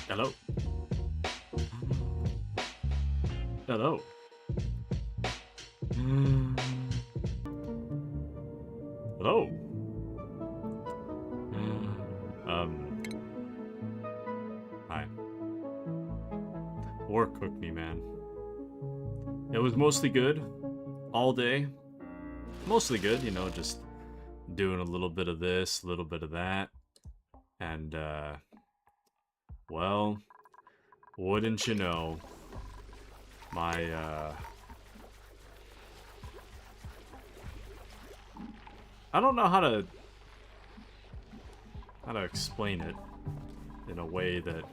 Hello. Hello. Hello. Hi. Work cooked me, man. It was mostly good. All day. Mostly good, you know, just doing a little bit of this, a little bit of that. And, well, wouldn't you know, my, I don't know how to explain it in a way that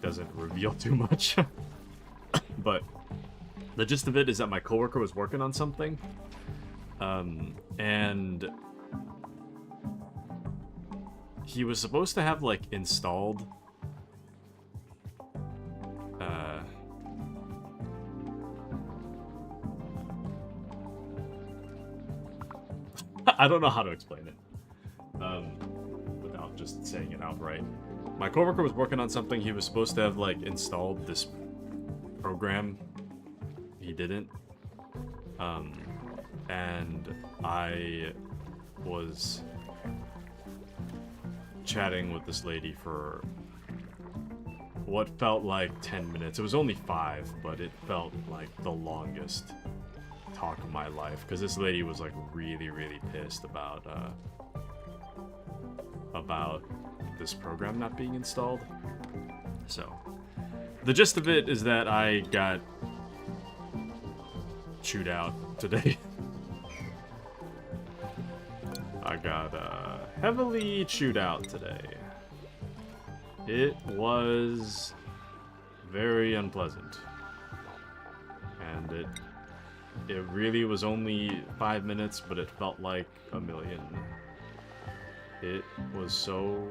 doesn't reveal too much. But the gist of it is that my coworker was working on something, and he was supposed to have, like, installed I don't know how to explain it without just saying it outright. My coworker was working on something. He was supposed to have, like, installed this program. He didn't. And I was chatting with this lady for what felt like 10 minutes. It was only 5, but it felt like the longest talk of my life, because this lady was, like, really pissed about this program not being installed. So the gist of it is that I got chewed out today. I got heavily chewed out today. It was very unpleasant, and it really was only 5 minutes, but it felt like a million. It was so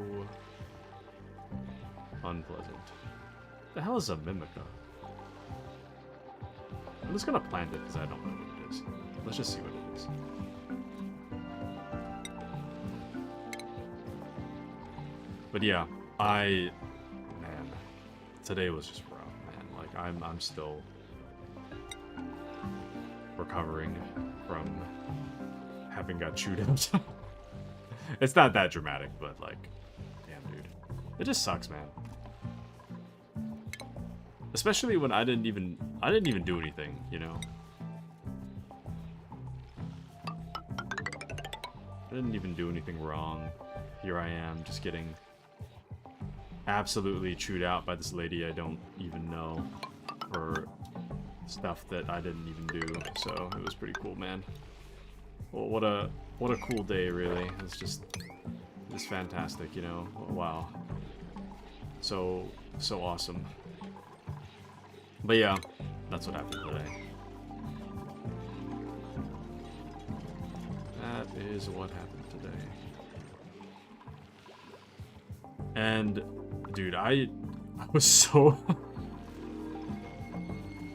unpleasant. The hell is a Mimica? I'm just gonna plant it because I don't know what it is. Let's just see what it is. But yeah, man, today was just rough, man. Like, I'm still recovering from having got chewed out. It's not that dramatic, but, like, damn, dude, it just sucks, man. Especially when I didn't even do anything, you know. I didn't even do anything wrong. Here I am, just getting absolutely chewed out by this lady I don't even know for stuff that I didn't even do. So it was pretty cool, man. Well, what a cool day, really. It's just fantastic, you know. Wow, so awesome. But yeah, that's what happened today. That is what happened today. And dude, I was so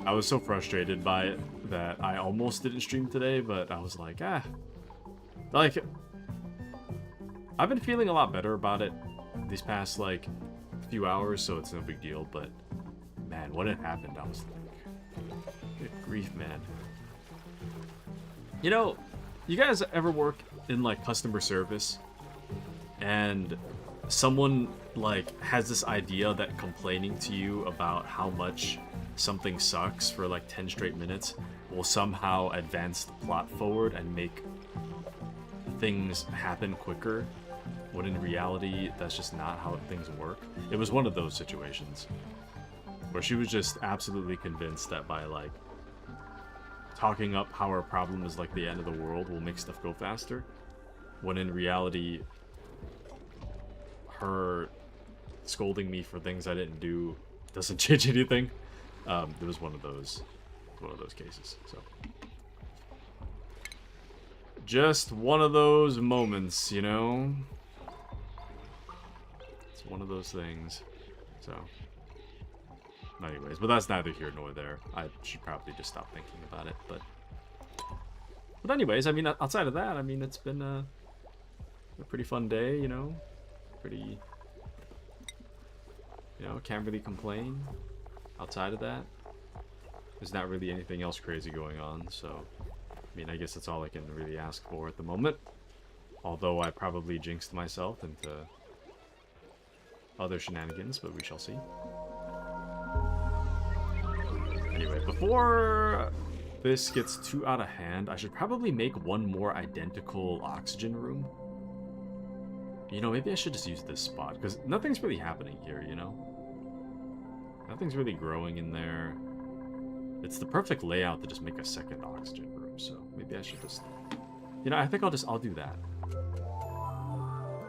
I was so frustrated by it that I almost didn't stream today, but I was like, like, I've been feeling a lot better about it these past, like, few hours, so it's no big deal, but man, when it happened, I was like, good grief, man. You know, you guys ever work in, like, customer service, and someone, like, has this idea that complaining to you about how much something sucks for, like, 10 straight minutes will somehow advance the plot forward and make things happen quicker, when in reality, that's just not how things work? It was one of those situations where she was just absolutely convinced that by, like, talking up how our problem is like the end of the world will make stuff go faster, when in reality, her scolding me for things I didn't do doesn't change anything. It was one of those cases. So just one of those moments, you know. It's one of those things. So anyways, but that's neither here nor there. I should probably just stop thinking about it, but anyways, I mean, outside of that, I mean, it's been a pretty fun day, you know. Pretty You know, can't really complain outside of that. There's not really anything else crazy going on, so... I mean, I guess that's all I can really ask for at the moment. Although I probably jinxed myself into other shenanigans, but we shall see. Anyway, before this gets too out of hand, I should probably make one more identical oxygen room. You know, maybe I should just use this spot, because nothing's really happening here, you know? Nothing's really growing in there. It's the perfect layout to just make a second oxygen room, so maybe I should just... You know, I think I'll do that.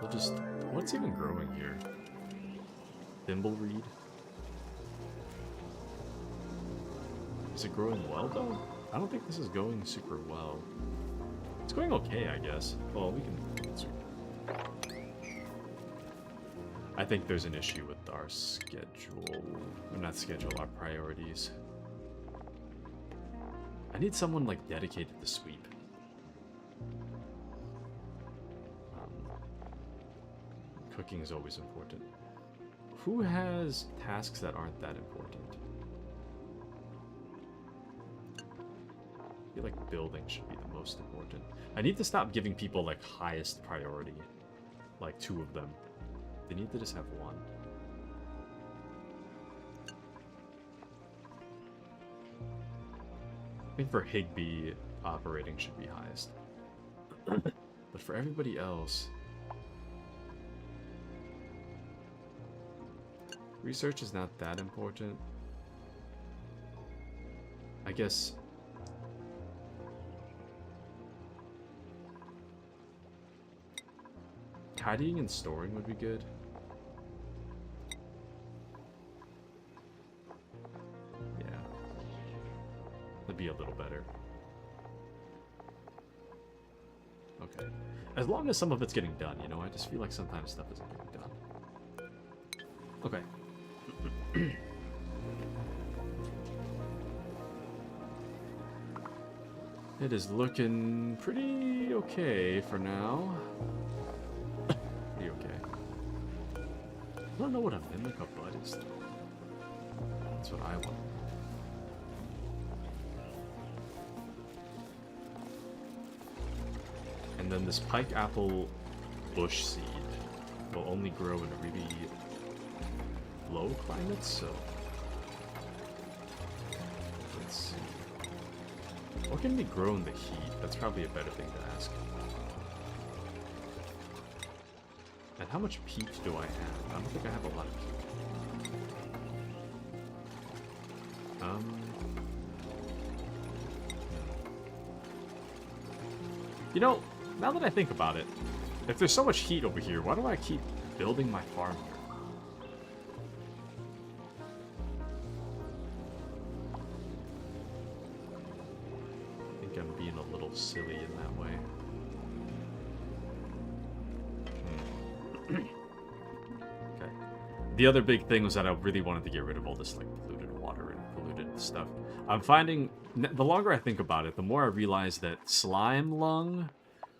We'll just... What's even growing here? Thimbleweed? Is it growing well, though? I don't think this is going super well. It's going okay, I guess. Well, we can... I think there's an issue with our schedule. Or not schedule, our priorities. I need someone, like, dedicated to sweep. Cooking is always important. Who has tasks that aren't that important? I feel like building should be the most important. I need to stop giving people, like, highest priority. Like, 2 of them. They need to just have 1. I think for Higby, operating should be highest. But for everybody else... Research is not that important. I guess... Tidying and storing would be good. Yeah. That'd be a little better. Okay. As long as some of it's getting done, you know? I just feel like sometimes stuff isn't getting done. Okay. It is looking pretty okay for now. Pretty okay. I don't know what a Mimica Bud is. That's what I want. And then this pike apple bush seed will only grow in really low climates, so let's see. What can we grow in the heat? That's probably a better thing to ask. And how much peat do I have? I don't think I have a lot of peat. You know, now that I think about it, if there's so much heat over here, why do I keep building my farm here? I'm being a little silly in that way. Okay. The other big thing was that I really wanted to get rid of all this like polluted water and polluted stuff. I'm finding, the longer I think about it, the more I realize that slime lung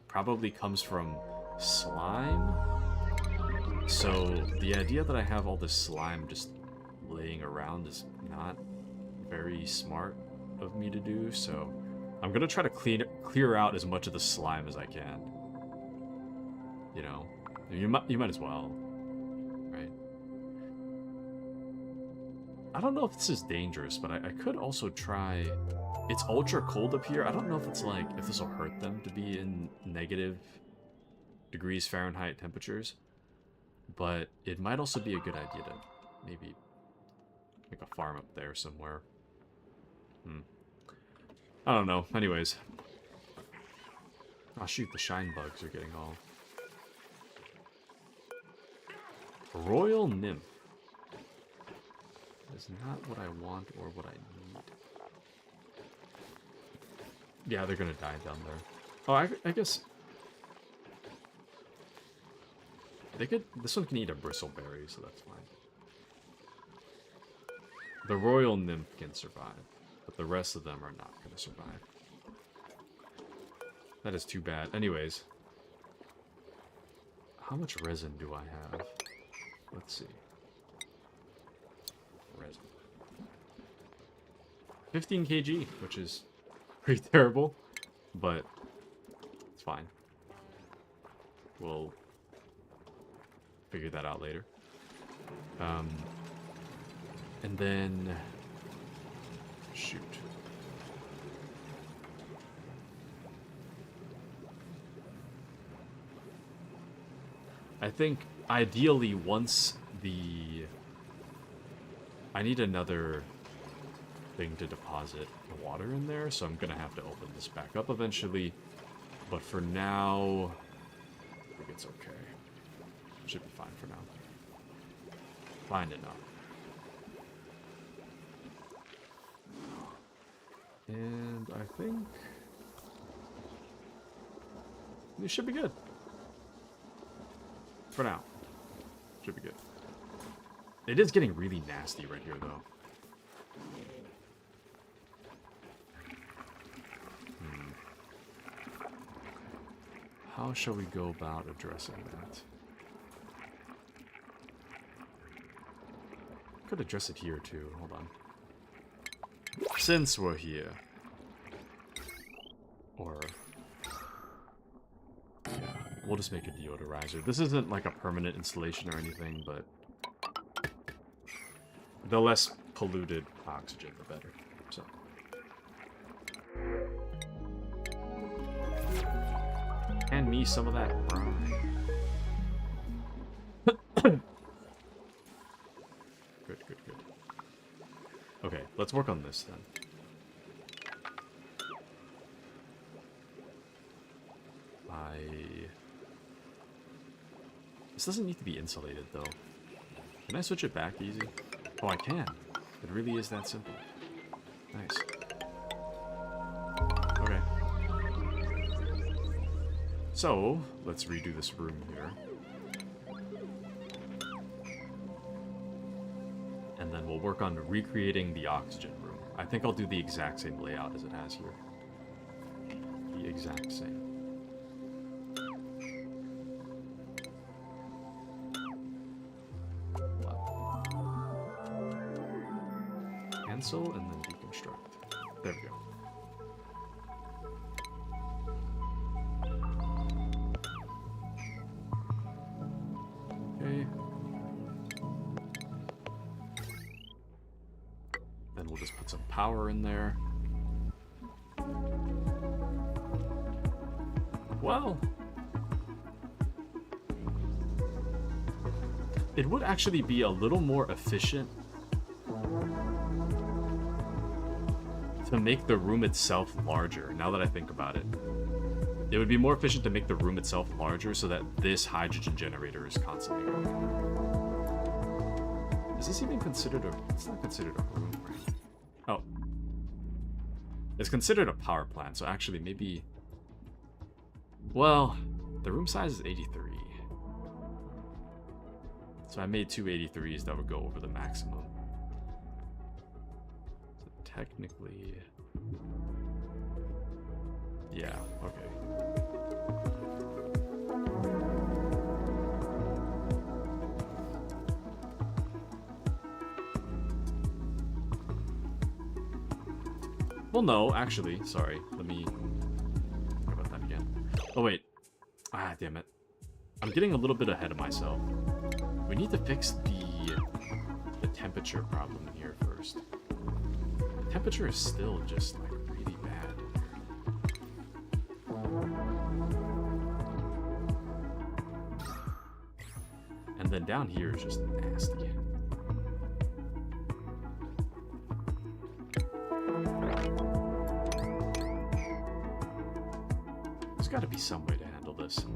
probably comes from slime. So the idea that I have all this slime just laying around is not very smart of me to do, so I'm gonna try to clear out as much of the slime as I can. You know, you might as well, right? I don't know if this is dangerous, but I could also try. It's ultra cold up here. I don't know if it's like if this will hurt them to be in negative degrees Fahrenheit temperatures, but it might also be a good idea to maybe make a farm up there somewhere. I don't know. Anyways. Oh shoot, the shine bugs are getting all... Royal Nymph. That is not what I want or what I need. Yeah, they're gonna die down there. Oh, I guess... They could... This one can eat a bristleberry, so that's fine. The Royal Nymph can survive. But the rest of them are not going to survive. That is too bad. Anyways. How much resin do I have? Let's see. resin. 15 kg, which is pretty terrible, but it's fine. We'll figure that out later. And then... shoot. I think, ideally, once the... I need another thing to deposit the water in there, so I'm gonna have to open this back up eventually. But for now, I think it's okay. Should be fine for now. Fine enough. And I think this should be good. For now. Should be good. It is getting really nasty right here, though. How shall we go about addressing that? Could address it here, too. Hold on. Since we're here. Or... yeah, we'll just make a deodorizer. This isn't like a permanent installation or anything, but... the less polluted oxygen, the better. So... hand me some of that brine. Good, good, good. Okay, let's work on this then. This doesn't need to be insulated, though. Can I switch it back easy? Oh, I can. It really is that simple. Nice. Okay. So, let's redo this room here. And then we'll work on recreating the oxygen room. I think I'll do the exact same layout as it has here. The exact same. Cancel and then deconstruct. There we go. Okay. Then we'll just put some power in there. Well, it would actually be a little more efficient to make the room itself larger, now that I think about it. It would be more efficient to make the room itself larger so that this hydrogen generator is constantly running. Is this even considered a... it's not considered a room, right? Oh. It's considered a power plant, so actually maybe... well, the room size is 83. So I made two 83s that would go over the maximum. Technically... yeah, okay. Well, no, actually, sorry. Let me think about that again. Oh, wait. Ah, damn it. I'm getting a little bit ahead of myself. We need to fix the temperature problem in here first. Temperature is still just like really bad. And then down here is just nasty. There's got to be some way to handle this.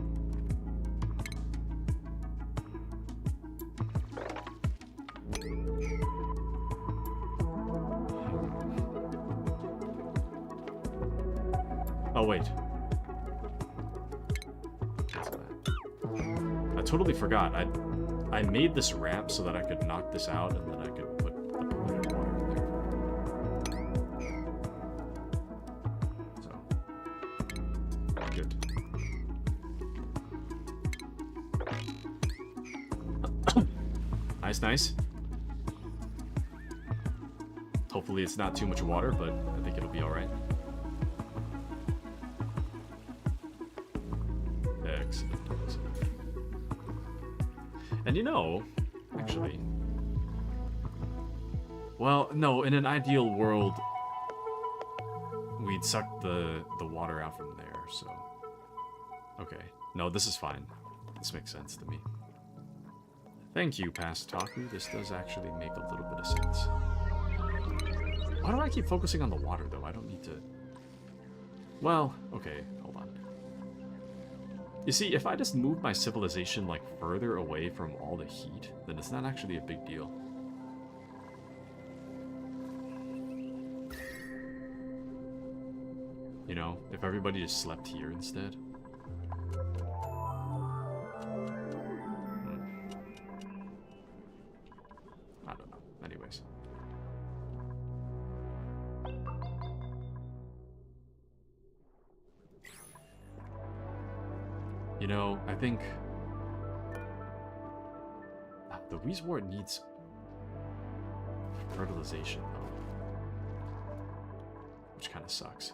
Oh, wait. Cancel that. I totally forgot. I made this ramp so that I could knock this out and then I could put the polluted water in there. So. Good. Nice, nice. Hopefully it's not too much water, but I think it'll be alright. Excellent. And you know, actually... Well, no, in an ideal world, we'd suck the water out from there, so... Okay. No, this is fine. This makes sense to me. Thank you, Past Taku. This does actually make a little bit of sense. Why do I keep focusing on the water, though? I don't need to... Well, okay, hold on. You see, if I just move my civilization, like, further away from all the heat, then it's not actually a big deal. You know, if everybody just slept here instead. I don't know. Anyways. You know, I think... the Weezewort needs fertilization, though. Which kind of sucks.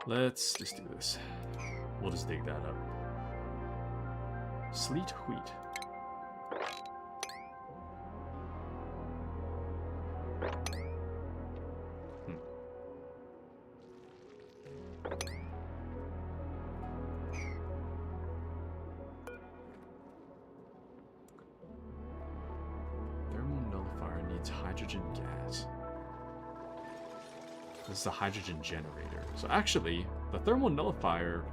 Let's just do this. We'll just dig that up. Sleet wheat. Thermal nullifier needs hydrogen gas. This is a hydrogen generator. So actually, the thermal nullifier...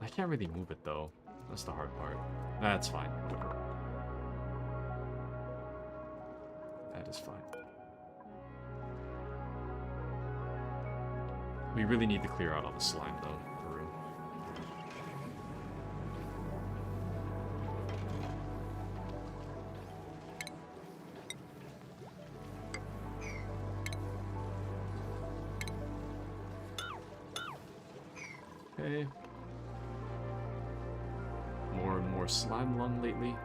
I can't really move it, though. That's the hard part. That's fine. Whatever. That is fine. We really need to clear out all the slime, though. For real. Okay. More and more slime lung lately.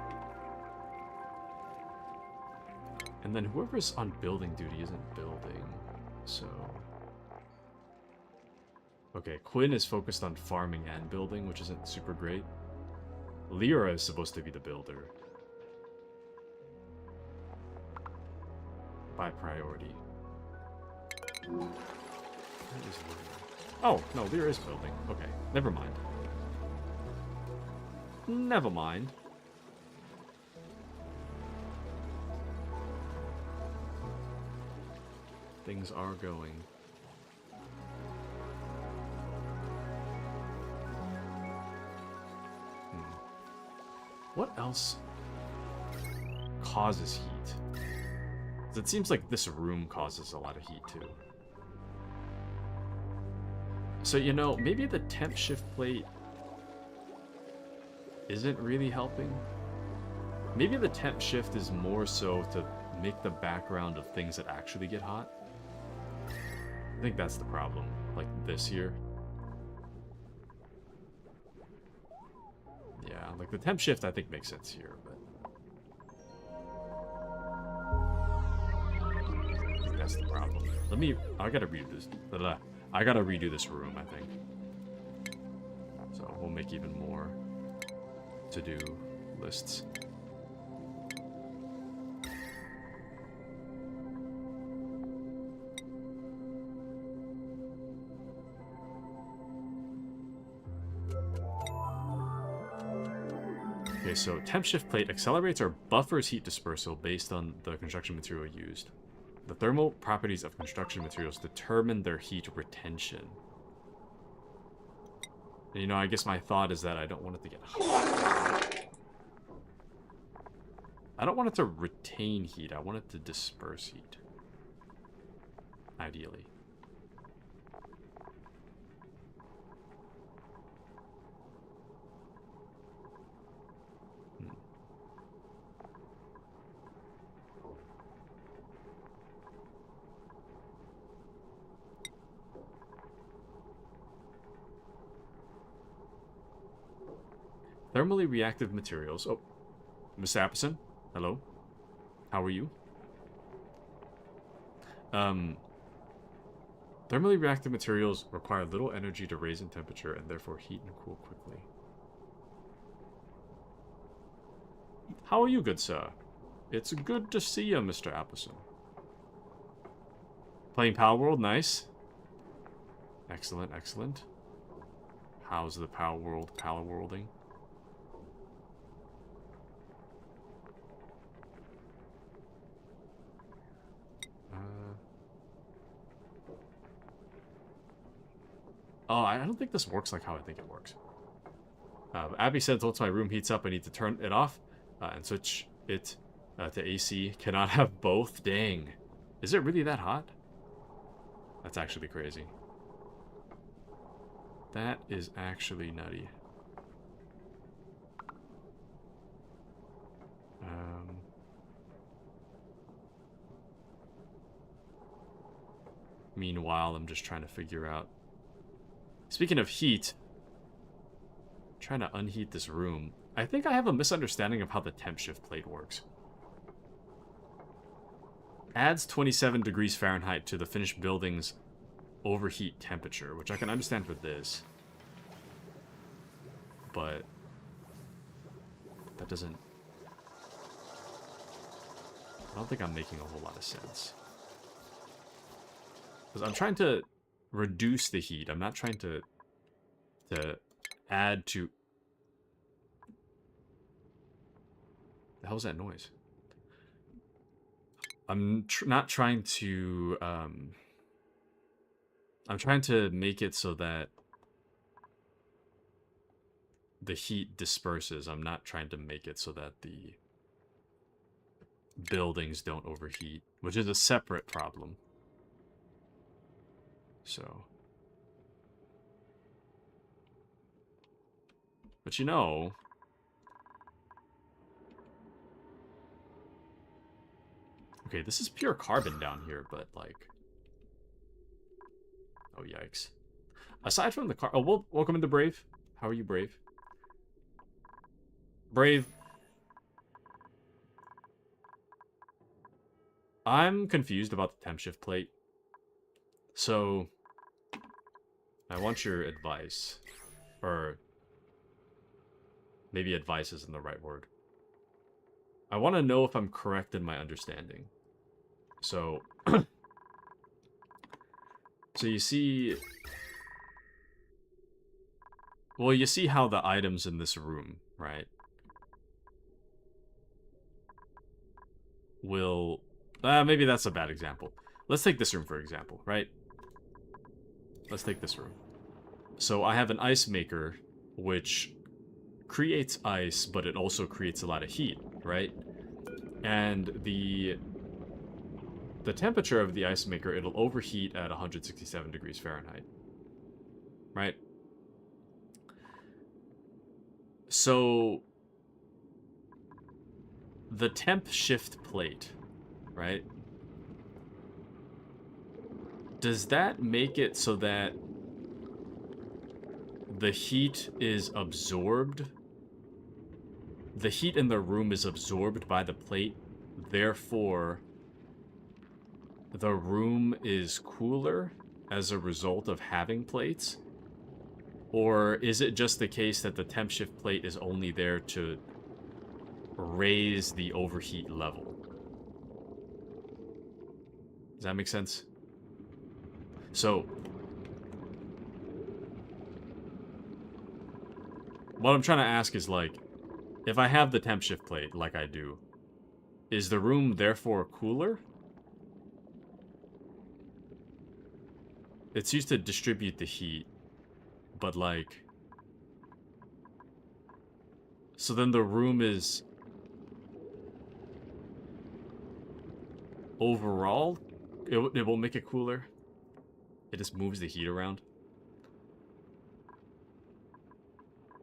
And then whoever's on building duty isn't building, so... Okay, Quinn is focused on farming and building, which isn't super great. Lyra is supposed to be the builder. By priority. Where is Lyra? Oh, no, Lyra is building. Okay, never mind. Never mind. Things are going. What else causes heat? 'Cause it seems like this room causes a lot of heat too. So, you know, maybe the temp shift plate isn't really helping. Maybe the temp shift is more so to make the background of things that actually get hot. I think that's the problem. Like this here. Yeah, like the temp shift I think makes sense here, but... I think that's the problem. I gotta redo this. I gotta redo this room, I think. So we'll make even more to-do lists. Okay, so temp shift plate accelerates or buffers heat dispersal based on the construction material used. The thermal properties of construction materials determine their heat retention. And, you know, I guess my thought is that I don't want it to get hot. I don't want it to retain heat. I want it to disperse heat. Ideally. Thermally reactive materials. Oh, Mr. Apperson, hello. How are you? Thermally reactive materials require little energy to raise in temperature and therefore heat and cool quickly. How are you, good sir? It's good to see you, Mr. Apperson. Playing Power World, nice. Excellent, excellent. How's the Power Worlding? Oh, I don't think this works like how I think it works. Abby says once my room heats up, I need to turn it off and switch it to AC. Cannot have both. Dang. Is it really that hot? That's actually crazy. That is actually nutty. Meanwhile, I'm just trying to figure out. Speaking of heat, I'm trying to unheat this room. I think I have a misunderstanding of how the temp shift plate works. Adds 27 degrees Fahrenheit to the finished building's overheat temperature, which I can understand for this. But that doesn't... I don't think I'm making a whole lot of sense. Because I'm trying to reduce the heat. I'm not trying to add to... The hell's that noise? I'm not trying to... I'm trying to make it so that the heat disperses. I'm not trying to make it so that the buildings don't overheat, which is a separate problem. So... But you know... Okay, this is pure carbon down here, but like... Oh, yikes. Aside from the car... Oh, welcome into Brave. How are you, Brave? Brave. I'm confused about the temp shift plate. So... I want your advice. Or... Maybe advice isn't the right word. I want to know if I'm correct in my understanding. So... So you see... Well, you see how the items in this room, right? Will... maybe that's a bad example. Let's take this room, for example, right? Let's take this room. So I have an ice maker, which creates ice, but it also creates a lot of heat, right? And the temperature of the ice maker, it'll overheat at 167 degrees Fahrenheit. Right? So the temp shift plate, right? Does that make it so that the heat is absorbed? The heat in the room is absorbed by the plate, therefore the room is cooler as a result of having plates? Or is it just the case that the temp shift plate is only there to raise the overheat level? Does that make sense? So, what I'm trying to ask is, like, if I have the temp shift plate, like I do, is the room therefore cooler? It's used to distribute the heat, but, like... So then the room is... Overall, it won't make it cooler. It just moves the heat around.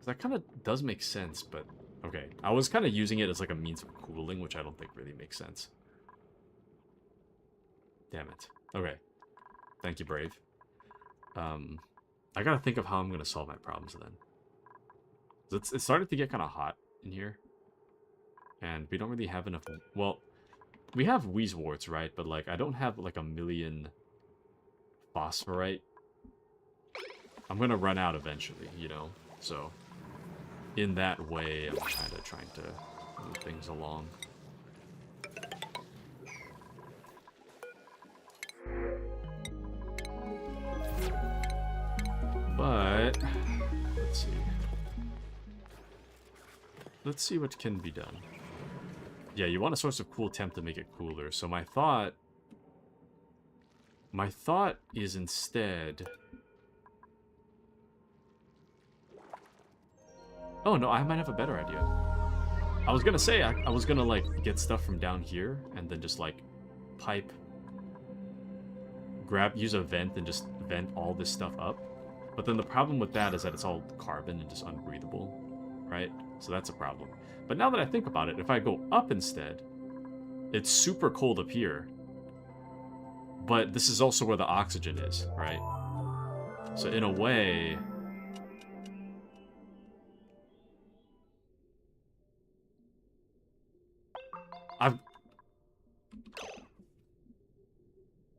That kind of does make sense, but... Okay, I was kind of using it as like a means of cooling, which I don't think really makes sense. Damn it. Okay. Thank you, Brave. I gotta think of how I'm gonna solve my problems then. It's starting to get kind of hot in here. And we don't really have enough... Well, we have Wheezeworts, right? But, like, I don't have, like, a million phosphorite. I'm gonna run out eventually, you know? So, in that way, I'm kind of trying to move things along. But, let's see. Let's see what can be done. Yeah, you want a source of cool temp to make it cooler. So my thought is instead... Oh, no, I might have a better idea. I was gonna say, I was gonna, like, get stuff from down here, and then just, like, pipe... use a vent and just vent all this stuff up. But then the problem with that is that it's all carbon and just unbreathable, right? So that's a problem. But now that I think about it, if I go up instead, it's super cold up here. But this is also where the oxygen is, right? So in a way...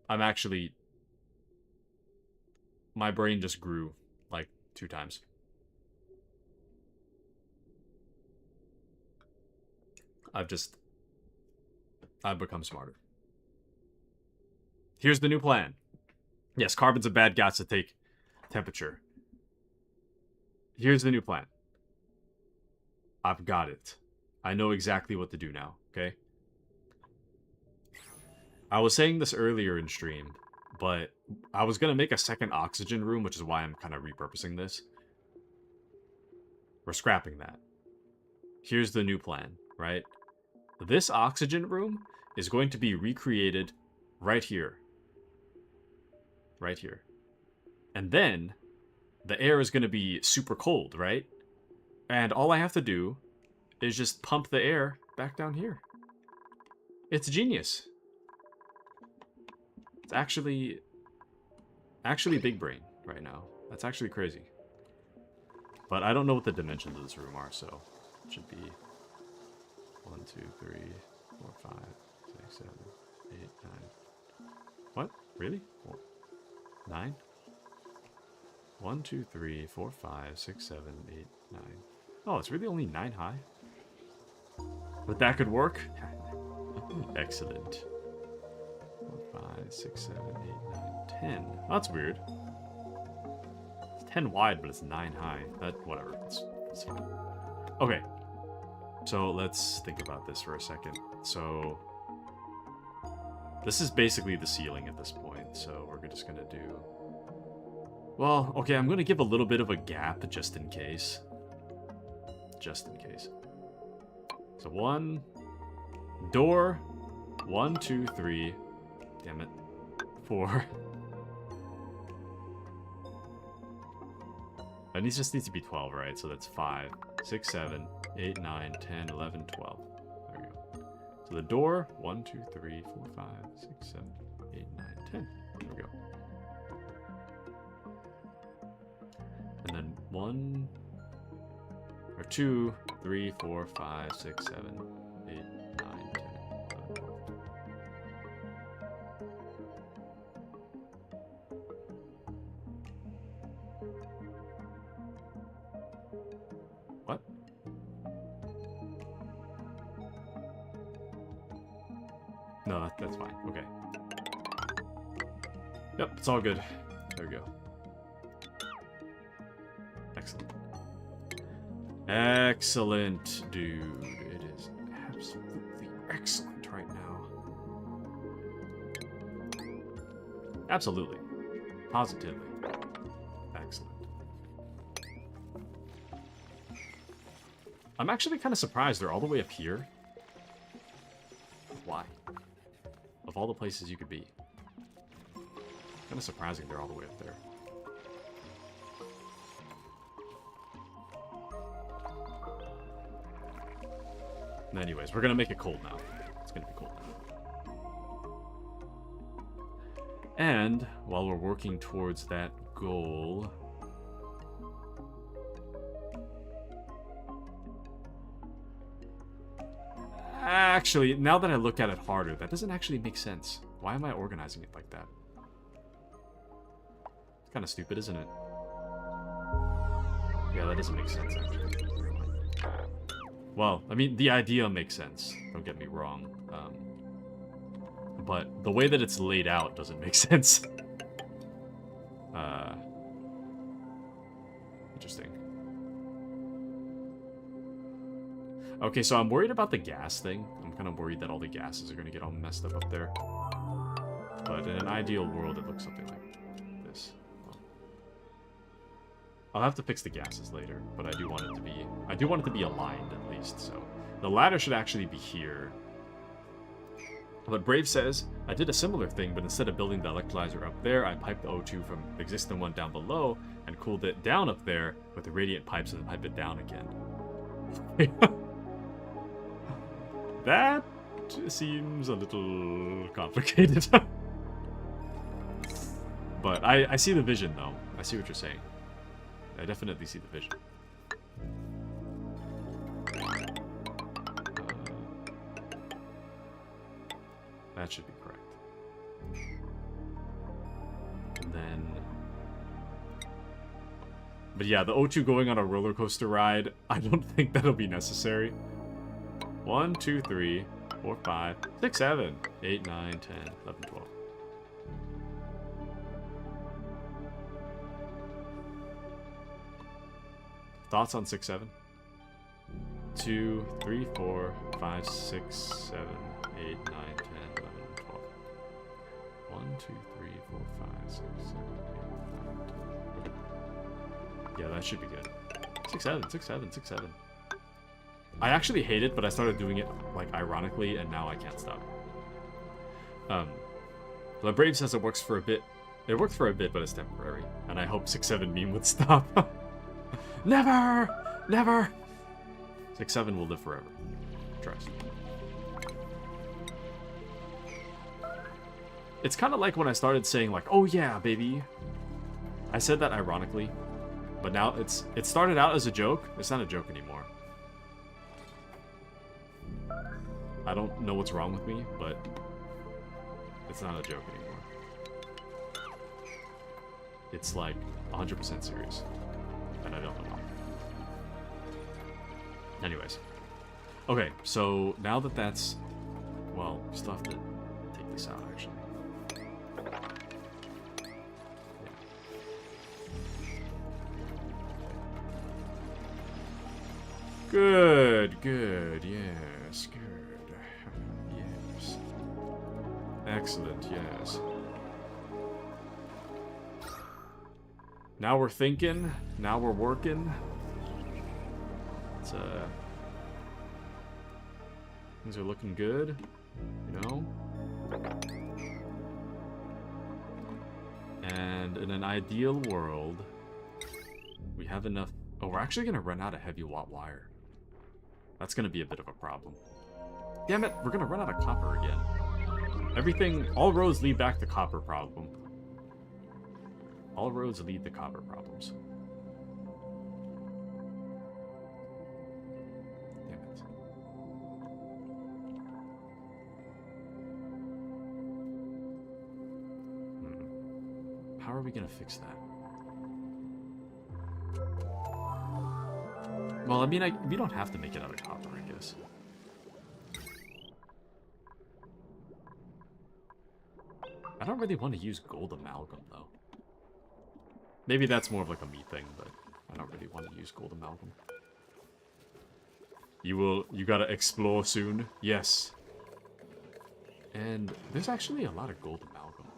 I'm actually... My brain just grew, like, 2 times. I've become smarter. Here's the new plan. Yes, carbon's a bad gas to take temperature. Here's the new plan. I've got it. I know exactly what to do now, okay? I was saying this earlier in stream, but I was going to make a second oxygen room, which is why I'm kind of repurposing this. We're scrapping that. Here's the new plan, right? This oxygen room is going to be recreated right here. Right here. And then the air is going to be super cold, right? And all I have to do is just pump the air back down here. It's genius. It's actually big brain right now. That's actually crazy. But I don't know what the dimensions of this room are, so it should be 1, 2, 3, 4, 5, 6, 7, 8, 9. What? Really? 4, 9? 1, 2, 3, 4, 5, 6, 7, 8, 9. Oh, it's really only 9 high? But that could work? Excellent. 4, 5, 6, 7, 8, 9, 10. Oh, that's weird. It's 10 wide, but it's 9 high. Whatever. It's fine. Okay. So let's think about this for a second. So this is basically the ceiling at this point. So we're just gonna do... Well, okay, I'm gonna give a little bit of a gap just in case. Just in case. So 1 door. 1, 2, 3. Damn it. 4. And these just needs to be 12, right? So that's 5, 6, 7, 8, 9, 10, 11, 12. There we go. So the door, 1, 2, 3, 4, 5, 6, 7, 8, 9, 10. There we go. And then 1, or 2, 3, 4, 5, 6, 7, 8, 9, 10, 11, 12. What? No, that's fine. Okay. Yep, it's all good. There we go. Excellent. Excellent, dude. It is absolutely excellent right now. Absolutely. Positively. Excellent. I'm actually kind of surprised they're all the way up here. Why? Of all the places you could be. Kind of surprising they're all the way up there. Anyways, we're gonna make it cold now. It's gonna be cold now. And while we're working towards that goal, Actually, now that I look at it harder, that doesn't actually make sense. Why am I organizing it like that? It's kind of stupid, isn't it? Yeah, that doesn't make sense, actually. Well, I mean, the idea makes sense. Don't get me wrong. But the way that it's laid out doesn't make sense. Interesting. Okay, so I'm worried about the gas thing. I'm kind of worried that all the gases are going to get all messed up there. But in an ideal world, it looks something like this. I'll have to fix the gases later, but I do want it to be aligned at least, so the ladder should actually be here. But Brave says, I did a similar thing, but instead of building the electrolyzer up there, I piped the O2 from the existing one down below and cooled it down up there with the radiant pipes and then pipe it down again. That seems a little complicated. But I see the vision, though. I see what you're saying. I definitely see the vision. That should be correct. And then... But yeah, the O2 going on a roller coaster ride, I don't think that'll be necessary. 1, 2, 3, 4, 5, 6, 7, 8, 9, 10, 11, 12. Thoughts on 6, 7? 2, 3, 4, 5, 6, 7, 8, 9, 10, 11, 12. 1, 2, 3, 4, 5, 6, 7, 8, 9, 10. Yeah, that should be good. 6, 7, 6, 7, 6, 7. I actually hate it, but I started doing it, like, ironically, and now I can't stop. The Brave says it works for a bit. It worked for a bit, but it's temporary. And I hope 6, 7 meme would stop. Never! Never! 6, 7 will live forever. Trust. It's kind of like when I started saying, like, oh yeah, baby. I said that ironically. But now it started out as a joke. It's not a joke anymore. I don't know what's wrong with me, but it's not a joke anymore. It's like 100% serious. And I don't know why. Anyways. Okay, so now that that's... Well, we still have to take this out, actually. Good, good, yes, good. Yes. Excellent, yes. Now we're thinking, now we're working. It's, things are looking good, you know? And in an ideal world, we have enough... Oh, we're actually going to run out of heavy watt wire. That's going to be a bit of a problem. Damn it, we're going to run out of copper again. Everything, all roads lead back to copper problem. All roads lead to copper problems. Damn it. How are we going to fix that? Well, I mean, we don't have to make it out of copper, I guess. I don't really want to use gold amalgam, though. Maybe that's more of like a me thing, but I don't really want to use gold amalgam. You gotta explore soon? Yes. And there's actually a lot of gold amalgam.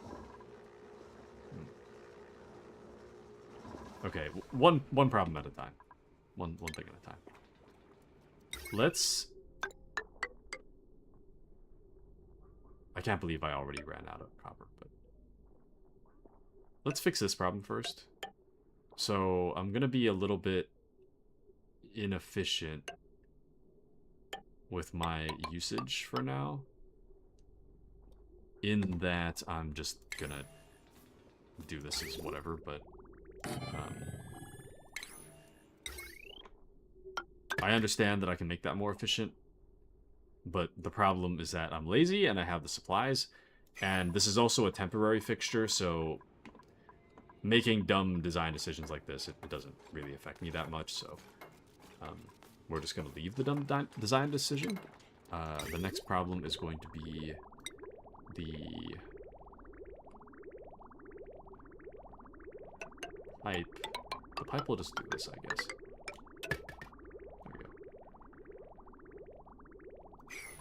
Okay, one problem at a time. One thing at a time. Let's... I can't believe I already ran out of copper, but... Let's fix this problem first. So, I'm gonna be a little bit inefficient with my usage for now. In that, I'm just gonna do this as whatever, but... I understand that I can make that more efficient, But the problem is that I'm lazy and I have the supplies, and this is also a temporary fixture, so making dumb design decisions like this, it doesn't really affect me that much, so we're just going to leave the dumb design decision. The next problem is going to be the pipe. The pipe will just do this, I guess. There we go.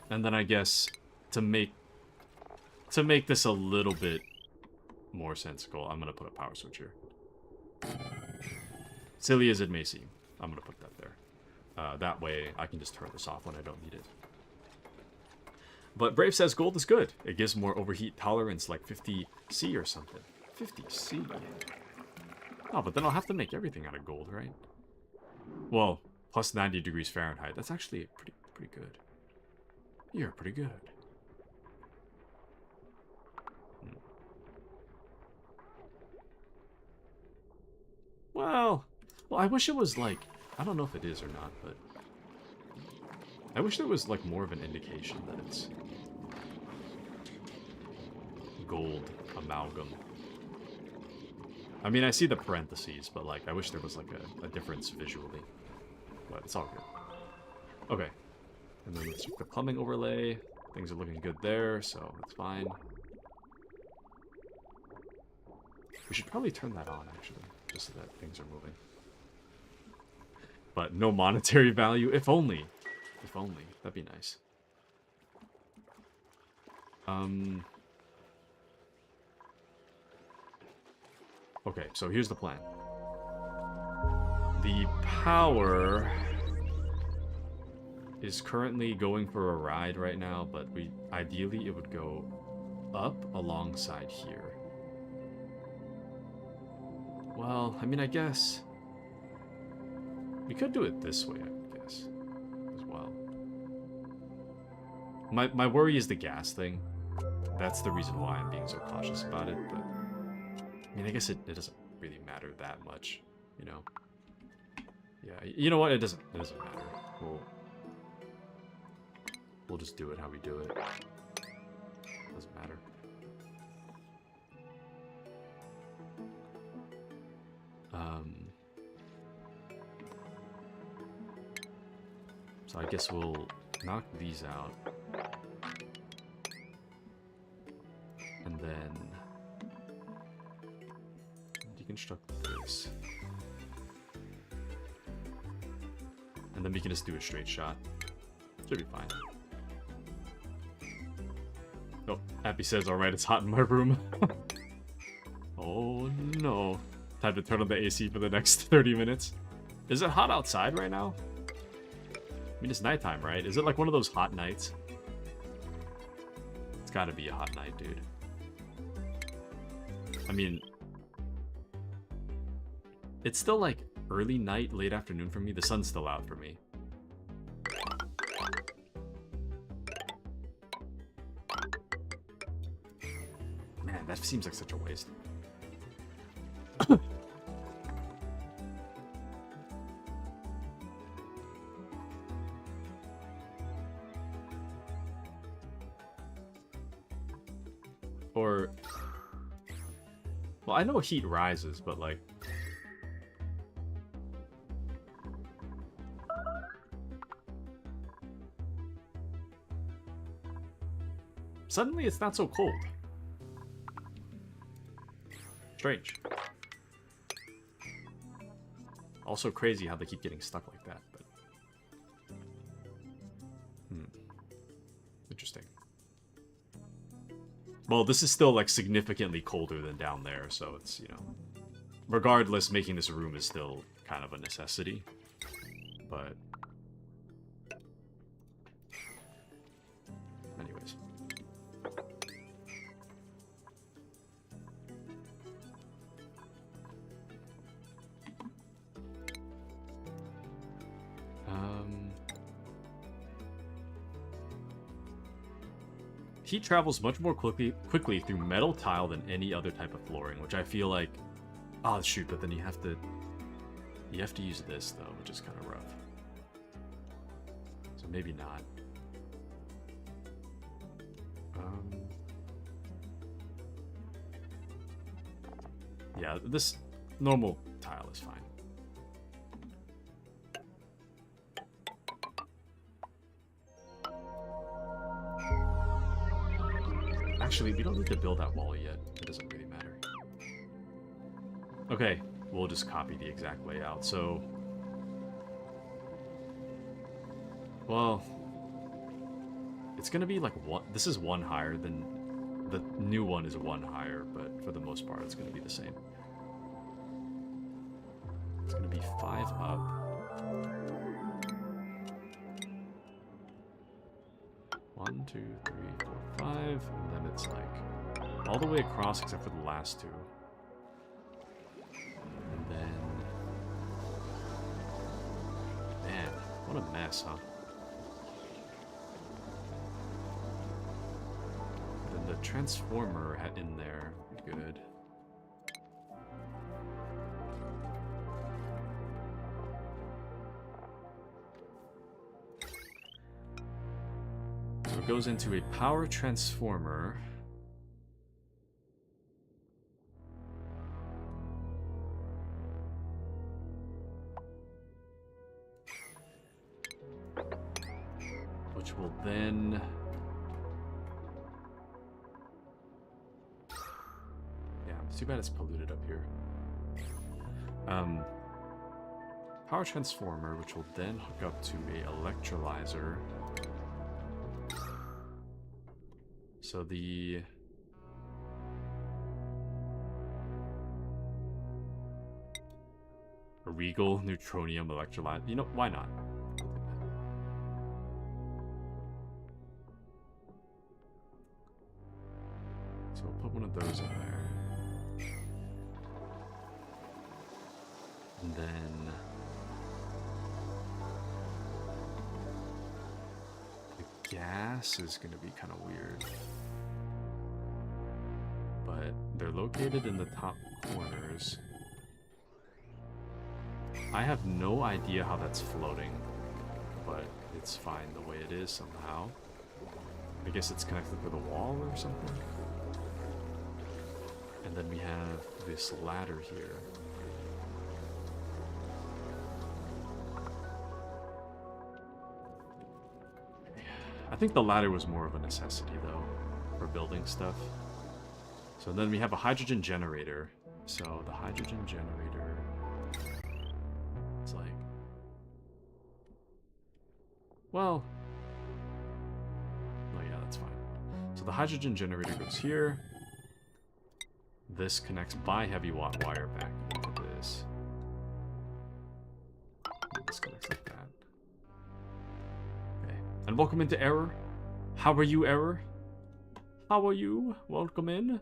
And then I guess to make this a little bit more sensical, I'm going to put a power switch here. Silly as it may seem, I'm going to put that there. That way, I can just turn this off when I don't need it. But Brave says gold is good. It gives more overheat tolerance, like 50C or something. 50C? Oh, but then I'll have to make everything out of gold, right? Well, plus 90 degrees Fahrenheit. That's actually pretty good. You're pretty good. Well, I wish it was like, I don't know if it is or not, but I wish there was like more of an indication that it's gold amalgam. I mean, I see the parentheses, but like, I wish there was like a difference visually. But it's all good. Okay. And then let's check the plumbing overlay. Things are looking good there, so that's fine. We should probably turn that on, actually, just so that things are moving. But no monetary value, if only. If only. That'd be nice. Okay, so here's the plan. The power is currently going for a ride right now, but ideally it would go up alongside here. Well, I mean, I guess we could do it this way, I guess, as well. My worry is the gas thing. That's the reason why I'm being so cautious about it, but I mean, I guess it doesn't really matter that much, you know? Yeah, you know what? It doesn't matter. We'll just do it how we do it. Doesn't matter. So I guess we'll knock these out. And then deconstruct this. And then we can just do a straight shot. Should be fine. Oh, Happy says, alright, it's hot in my room. Oh no. Time to turn on the AC for the next 30 minutes. Is it hot outside right now? I mean, it's nighttime, right? Is it like one of those hot nights? It's gotta be a hot night, dude. I mean, it's still like early night, late afternoon for me. The sun's still out for me. Man, that seems like such a waste. Or, well, I know heat rises, but like, suddenly it's not so cold. Strange. Also crazy how they keep getting stuck like that, but interesting. Well, this is still like significantly colder than down there, so it's, you know, regardless, making this room is still kind of a necessity. But anyways. Heat travels much more quickly through metal tile than any other type of flooring, which I feel like, oh shoot, but then you have to use this though, which is kind of rough. So maybe not. Yeah, this normal tile is fine. Actually, we don't need to build that wall yet. It doesn't really matter. Okay, we'll just copy the exact layout. So, well, it's gonna be like one. This is one higher than the new one is one higher, but for the most part, it's gonna be the same. It's gonna be 5 up. One, two, three, four, 5, and then it's like all the way across except for the last two. And then, man, what a mess, huh? Then the transformer in there, good. So it goes into a power transformer. Which will then... Yeah, it's too bad it's polluted up here. Power transformer, which will then hook up to a electrolyzer. So the... A Regal Neutronium electrolyzer. You know, why not? So we'll put one of those in there. And then... the gas is going to be kind of weird. But they're located in the top corners. I have no idea how that's floating, but it's fine the way it is somehow. I guess it's connected to the wall or something. And then we have this ladder here. I think the ladder was more of a necessity though, for building stuff. So then we have a hydrogen generator. So the hydrogen generator, it's like, well, oh yeah, that's fine. So the hydrogen generator goes here. This connects by heavy watt wire back into this. And this connects like that. Okay. And welcome into Error. How are you, Error? How are you? Welcome in.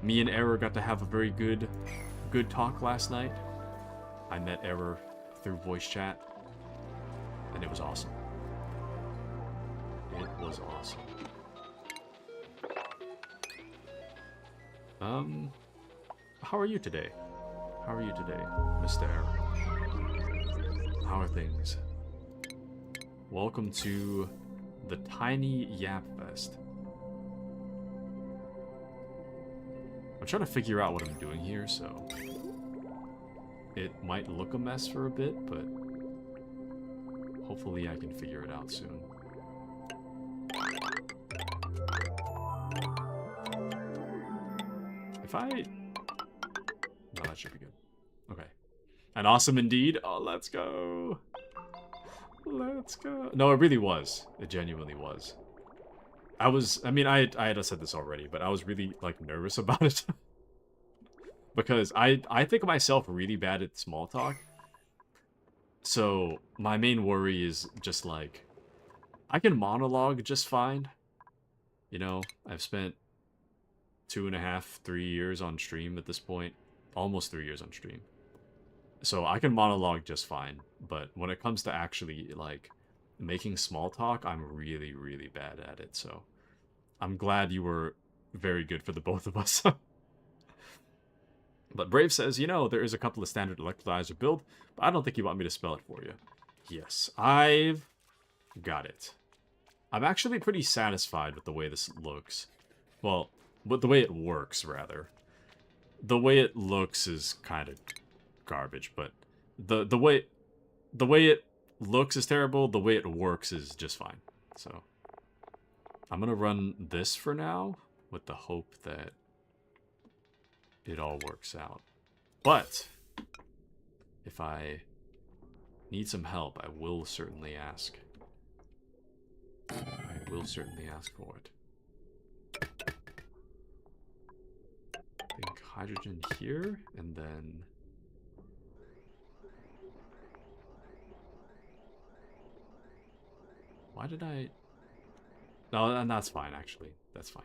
Me and Error got to have a very good talk last night. I met Error through voice chat, and it was awesome. It was awesome. How are you today? How are you today, Mr. Error? How are things? Welcome to the Tiny Yap Fest. I'm trying to figure out what I'm doing here, so it might look a mess for a bit, but hopefully I can figure it out soon. If I... No, that should be good. Okay. And awesome indeed. Oh, let's go. Let's go. No, it really was. It genuinely was. I mean, I had said this already, but I was really, like, nervous about it. Because I think of myself really bad at small talk. So, my main worry is just, like, I can monologue just fine. You know, I've spent 2.5, 3 years on stream at this point. Almost 3 years on stream. So I can monologue just fine. But when it comes to actually, like, making small talk, I'm really, really bad at it. So I'm glad you were very good for the both of us. But Brave says, you know, there is a couple of standard electrolyzer build, but I don't think you want me to spell it for you. Yes, I've got it. I'm actually pretty satisfied with the way this looks. Well, with the way it works, rather. The way it looks is kind of garbage, but the way it looks is terrible. The way it works is just fine. So I'm gonna run this for now with the hope that it all works out. But if I need some help, I will certainly ask. I will certainly ask for it. I think hydrogen here, and then... Why did I... No, and that's fine, actually. That's fine.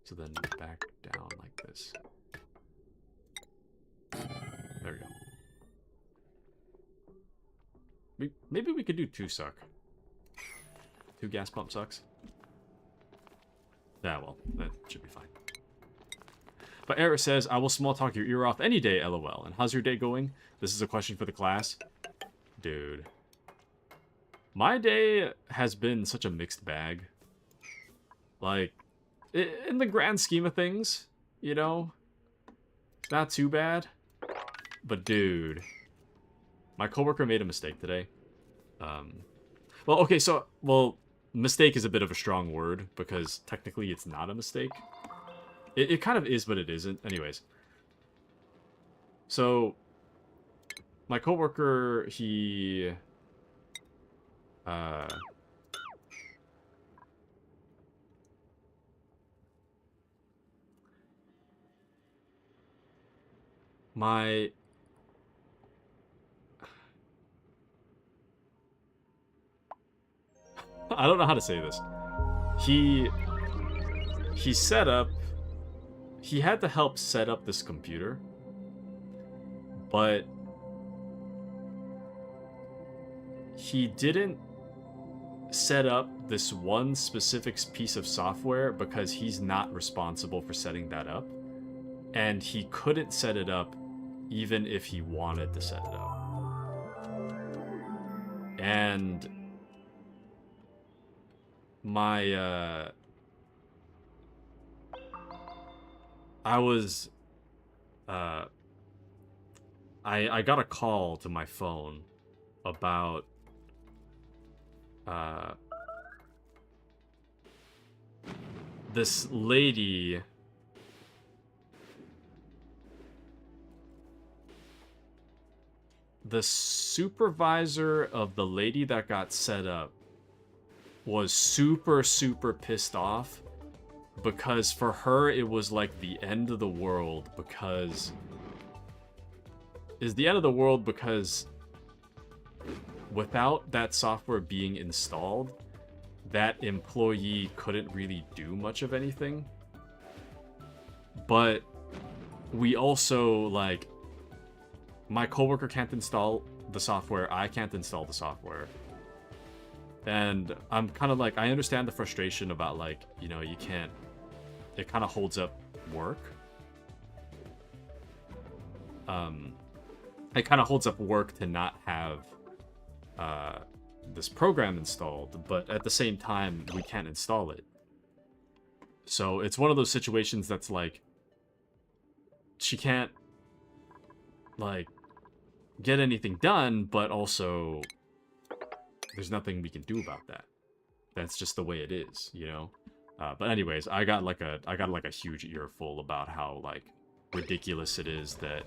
So then back down like this. There we go. Maybe we could do 2 suck. 2 gas pump sucks. Yeah, well, that should be fine. But Eric says, I will small talk your ear off any day, lol. And how's your day going? This is a question for the class. Dude. My day has been such a mixed bag. Like, in the grand scheme of things, you know, it's not too bad. But dude, my coworker made a mistake today. Well, okay, so, mistake is a bit of a strong word because technically it's not a mistake. It kind of is, but it isn't. Anyways. So, my coworker, he... I don't know how to say this. He set up... He had to help set up this computer. But... he didn't set up this one specific piece of software because he's not responsible for setting that up. And he couldn't set it up even if he wanted to set it up. And my I got a call to my phone about this lady the supervisor of the lady that got set up was super pissed off because for her it was like the end of the world because without that software being installed, that employee couldn't really do much of anything. But we also, like, my coworker can't install the software, I can't install the software. And I'm kind of like, I understand the frustration about, like, you know, you can't, it kind of holds up work. It kind of holds up work to not have this program installed, but at the same time, we can't install it. So it's one of those situations that's like, she can't, like, get anything done, but also there's nothing we can do about that. That's just the way it is, you know? But anyways, I got like a huge earful about how, like, ridiculous it is that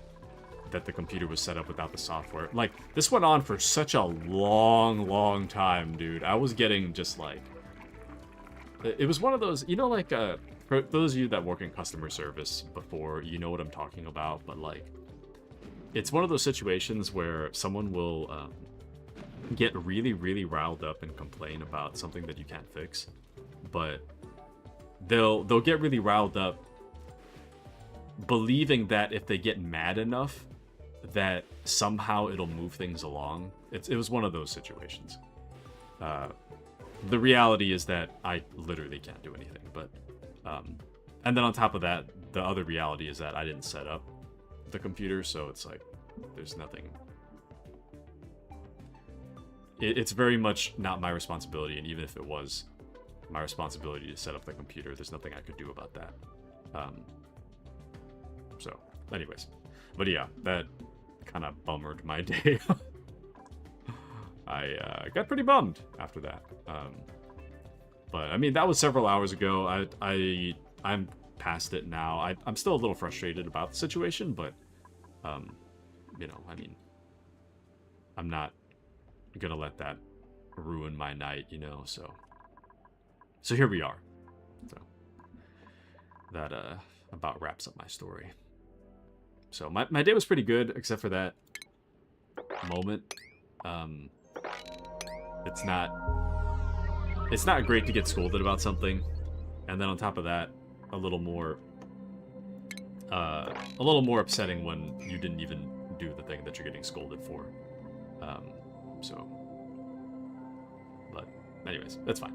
the computer was set up without the software. Like, this went on for such a long time, dude. I was getting just, like... It was one of those, you know, like, for those of you that work in customer service before, you know what I'm talking about, but, like, it's one of those situations where someone will get really riled up and complain about something that you can't fix, but they'll get really riled up believing that if they get mad enough that somehow it'll move things along. It was one of those situations. The reality is that I literally can't do anything, but and then on top of that, the other reality is that I didn't set up the computer, so it's like there's nothing. It's very much not my responsibility, and even if it was, my responsibility to set up the computer. There's nothing I could do about that. So, anyways. But yeah, that kind of bummered my day. I got pretty bummed after that. But, I mean, that was several hours ago. I'm past it now. I'm still a little frustrated about the situation, but, you know, I mean, I'm not gonna let that ruin my night, you know, so here we are. So that about wraps up my story. So my day was pretty good, except for that moment. It's not great to get scolded about something, and then on top of that, a little more upsetting when you didn't even do the thing that you're getting scolded for. But anyways, that's fine.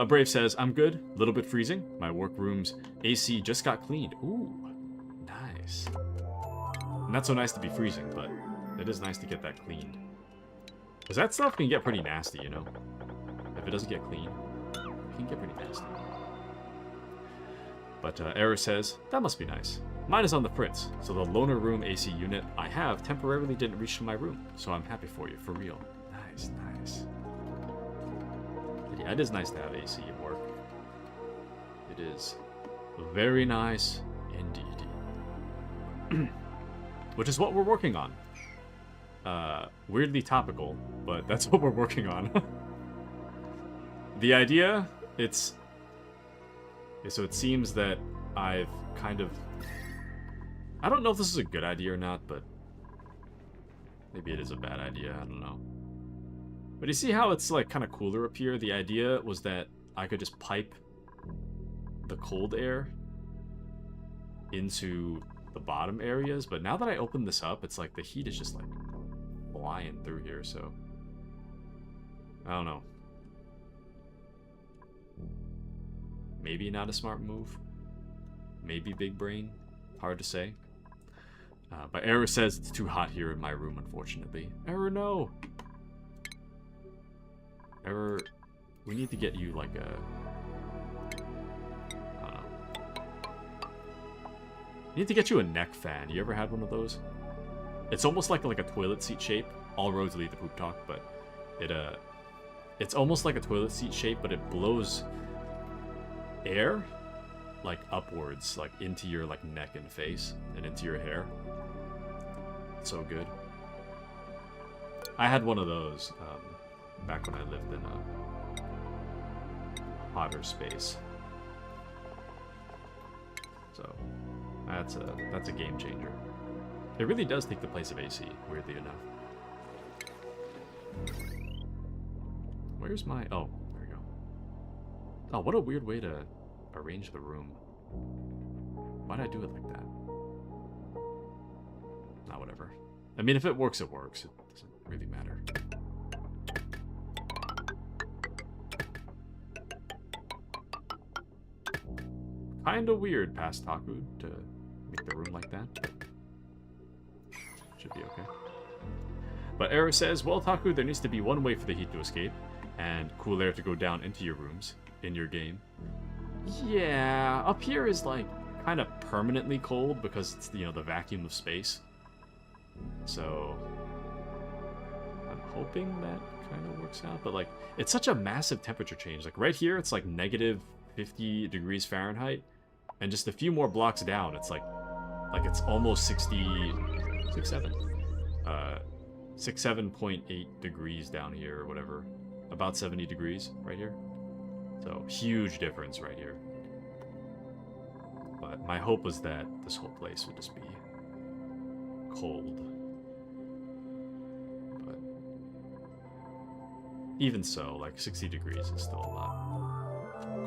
Brave says, I'm good, a little bit freezing. My workroom's AC just got cleaned. Ooh, nice. Not so nice to be freezing, but it is nice to get that cleaned. Because that stuff can get pretty nasty, you know? If it doesn't get clean, it can get pretty nasty. But Error says, that must be nice. Mine is on the fritz, so the loaner room AC unit I have temporarily didn't reach to my room. So I'm happy for you, for real. Nice, nice. But yeah, it is nice to have AC at work. It is very nice indeed. Which is what we're working on. Weirdly topical, but that's what we're working on. The idea, so it seems that I've kind of... I don't know if this is a good idea or not, but maybe it is a bad idea, I don't know. But you see how it's like kind of cooler up here? The idea was that I could just pipe the cold air into the bottom areas, but now that I open this up, it's like the heat is just like flying through here, so I don't know. Maybe not a smart move. Maybe big brain. Hard to say. But Error says it's too hot here in my room, unfortunately. Error, no! Error, we need to get you like a... I don't know. We need to get you a neck fan. You ever had one of those? It's almost like a toilet seat shape. All roads lead to poop talk, but it's almost like a toilet seat shape, but it blows air like upwards, like into your like neck and face and into your hair. It's so good. I had one of those back when I lived in a hotter space. So that's a game changer. It really does take the place of AC, weirdly enough. Where's my... Oh, there we go. Oh, what a weird way to arrange the room. Why'd I do it like that? Nah, whatever. I mean, if it works, it works. It doesn't really matter. Kinda weird, past Taku, to make the room like that. Should be okay. But Error says, well, Taku, there needs to be one way for the heat to escape, and cool air to go down into your rooms, in your game. Yeah, up here is, like, kind of permanently cold, because it's, you know, the vacuum of space. So, I'm hoping that kind of works out, but, like, it's such a massive temperature change. Like, right here, it's, like, negative 50 degrees Fahrenheit, and just a few more blocks down, it's, like it's almost 67.8 degrees down here, or whatever. About 70 degrees right here. So, huge difference right here. But my hope was that this whole place would just be cold. But even so, like 60 degrees is still a lot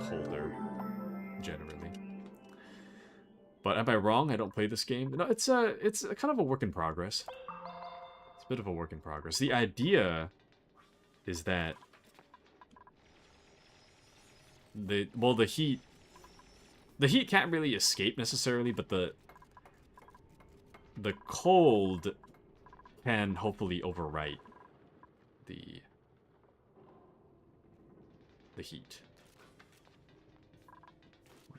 colder, generally. But am I wrong? I don't play this game. No, it's kind of a work in progress. It's a bit of a work in progress. The idea is that the heat can't really escape necessarily, but the cold can hopefully overwrite the heat.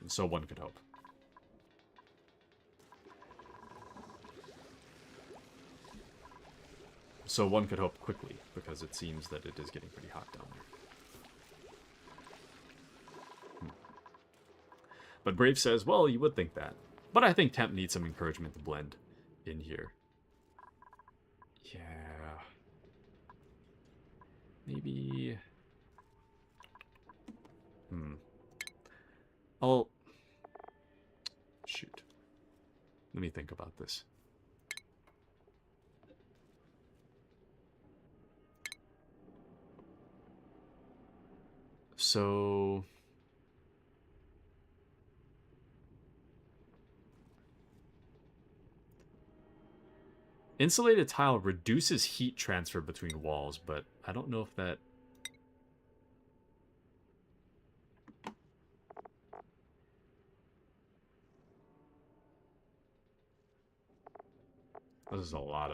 So one could hope. So one could hope quickly, because it seems that it is getting pretty hot down there. But Brave says, well, you would think that. But I think Temp needs some encouragement to blend in here. Yeah. Maybe... I'll... Shoot. Let me think about this. So... Insulated tile reduces heat transfer between walls, but I don't know if that... This is a lot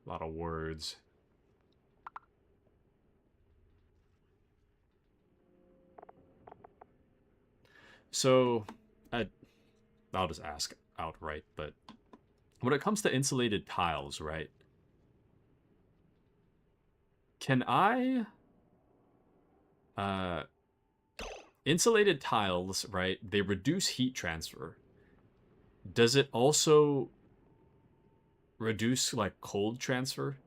of words. So, I'll just ask outright, but when it comes to insulated tiles, right? Can I... insulated tiles, right? They reduce heat transfer. Does it also reduce, like, cold transfer?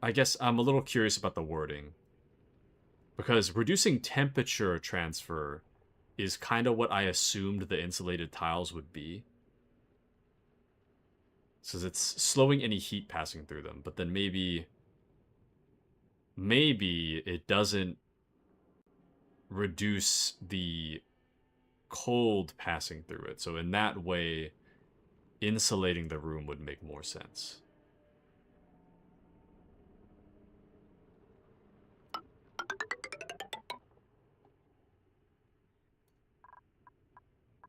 I guess I'm a little curious about the wording. Because reducing temperature transfer is kind of what I assumed the insulated tiles would be. So it's slowing any heat passing through them, but then maybe it doesn't reduce the cold passing through it. So in that way, insulating the room would make more sense.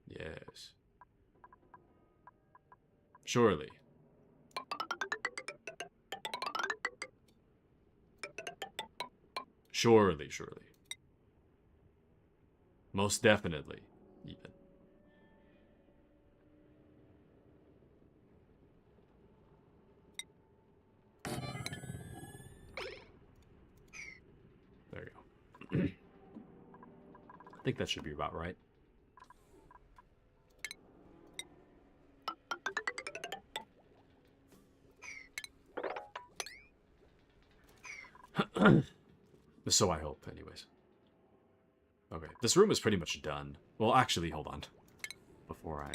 Yes. Surely. Surely. Most definitely, even. There you go. I think that should be about right. So I hope, anyways. Okay, this room is pretty much done. Well, actually, hold on. Before I...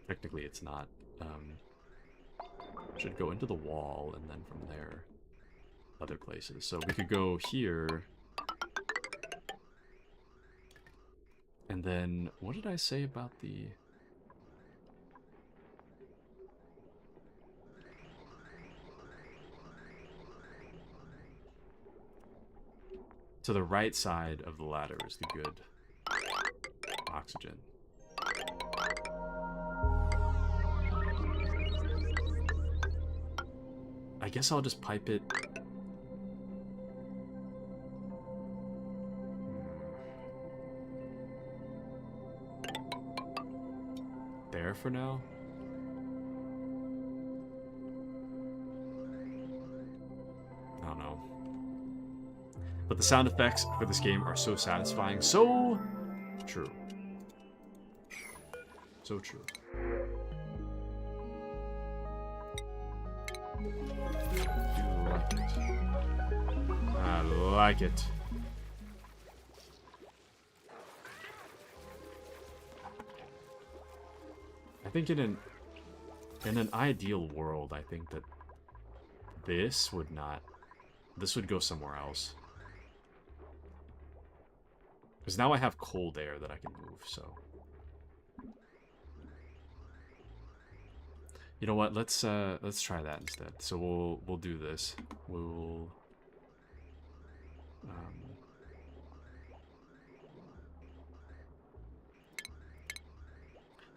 Technically, it's not. Should go into the wall, and then from there, other places. So we could go here. And then, what did I say about the... To the right side of the ladder is the good oxygen. I guess I'll just pipe it. There for now. I don't know. But the sound effects for this game are so satisfying. So true. So true. I like it. I think in an ideal world, I think that this would go somewhere else. Because now I have cold air that I can move, so. You know what? Let's try that instead. So we'll do this. We'll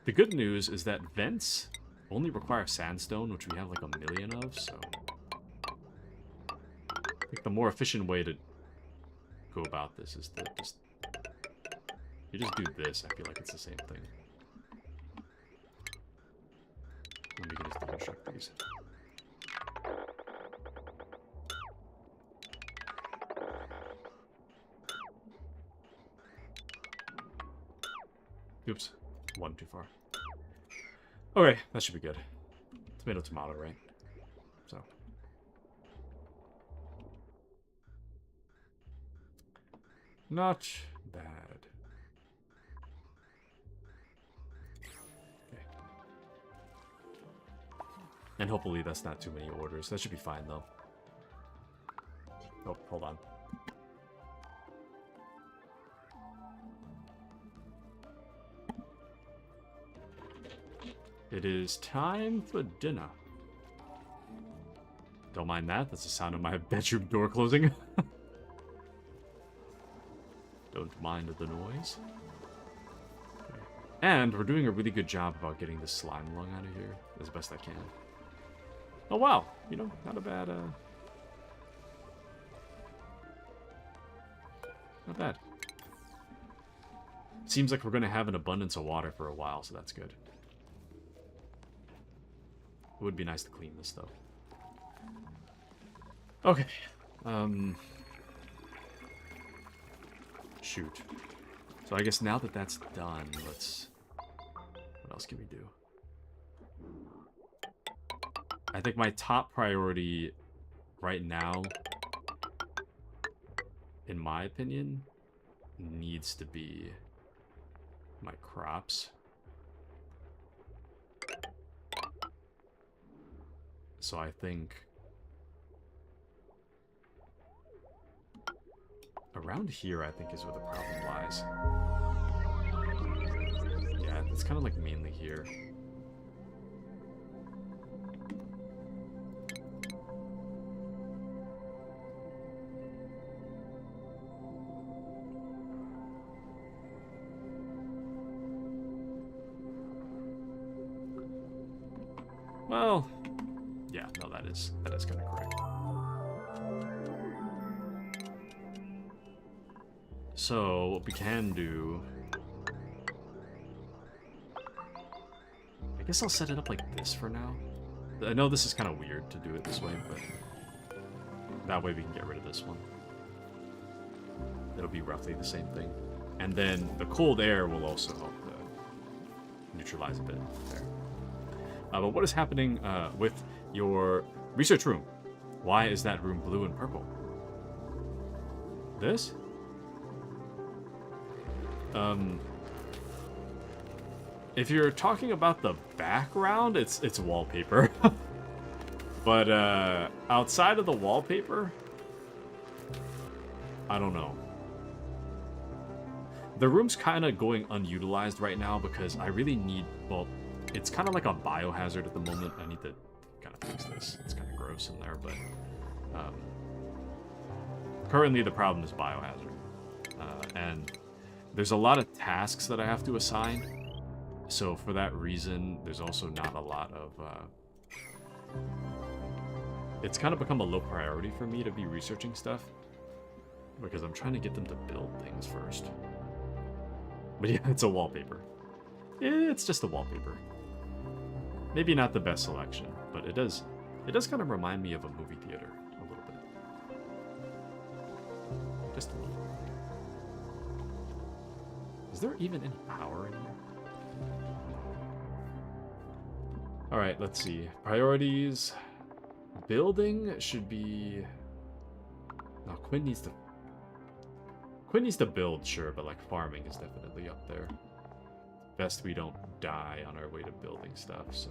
the good news is that vents only require sandstone, which we have like a million of, so I Like, the more efficient way to go about this is to just... You just do this, I feel like it's the same thing. Let me just deconstruct these. Oops. One too far. Okay, that should be good. Tomato, tomato, right? So. Not bad. Okay. And hopefully that's not too many orders. That should be fine, though. Oh, hold on. It is time for dinner. Don't mind that. That's the sound of my bedroom door closing. Don't mind the noise. Okay. And we're doing a really good job about getting the slime lung out of here as best I can. Oh wow, you know, not a bad, not bad. Seems like we're gonna have an abundance of water for a while, so that's good. It would be nice to clean this, though. Okay. Shoot. So I guess now that that's done, let's... What else can we do? I think my top priority right now, in my opinion, needs to be my crops. So I think around here, I think, is where the problem lies. Yeah, it's kind of like mainly here. Well, yeah, no, that is kind of correct. So, what we can do... I guess I'll set it up like this for now. I know this is kind of weird to do it this way, but... that way we can get rid of this one. It'll be roughly the same thing. And then the cold air will also help neutralize a bit there. But what is happening with your research room? Why is that room blue and purple? This? If you're talking about the background, it's wallpaper. But outside of the wallpaper, I don't know. The room's kind of going unutilized right now because I really need, well, it's kind of like a biohazard at the moment. I need to kind of fix this. It's kind of gross in there, but currently the problem is biohazard. And there's a lot of tasks that I have to assign. So for that reason, there's also not a lot of... it's kind of become a low priority for me to be researching stuff. Because I'm trying to get them to build things first. But yeah, it's a wallpaper. It's just a wallpaper. Maybe not the best selection, but it does kind of remind me of a movie theater a little bit. Just a little bit. Is there even any power in here? Alright, let's see. Priorities. Building should be... No, Quinn needs to build, sure, but like farming is definitely up there. Best we don't die on our way to building stuff, so...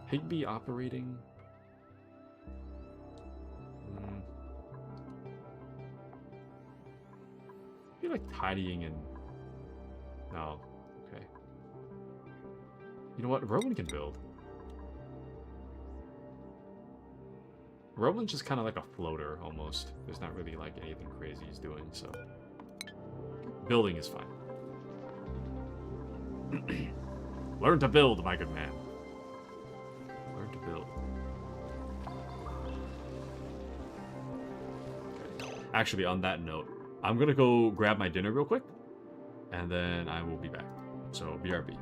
Higby operating... I feel like tidying and... No, okay. You know what? Rowan can build. Rowan's just kind of like a floater, almost. There's not really like anything crazy he's doing, so... Building is fine. Learn to build, my good man. Learn to build. Actually, on that note, I'm gonna go grab my dinner real quick, and then I will be back. So, BRB.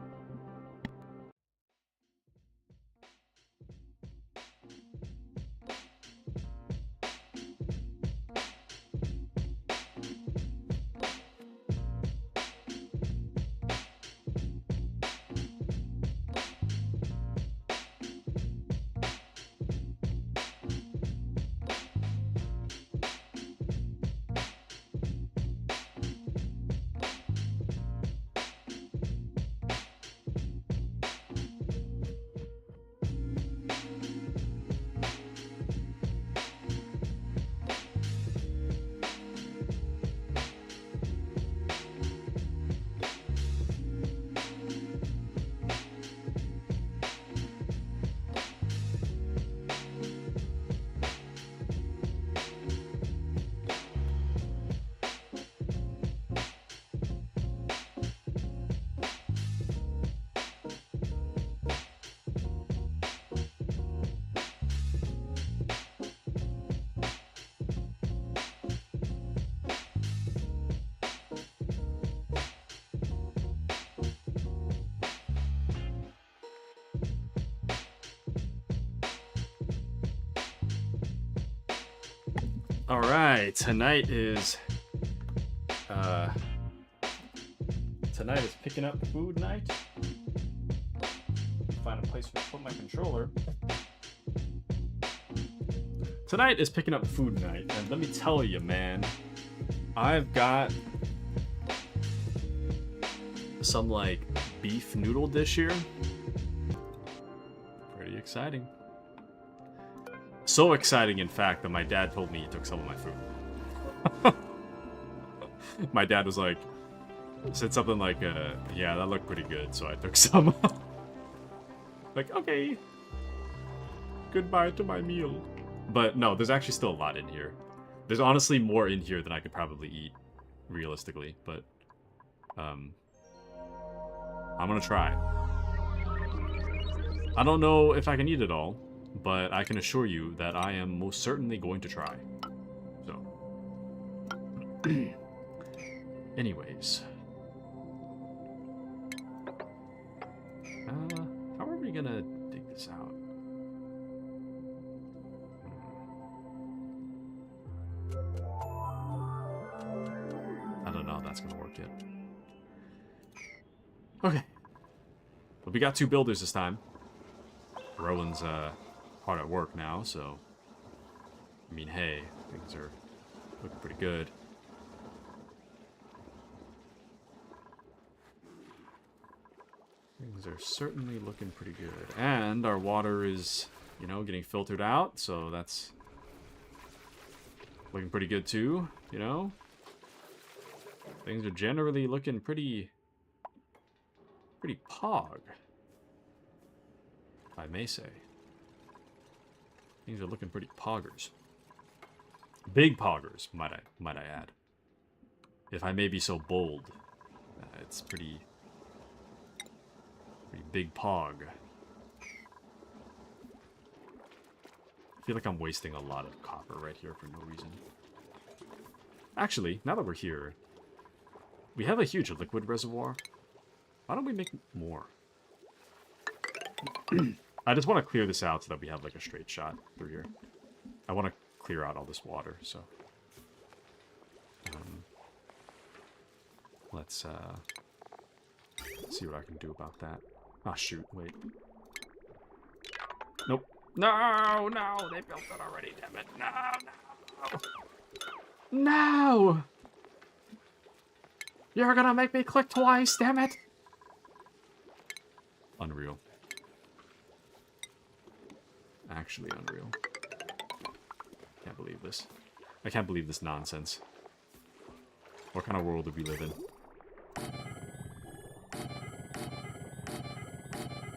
All right, tonight is picking up food night. Find a place to put my controller. Tonight is picking up food night, and let me tell you, man, I've got some like beef noodle dish here. Pretty exciting. So exciting, in fact, that my dad told me he took some of my food. My dad was like, said something like, yeah, that looked pretty good, so I took some. Like, okay. Goodbye to my meal. But no, there's actually still a lot in here. There's honestly more in here than I could probably eat, realistically, but I'm gonna try. I don't know if I can eat it all, but I can assure you that I am most certainly going to try. So. Anyways. How are we gonna dig this out? I don't know if that's gonna work yet. Okay. But we got 2 builders this time. Rowan's hard at work now, so I mean, hey, things are looking pretty good. Things are certainly looking pretty good. And our water is, you know, getting filtered out, so that's looking pretty good too, you know? Things are generally looking pretty pog, if I may say. Things are looking pretty poggers. Big poggers, might I add. If I may be so bold. It's pretty big pog. I feel like I'm wasting a lot of copper right here for no reason. Actually, now that we're here, we have a huge liquid reservoir. Why don't we make more? I just want to clear this out so that we have like a straight shot through here. I want to clear out all this water, so let's see what I can do about that. Oh shoot, wait. Nope. No, no, they built it already, damn it. No, no. No! You're gonna make me click twice, damn it! Unreal. Actually unreal. Can't believe this. I can't believe this nonsense. What kind of world do we live in?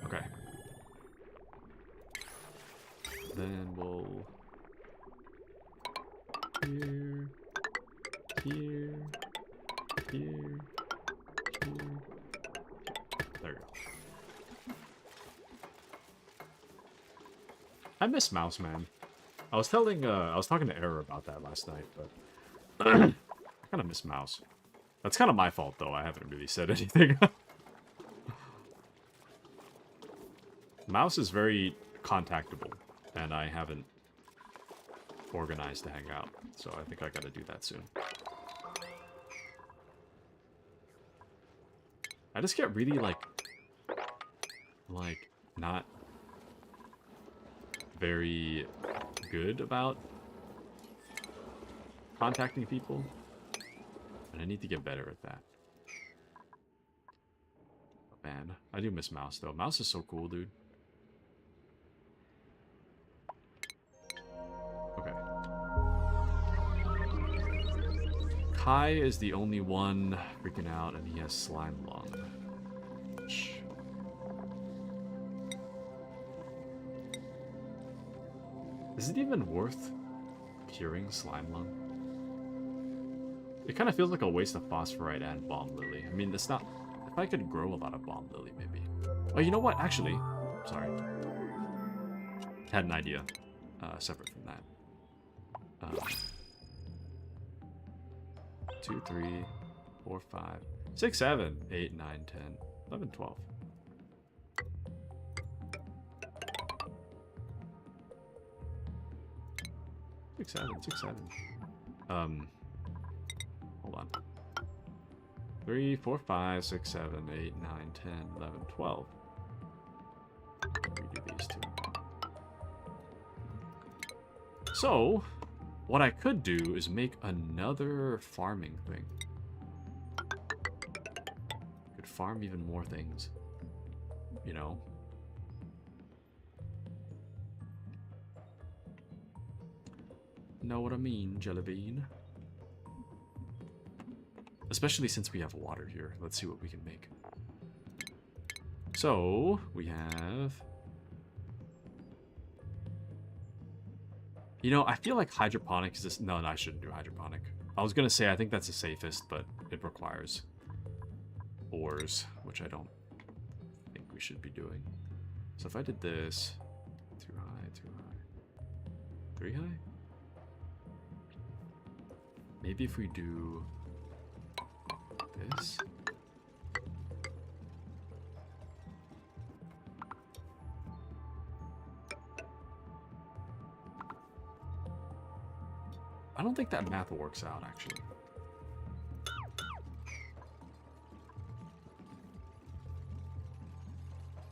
Okay. Then we'll... Here... Here... Here... Here... There we go. I miss Mouse Man. I was talking to Era about that last night, but I kind of miss mouse. That's kind of my fault, though. I haven't really said anything. Mouse is very contactable, and I haven't organized to hang out, so I think I gotta do that soon. I just get really, like, not very good about contacting people, and I need to get better at that. But man, I do miss mouse, though. Mouse is so cool, dude. Okay. Kai is the only one freaking out, and he has slime lung. Is it even worth curing slime lung? It kind of feels like a waste of phosphorite and bomb lily. I mean, it's not... If I could grow a lot of bomb lily, maybe. Oh, you know what? Actually, sorry. Had an idea. Separate from that. 2, 3, 4, 5, 6, 7, 8, 9, 10, 11, 12. Six, seven. Hold on. 3, 4, 5, 6, 7, 8, 9, 10, 11, 12. Redo these two. So, what I could do is make another farming thing. Could farm even more things. You know? Know what I mean, Jellybean? Especially since we have water here. Let's see what we can make. So, we have... You know, I feel like hydroponic is this... No, I shouldn't do hydroponic. I was going to say I think that's the safest, but it requires ores, which I don't think we should be doing. So if I did this... Too high, too high. 3 high? Maybe if we do this. I don't think that math works out, actually.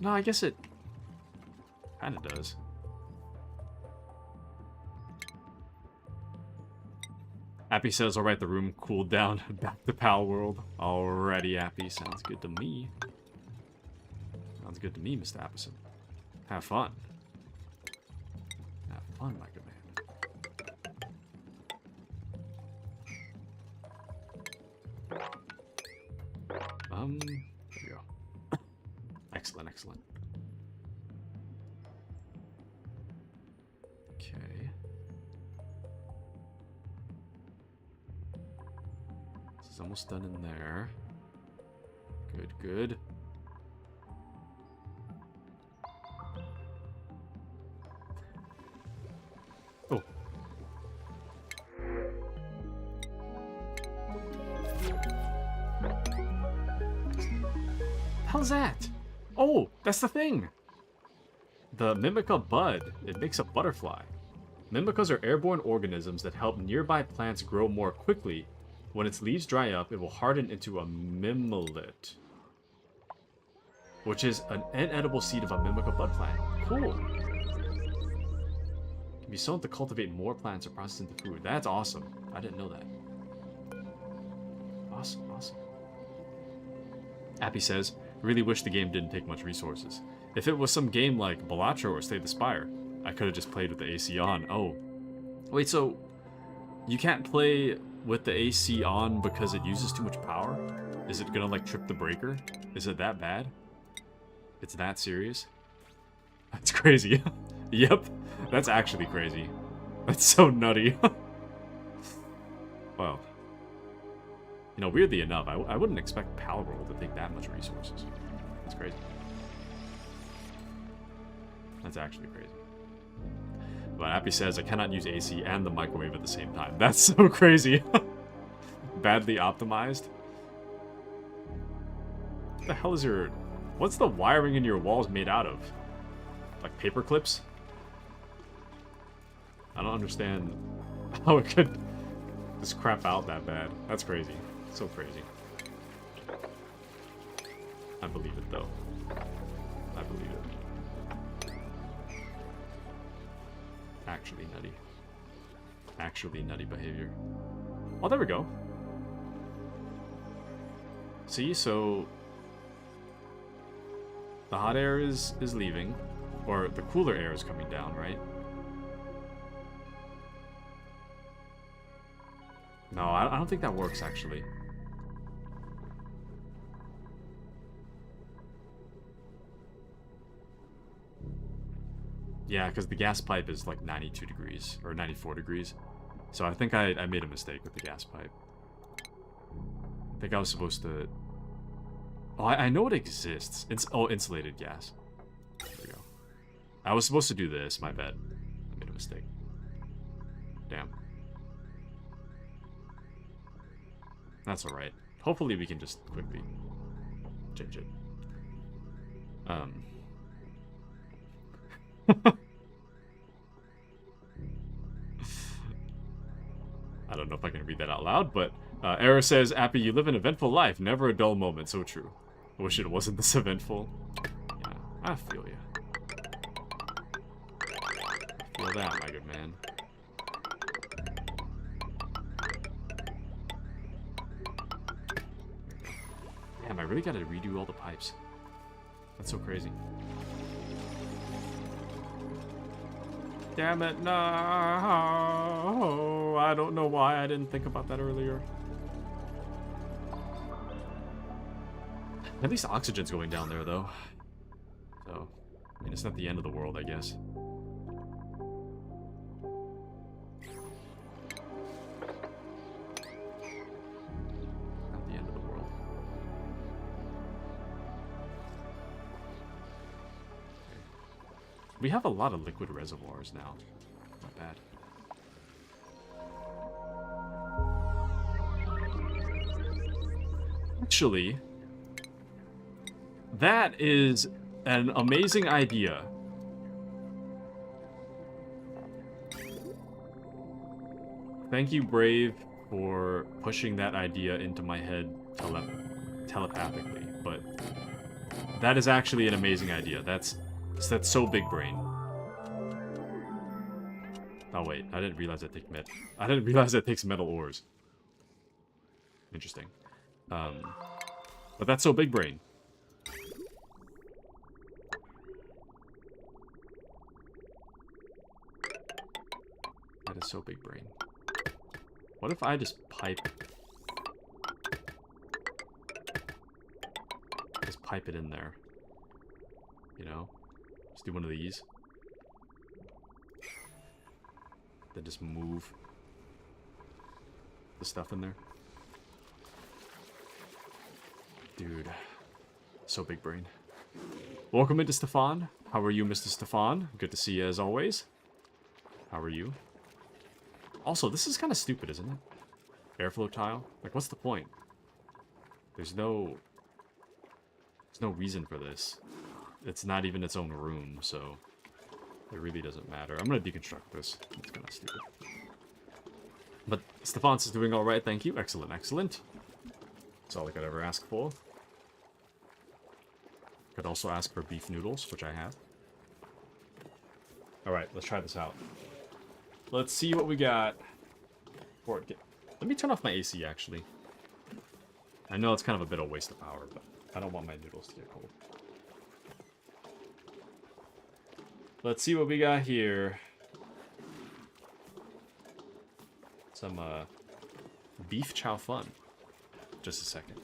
No, I guess it kind of does. Appy says, alright, the room cooled down. Back to Pal World. Alrighty, Appy. Sounds good to me. Sounds good to me, Mr. Appison. Have fun. Have fun, my good man. There we go. Excellent, excellent. Okay. This is almost done in there. Good, good. Oh. How's that? Oh, that's the thing. The Mimica bud. It makes a butterfly. Mimicas are airborne organisms that help nearby plants grow more quickly. When its leaves dry up, it will harden into a mimolite, which is an inedible seed of a Mimica bud plant. Cool. Can be sown to cultivate more plants or processed into food. That's awesome. I didn't know that. Awesome, awesome. Appy says, really wish the game didn't take much resources. If it was some game like Balatro or Slay the Spire, I could have just played with the AC on. Oh. Wait, so you can't play with the AC on because it uses too much power? Is it gonna, like, trip the breaker? Is it that bad? It's that serious? That's crazy. Yep, that's actually crazy. That's so nutty. Well, you know, weirdly enough, I wouldn't expect Pal World to take that much resources. That's crazy. That's actually crazy. But Appy says, I cannot use AC and the microwave at the same time. That's so crazy. Badly optimized. What the hell is your... What's the wiring in your walls made out of? Like paper clips? I don't understand how it could just crap out that bad. That's crazy. So crazy. I believe it, though. I believe it. Actually nutty. Actually nutty behavior. Oh, there we go. See, so... the hot air is leaving. Or the cooler air is coming down, right? No, I don't think that works, actually. Yeah, because the gas pipe is like 92 degrees, or 94 degrees. So I think I made a mistake with the gas pipe. I think I was supposed to... Oh, I know it exists. It's insulated gas. There we go. I was supposed to do this, my bad. I made a mistake. Damn. That's alright. Hopefully we can just quickly change it. I don't know if I can read that out loud, but Era says, Appy, you live an eventful life, never a dull moment. So true. I wish it wasn't this eventful. Yeah, I feel you. I feel that, my good man. Damn, I really gotta redo all the pipes. That's so crazy. Damn it, no! I don't know why I didn't think about that earlier. At least oxygen's going down there, though. So, I mean, it's not the end of the world, I guess. Not the end of the world. Okay. We have a lot of liquid reservoirs now. Not bad. Actually, that is an amazing idea. Thank you, Brave, for pushing that idea into my head telepathically, but that is actually an amazing idea. That's so big brain. Oh wait, I didn't realize that takes metal ores. Interesting. But that's so big brain. That is so big brain. What if I just pipe it in there? You know? Just do one of these. Then just move the stuff in there. Dude. So big brain. Welcome into Stefan. How are you, Mr. Stefan? Good to see you as always. How are you? Also, this is kind of stupid, isn't it? Airflow tile? Like, what's the point? There's no reason for this. It's not even its own room, so it really doesn't matter. I'm gonna deconstruct this. It's kind of stupid. But Stefan's is doing alright, thank you. Excellent, excellent. That's all I could ever ask for. Could also ask for beef noodles, which I have. Alright, let's try this out. Let's see what we got. Let me turn off my AC, actually. I know it's kind of a bit of a waste of power, but I don't want my noodles to get cold. Let's see what we got here. Some, beef chow fun. Just a second.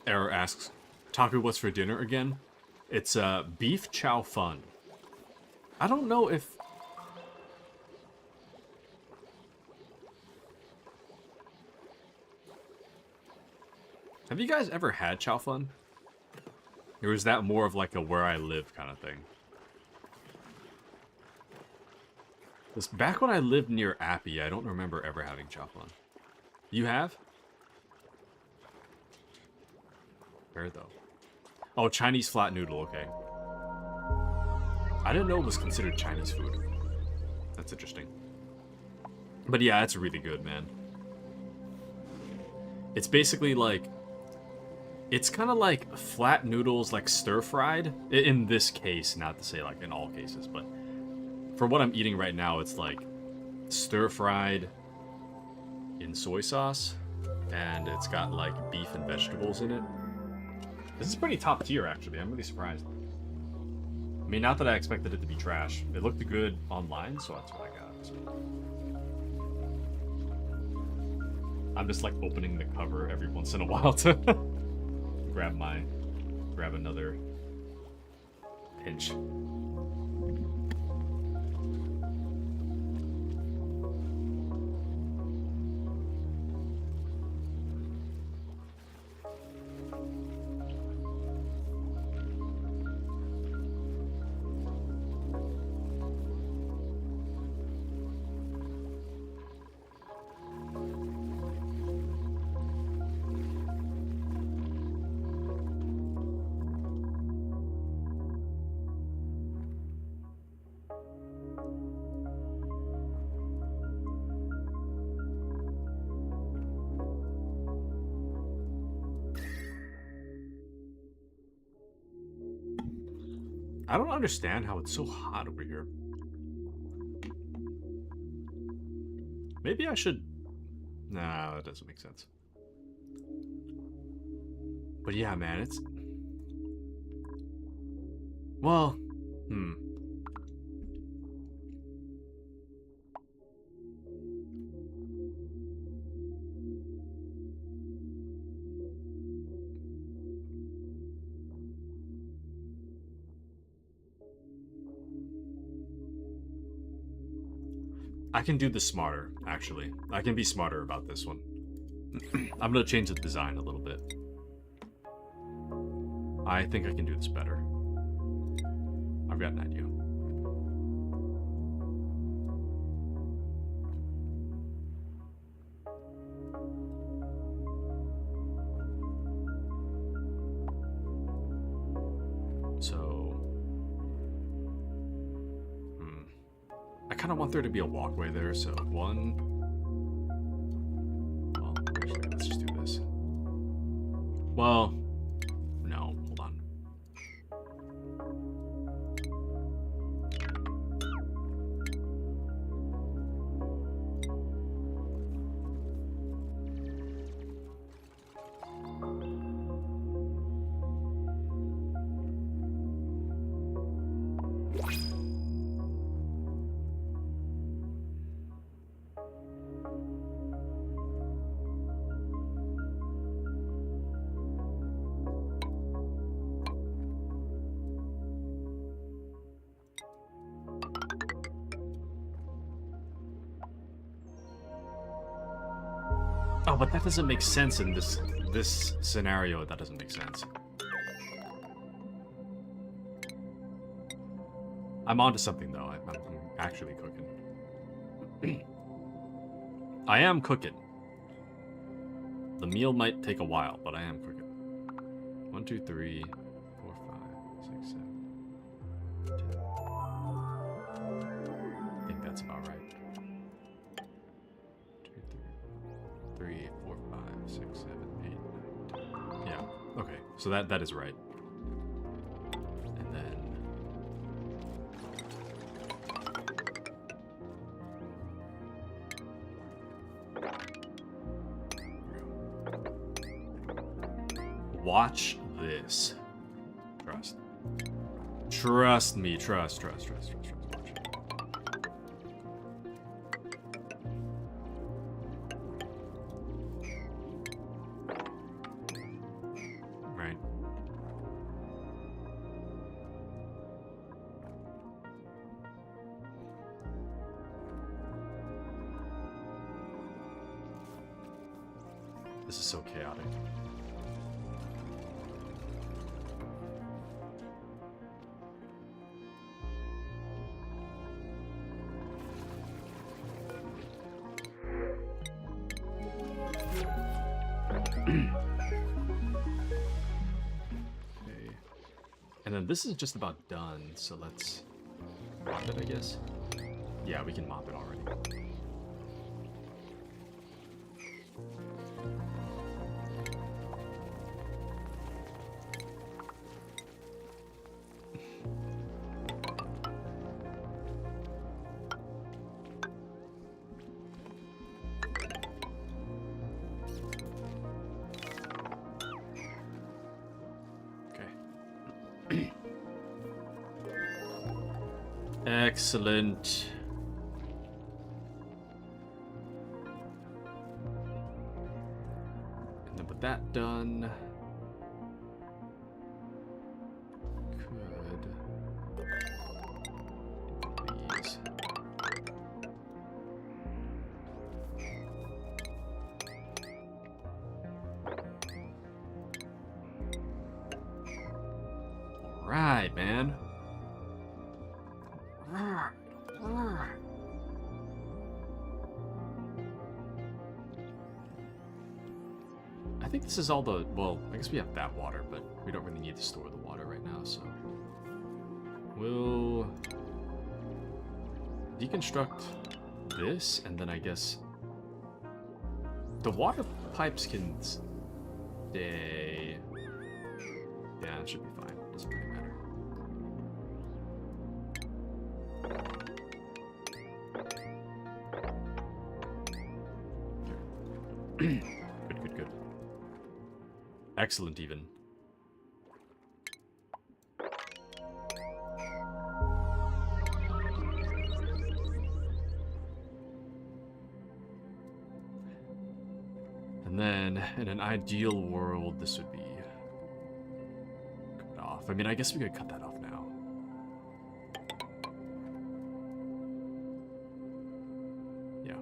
Error asks, Taku, what's for dinner again? It's beef chow fun. I don't know if... Have you guys ever had chow fun? Or is that more of like a where I live kind of thing? This, back when I lived near Appy, I don't remember ever having chow fun. You have? Where though? Oh, Chinese flat noodle, okay. I didn't know it was considered Chinese food. That's interesting. But yeah, it's really good, man. It's basically like... It's kind of like flat noodles, like stir-fried. In this case, not to say like in all cases, but... For what I'm eating right now, it's like stir-fried in soy sauce. And it's got like beef and vegetables in it. This is pretty top tier, actually. I'm really surprised. I mean, not that I expected it to be trash. It looked good online, so that's what I got. So. I'm just like opening the cover every once in a while to grab another pinch. I don't understand how it's so hot over here. Maybe I should... Nah, that doesn't make sense. But yeah, man, it's... Well, I can do this smarter, actually. I can be smarter about this one. I'm gonna change the design a little bit. I think I can do this better. I've got an idea. I kind of want there to be a walkway there, so one... Well, actually, let's just do this. Well, no, hold on. Oh, but that doesn't make sense in this scenario. That doesn't make sense. I'm onto something though. I'm actually cooking. I am cooking. The meal might take a while, but I am cooking. 1, 2, 3, 4, 5, 6, 7, 10. I think that's about right. 3, 4, 5, 6, 7, 8, 9, 10. Yeah, okay. So that is right. And then... Watch this. Trust. Trust me. Trust. This is so chaotic. Okay. And then this is just about done, so let's mop it, I guess. Yeah, we can mop it already. Excellent. And then with that done, could these. All right, man. I think this is all the, well, I guess we have that water, but we don't really need to store the water right now, so we'll deconstruct this, and then I guess the water pipes can stay. Yeah, it should be fine. Doesn't really matter. Good, good, good. Excellent, even. And then, in an ideal world, this would be cut off. I mean, I guess we could cut that off now. Yeah.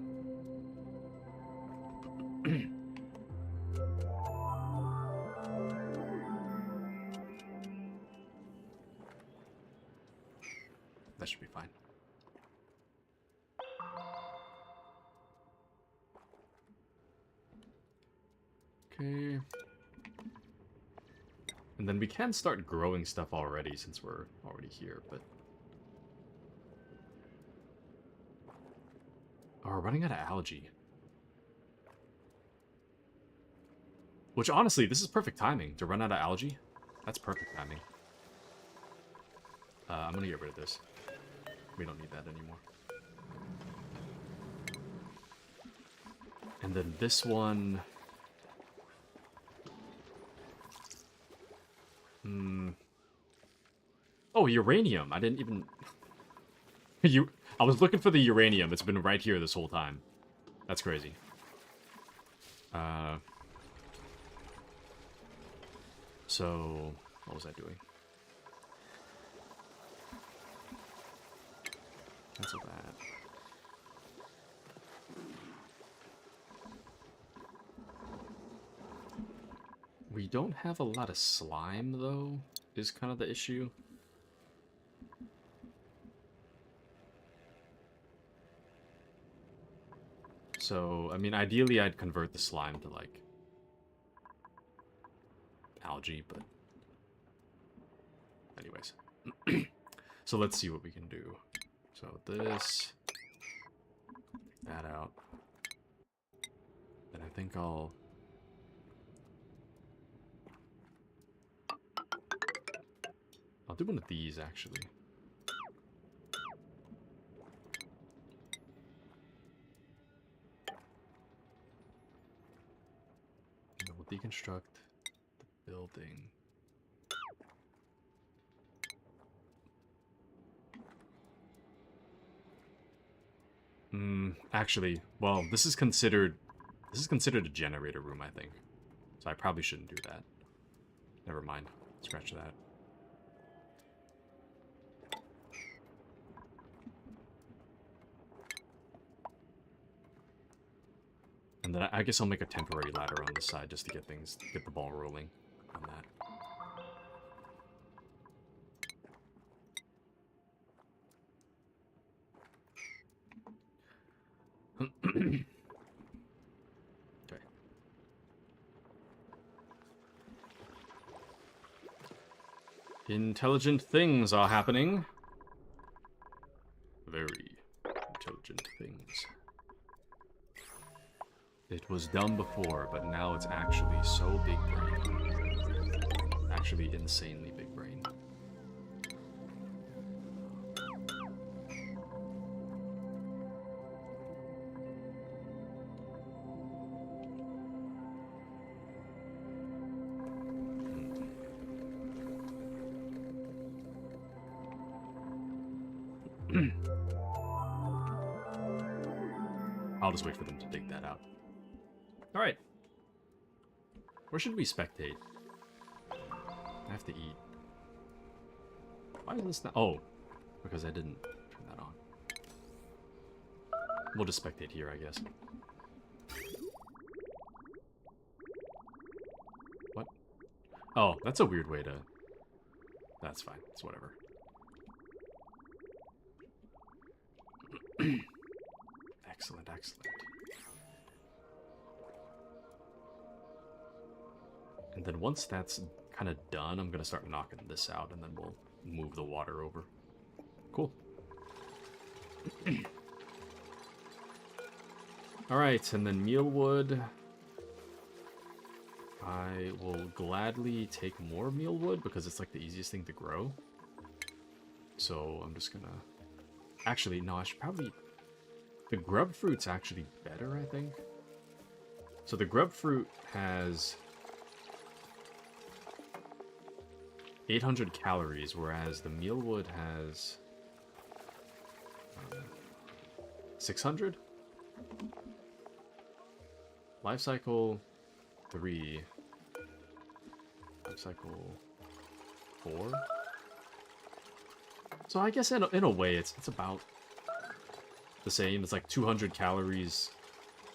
That should be fine. Okay. And then we can start growing stuff already since we're already here, but... Oh, we're running out of algae. Which, honestly, this is perfect timing to run out of algae. That's perfect timing. I'm gonna get rid of this. We don't need that anymore. And then this one... Oh, uranium. I didn't even... I was looking for the uranium. It's been right here this whole time. That's crazy. So, what was I doing? Cancel that. We don't have a lot of slime, though, is kind of the issue. So, I mean, ideally I'd convert the slime to, like, algae, but... Anyways. So let's see what we can do. So this... Take that out. Then I think I'll... I'll do one of these, actually. And then we'll deconstruct the building. Actually, well, this is considered a generator room, I think. So I probably shouldn't do that. Never mind. Scratch that. And then I guess I'll make a temporary ladder on the side just to get the ball rolling on that. Okay. Intelligent things are happening. Very intelligent things. It was dumb before, but now it's actually so big brain. Actually insanely big brain. I'll just wait for them to dig that out. Alright. Where should we spectate? I have to eat. Why is this not... Oh, because I didn't turn that on. We'll just spectate here, I guess. What? Oh, that's a weird way to... That's fine. It's whatever. Excellent, excellent. And then once that's kind of done, I'm going to start knocking this out, and then we'll move the water over. Cool. Alright, and then mealwood. I will gladly take more mealwood, because it's like the easiest thing to grow. So I'm just going to... Actually, no, I should probably... The grub fruit's actually better, I think. So the grub fruit has 800 calories, whereas the mealwood has 600? Life cycle 3. Life cycle 4? So I guess in a way it's about the same. It's like 200 calories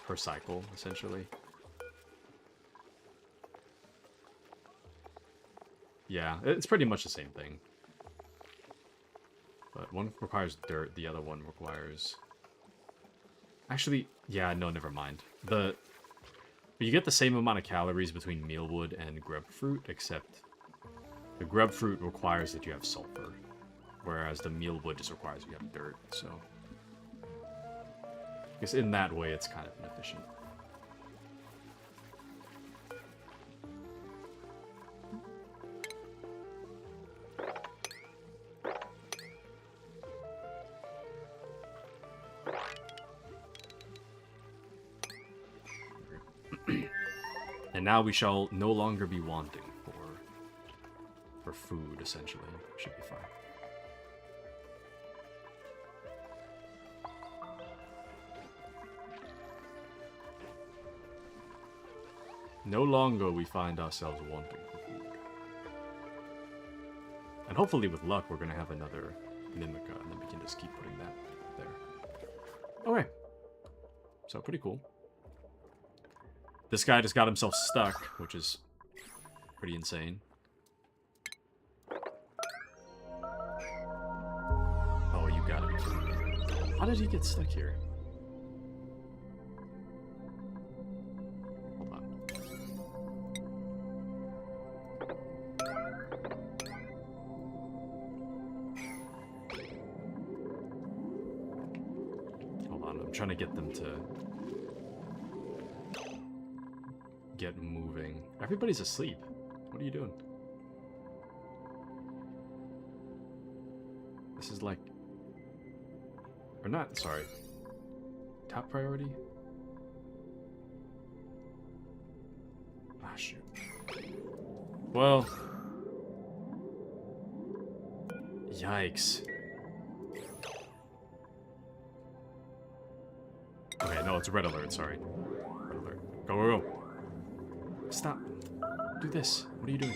per cycle, essentially. Yeah, it's pretty much the same thing. But one requires dirt, the other one requires... Actually, yeah, no, never mind. You get the same amount of calories between mealwood and grub fruit, except the grub fruit requires that you have sulfur, whereas the mealwood just requires you have dirt, so... I guess in that way, it's kind of inefficient. And now we shall no longer be wanting for food, essentially. Should be fine. No longer we find ourselves wanting for food. And hopefully with luck we're going to have another Mimica, and then we can just keep putting that there. Okay. So pretty cool. This guy just got himself stuck, which is pretty insane. Oh, you gotta be kidding me. How did he get stuck here? Hold on. Hold on, I'm trying to get them to get moving. Everybody's asleep. What are you doing? This is like... Or not, sorry. Top priority? Ah, shoot. Well... Yikes. Okay, no, it's red alert, sorry. Red alert. Go, go, go. Stop. Do this. What are you doing?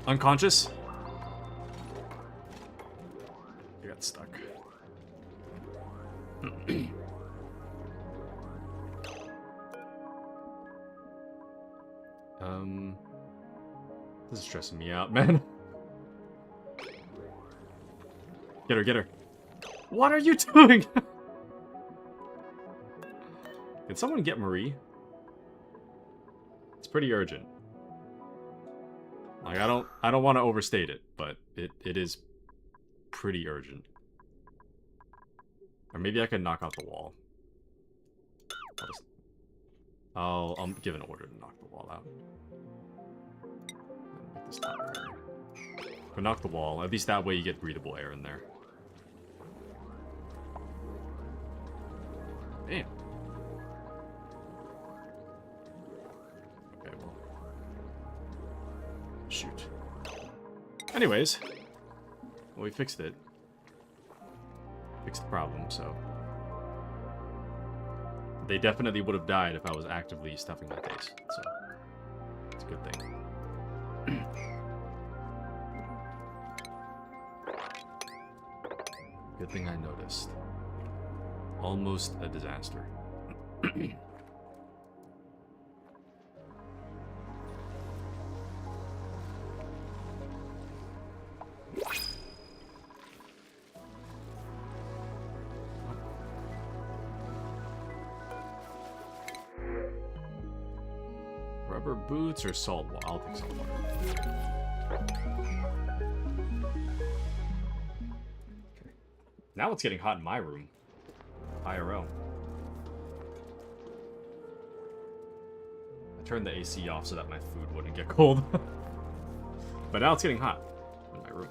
Unconscious? I got stuck. This is stressing me out, man. Get her, get her. What are you doing? Can someone get Marie? It's pretty urgent. Like, I don't want to overstate it, but it is pretty urgent. Or maybe I can knock out the wall. I'll give an order to knock the wall out. Make this temporary. But knock the wall. At least that way you get breathable air in there. Damn. Okay, well. Shoot. Anyways. Well, we fixed it. Fixed the problem, so. They definitely would have died if I was actively stuffing my face, so. It's a good thing. Good thing I noticed. Almost a disaster. Rubber boots or salt water? I'll take salt water. Okay. Now it's getting hot in my room. IRL. I turned the AC off so that my food wouldn't get cold. But now it's getting hot in my room.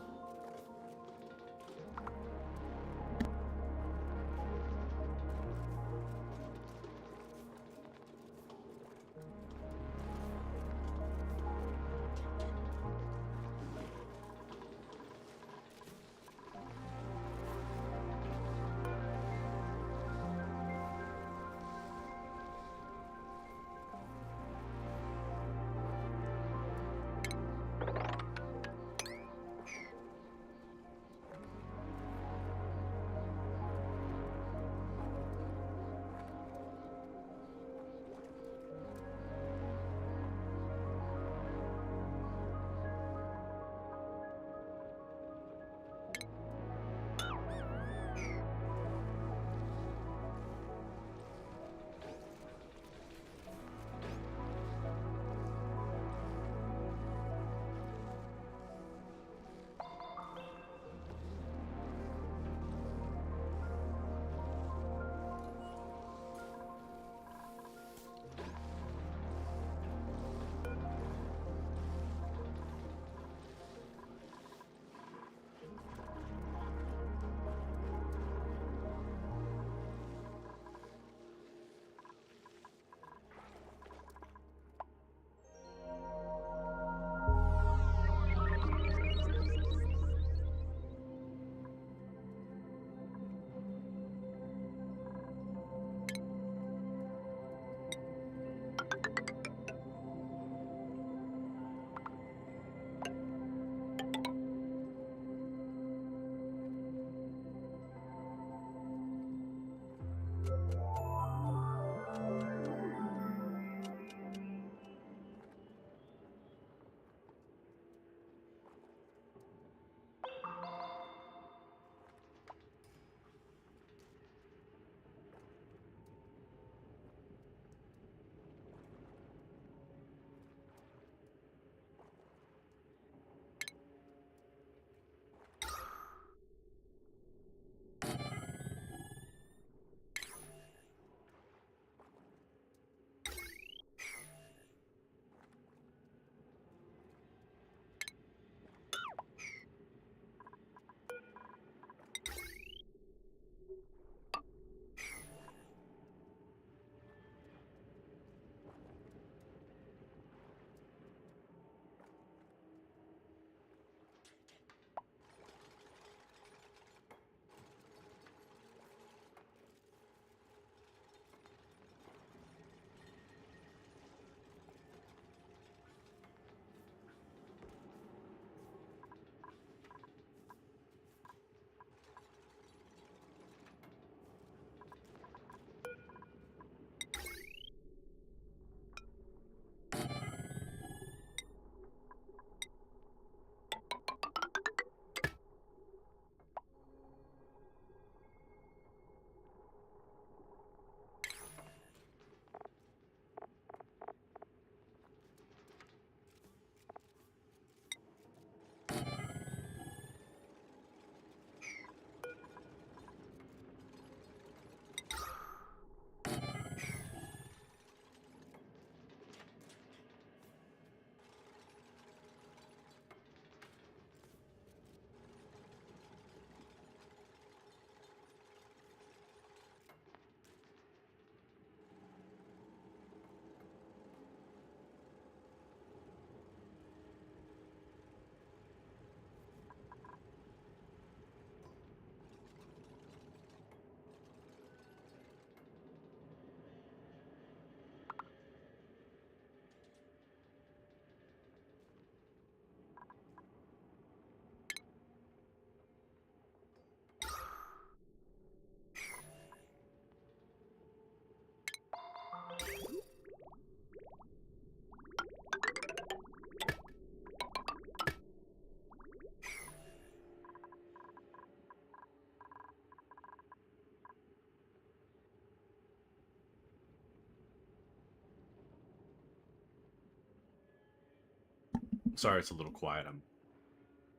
Sorry, it's a little quiet. I'm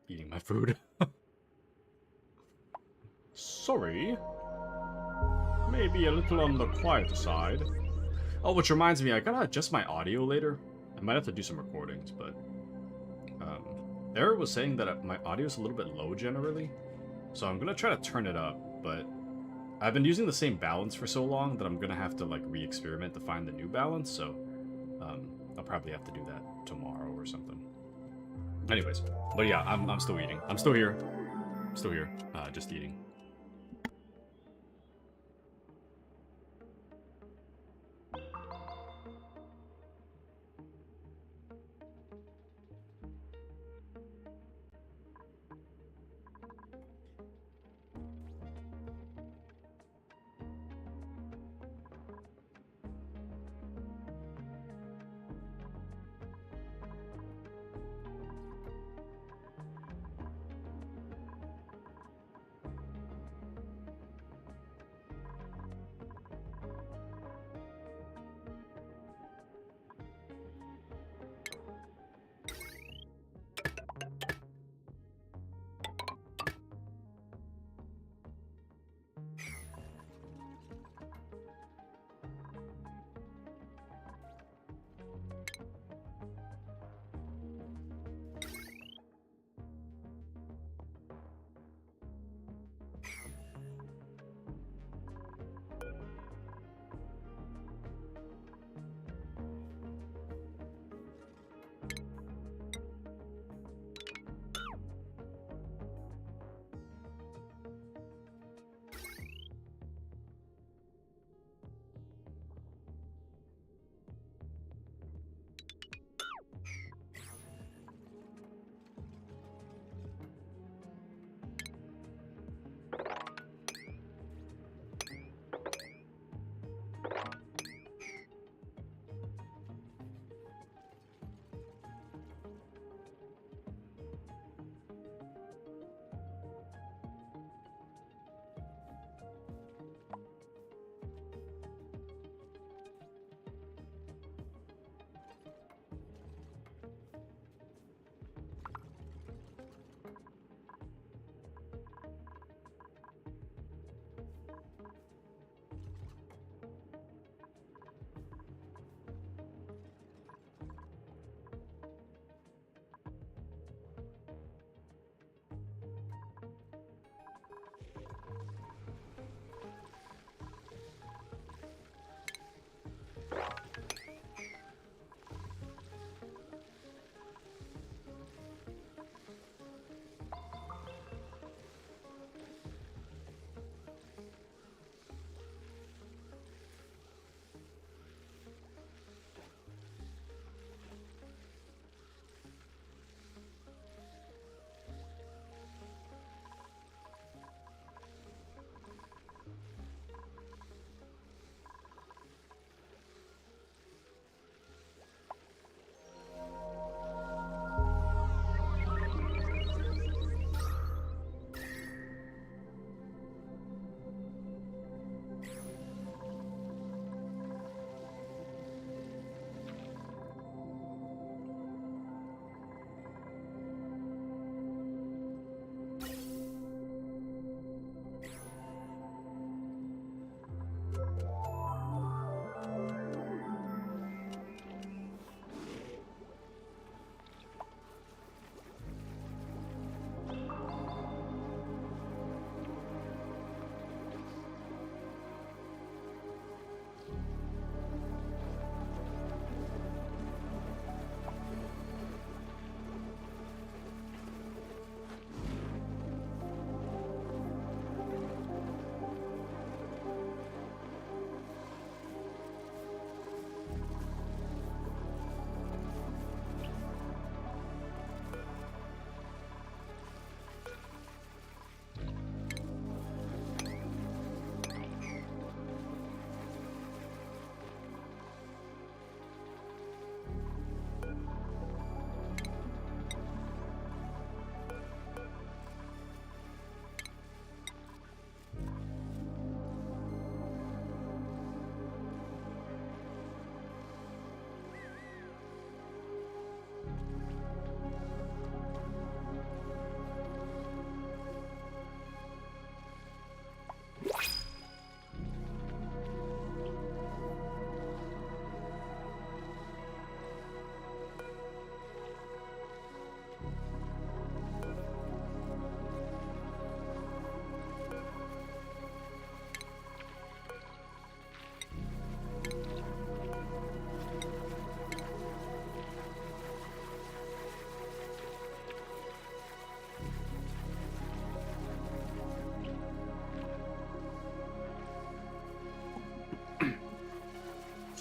eating my food. Sorry. Maybe a little on the quieter side. Oh, which reminds me, I gotta adjust my audio later. I might have to do some recordings, but... Eric was saying that my audio is a little bit low generally, so I'm gonna try to turn it up, but... I've been using the same balance for so long that I'm gonna have to, like, re-experiment to find the new balance, so... I'll probably have to do that tomorrow or something. Anyways, but yeah, I'm still eating. I'm still here. Still here, just eating.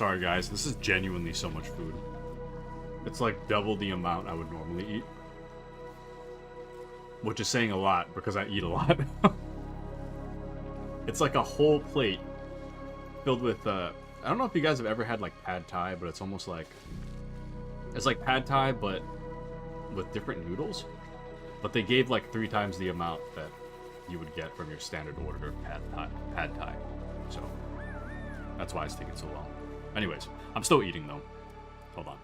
Sorry guys, this is genuinely so much food. It's like double the amount I would normally eat. Which is saying a lot, because I eat a lot. It's like a whole plate filled with, I don't know if you guys have ever had like pad thai, but it's almost like, it's like pad thai, but with different noodles. But they gave like 3 times the amount that you would get from your standard order of pad thai. So, that's why it's taking so long. Anyways, I'm still eating though. Hold on.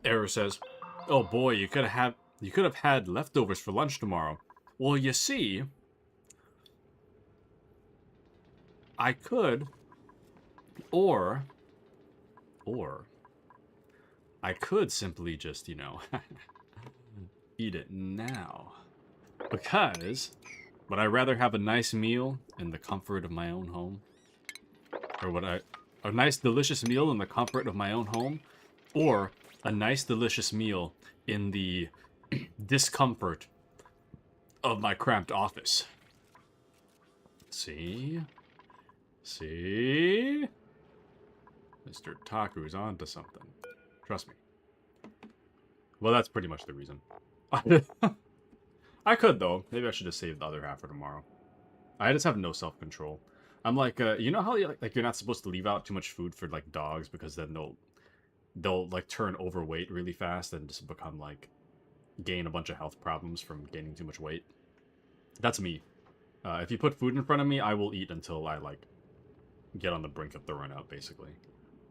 Error says, "Oh boy, you could have had leftovers for lunch tomorrow." Well, you see, I could, or I could simply just, you know, eat it now. Because would I rather have a nice meal in the comfort of my own home? Or would a nice delicious meal in the comfort of my own home? Or a nice delicious meal in the discomfort of my cramped office? See? See? Mr. Taku's onto something. Trust me. Well, that's pretty much the reason. I could, though. Maybe I should just save the other half for tomorrow. I just have no self-control. I'm like, you know how like you're not supposed to leave out too much food for like dogs because then they'll like turn overweight really fast and just become like gain a bunch of health problems from gaining too much weight. That's me. If you put food in front of me, I will eat until I like get on the brink of throwing up. Basically,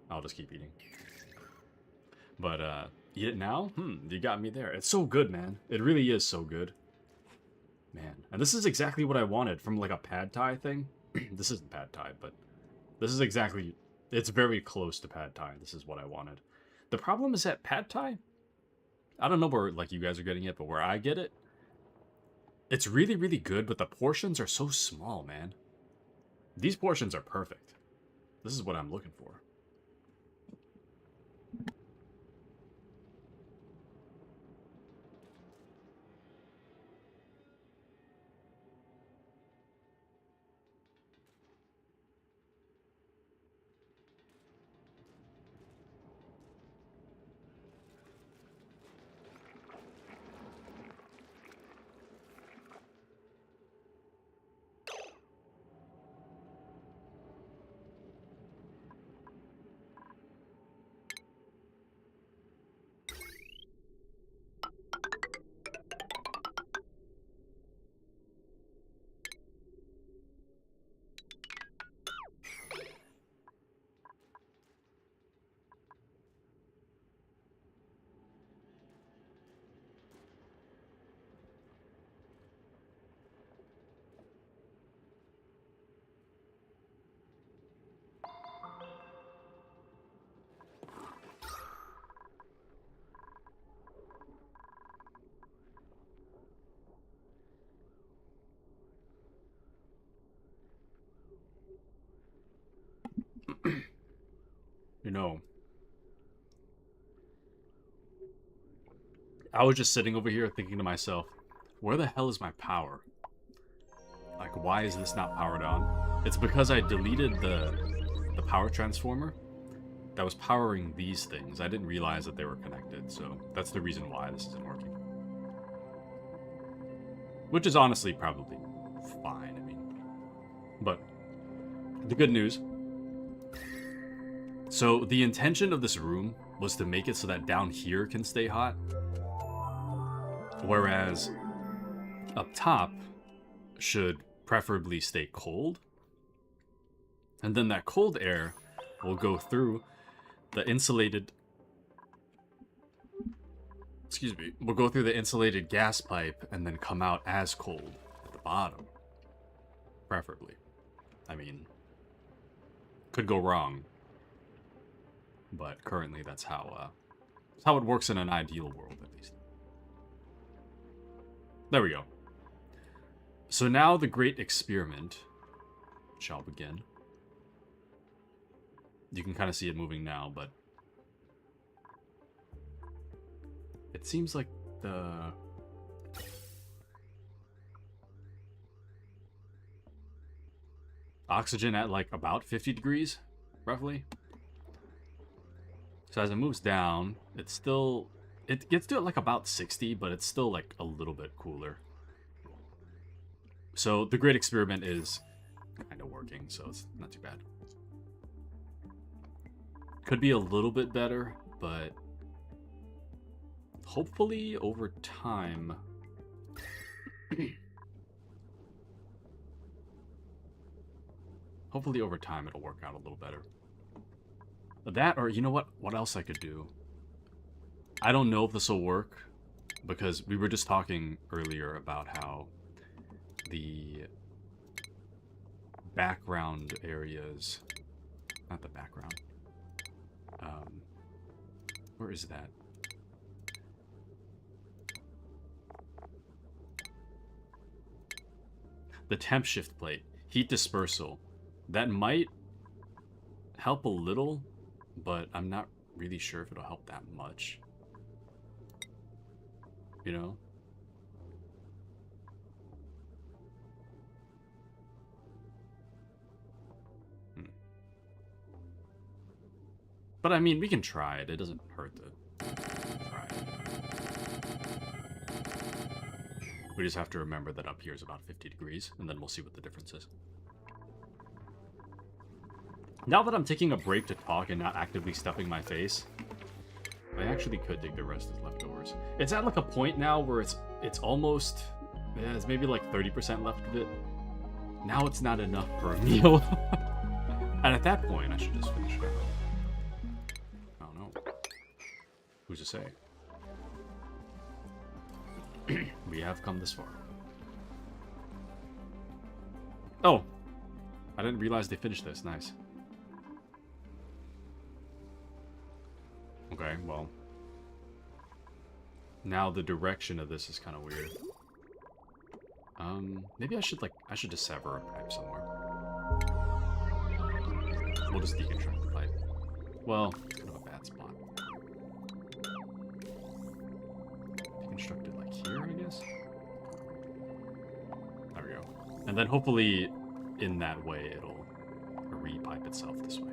I'll just keep eating. But eat it now? You got me there. It's so good, man. It really is so good. Man, and this is exactly what I wanted from like a pad thai thing. This isn't pad thai, but this is exactly, it's very close to pad thai. This is what I wanted. The problem is that pad thai, I don't know where like you guys are getting it, but where I get it, it's really, really good, but the portions are so small, man. These portions are perfect. This is what I'm looking for. You know, I was just sitting over here thinking to myself, where the hell is my power? Like, why is this not powered on? It's because I deleted the power transformer, that was powering these things. I didn't realize that they were connected, so that's the reason why this isn't working. Which is honestly probably fine, I mean. But the good news. So the intention of this room was to make it so that down here can stay hot. Whereas up top should preferably stay cold. And then that cold air will go through the insulated... Excuse me. Will go through the insulated gas pipe and then come out as cold at the bottom. Preferably. I mean, could go wrong. But currently that's how it works in an ideal world, at least. There we go. So now the great experiment shall begin. You can kind of see it moving now, but it seems like the oxygen at like about 50 degrees, roughly. So as it moves down, it's still, it gets to like about 60, but it's still like a little bit cooler. So the great experiment is kind of working, so it's not too bad. Could be a little bit better, but hopefully over time... hopefully over time it'll work out a little better. That, or you know what else I could do? I don't know if this will work, because we were just talking earlier about how the background areas... Not the background. Where is that? The temp shift plate. Heat dispersal. That might help a little, but I'm not really sure if it'll help that much. You know? But I mean, we can try it. It doesn't hurt to try it. We just have to remember that up here is about 50 degrees, and then we'll see what the difference is. Now that I'm taking a break to talk and not actively stuffing my face, I actually could take the rest as leftovers. It's at like a point now where it's almost... Yeah, it's maybe like 30% left of it. Now it's not enough for a meal. And at that point, I should just finish it out. Who's to say? We have come this far. Oh! I didn't realize they finished this. Nice. Okay, well. Now the direction of this is kind of weird. Maybe I should just sever a pipe somewhere. We'll just deconstruct the pipe. Well, it's kind of a bad spot. Constructed like here, I guess. There we go. And then hopefully in that way it'll re-pipe itself this way.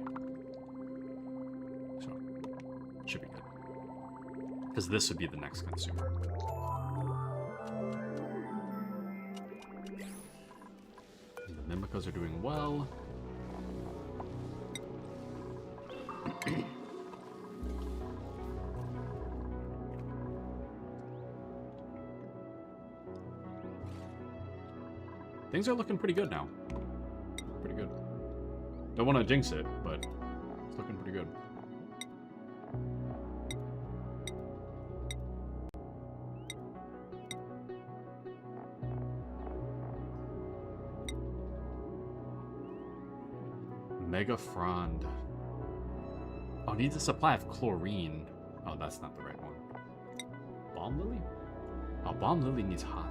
So, should be good. Because this would be the next consumer. And the Mimicas are doing well. Things are looking pretty good now. Pretty good. Don't want to jinx it, but it's looking pretty good. Mega Frond. Oh, needs a supply of chlorine. Oh, that's not the right one. Balm Lily? Oh, Balm Lily needs hot.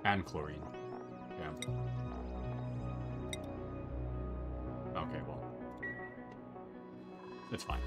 And chlorine. Yeah. Okay, well. It's fine.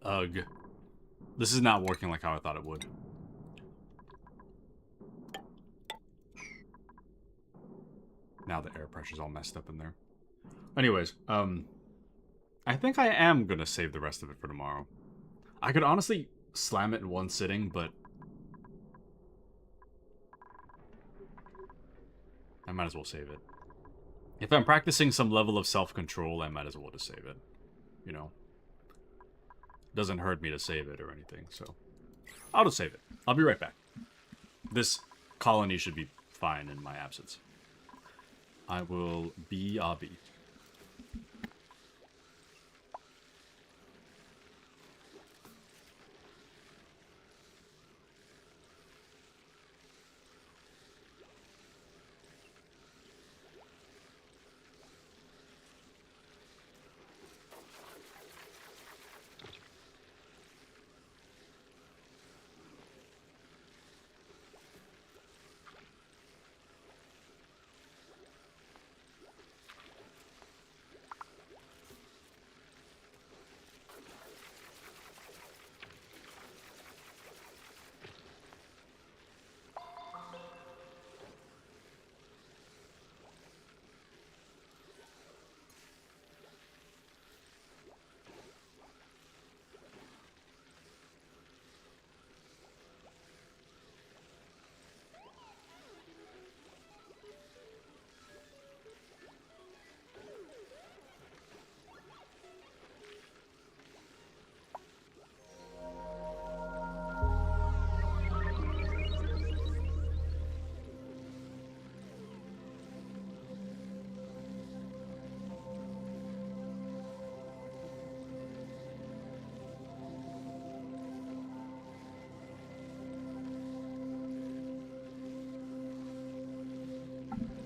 Ugh. This is not working like how I thought it would. Now the air pressure's all messed up in there. Anyways, I think I am gonna save the rest of it for tomorrow. I could honestly slam it in one sitting, but I might as well save it. If I'm practicing some level of self-control, I might as well just save it. You know? Doesn't hurt me to save it or anything, so I'll just save it. I'll be right back. This colony should be fine in my absence. I will be Abby.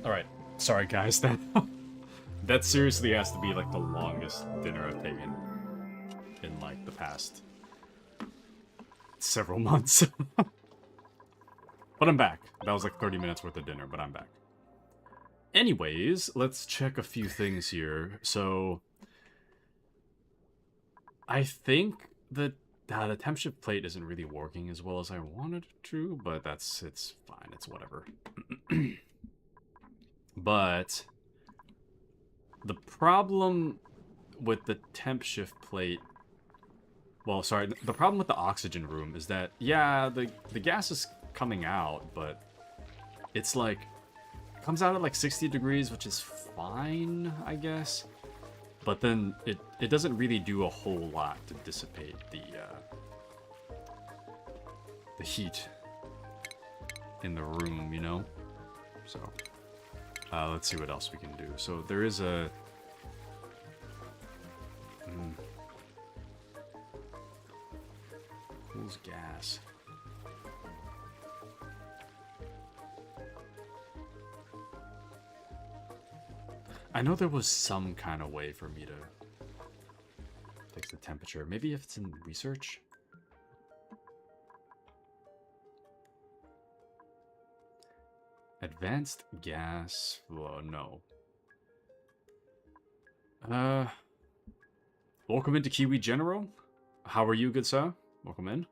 Alright, sorry guys, that seriously has to be like the longest dinner I've taken in like the past several months. But I'm back. That was like 30 minutes worth of dinner, but I'm back. Anyways, let's check a few things here. So, I think that the temp shift plate isn't really working as well as I wanted it to, but it's fine, it's whatever. But the problem with the temp shift plate, well, sorry, the problem with the oxygen room is that, yeah, the gas is coming out, but it's like, it comes out at like 60 degrees, which is fine, I guess. But then it doesn't really do a whole lot to dissipate the heat in the room, you know? So, let's see what else we can do. So there is a... Cools gas. I know there was some kind of way for me to fix the temperature. Maybe if it's in research? Advanced gas flow, no. Welcome into Kiwi General. How are you, good sir? Welcome in.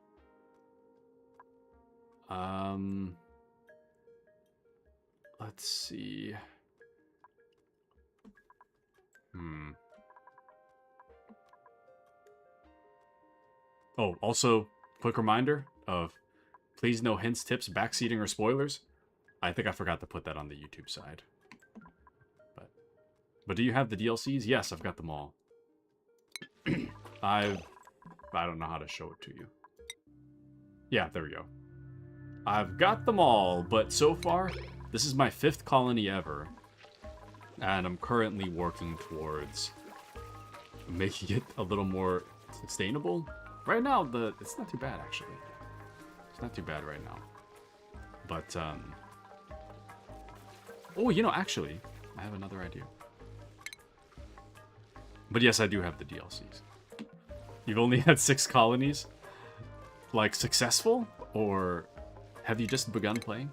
Let's see. Oh, also, quick reminder of please no hints, tips, backseating, or spoilers. I think I forgot to put that on the YouTube side. But do you have the DLCs? Yes, I've got them all. I don't know how to show it to you. Yeah, there we go. I've got them all, but so far, this is my 5th colony ever. And I'm currently working towards making it a little more sustainable. Right now, it's not too bad, actually. It's not too bad right now. But, oh, you know, actually, I have another idea. But yes, I do have the DLCs. You've only had 6 colonies? Like, successful? Or have you just begun playing?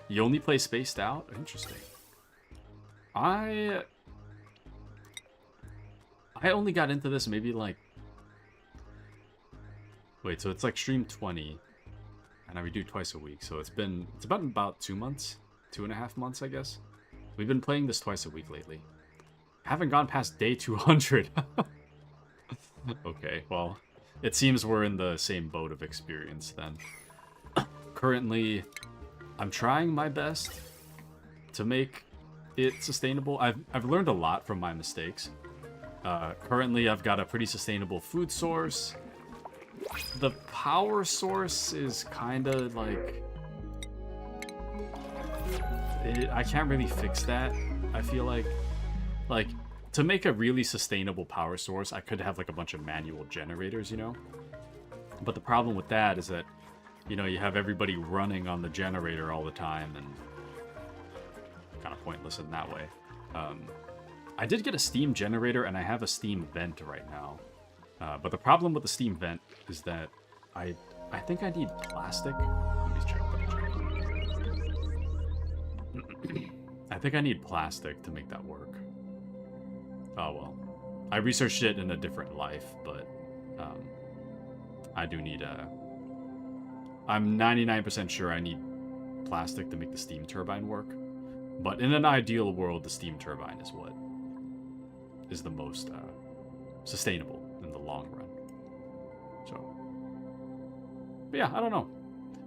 You only play spaced out? Interesting. I only got into this maybe like Wait, so it's like stream 20, and we do twice a week. So it's been about 2 months, 2.5 months, I guess. We've been playing this twice a week lately. Haven't gone past day 200. Okay, well, it seems we're in the same boat of experience then. Currently, I'm trying my best to make it sustainable. I've learned a lot from my mistakes. Currently, I've got a pretty sustainable food source. The power source is kind of like... I can't really fix that, I feel like. Like, to make a really sustainable power source, I could have like a bunch of manual generators, you know? But the problem with that is that, you know, you have everybody running on the generator all the time, and kind of pointless in that way. I did get a steam generator, and I have a steam vent right now. But the problem with the steam vent is that I think I need plastic. Let me check. I think I need plastic to make that work. Oh well. I researched it in a different life, but I do need I'm 99% sure I need plastic to make the steam turbine work. But in an ideal world, the steam turbine is what is the most sustainable in the long run. So, but yeah, I don't know.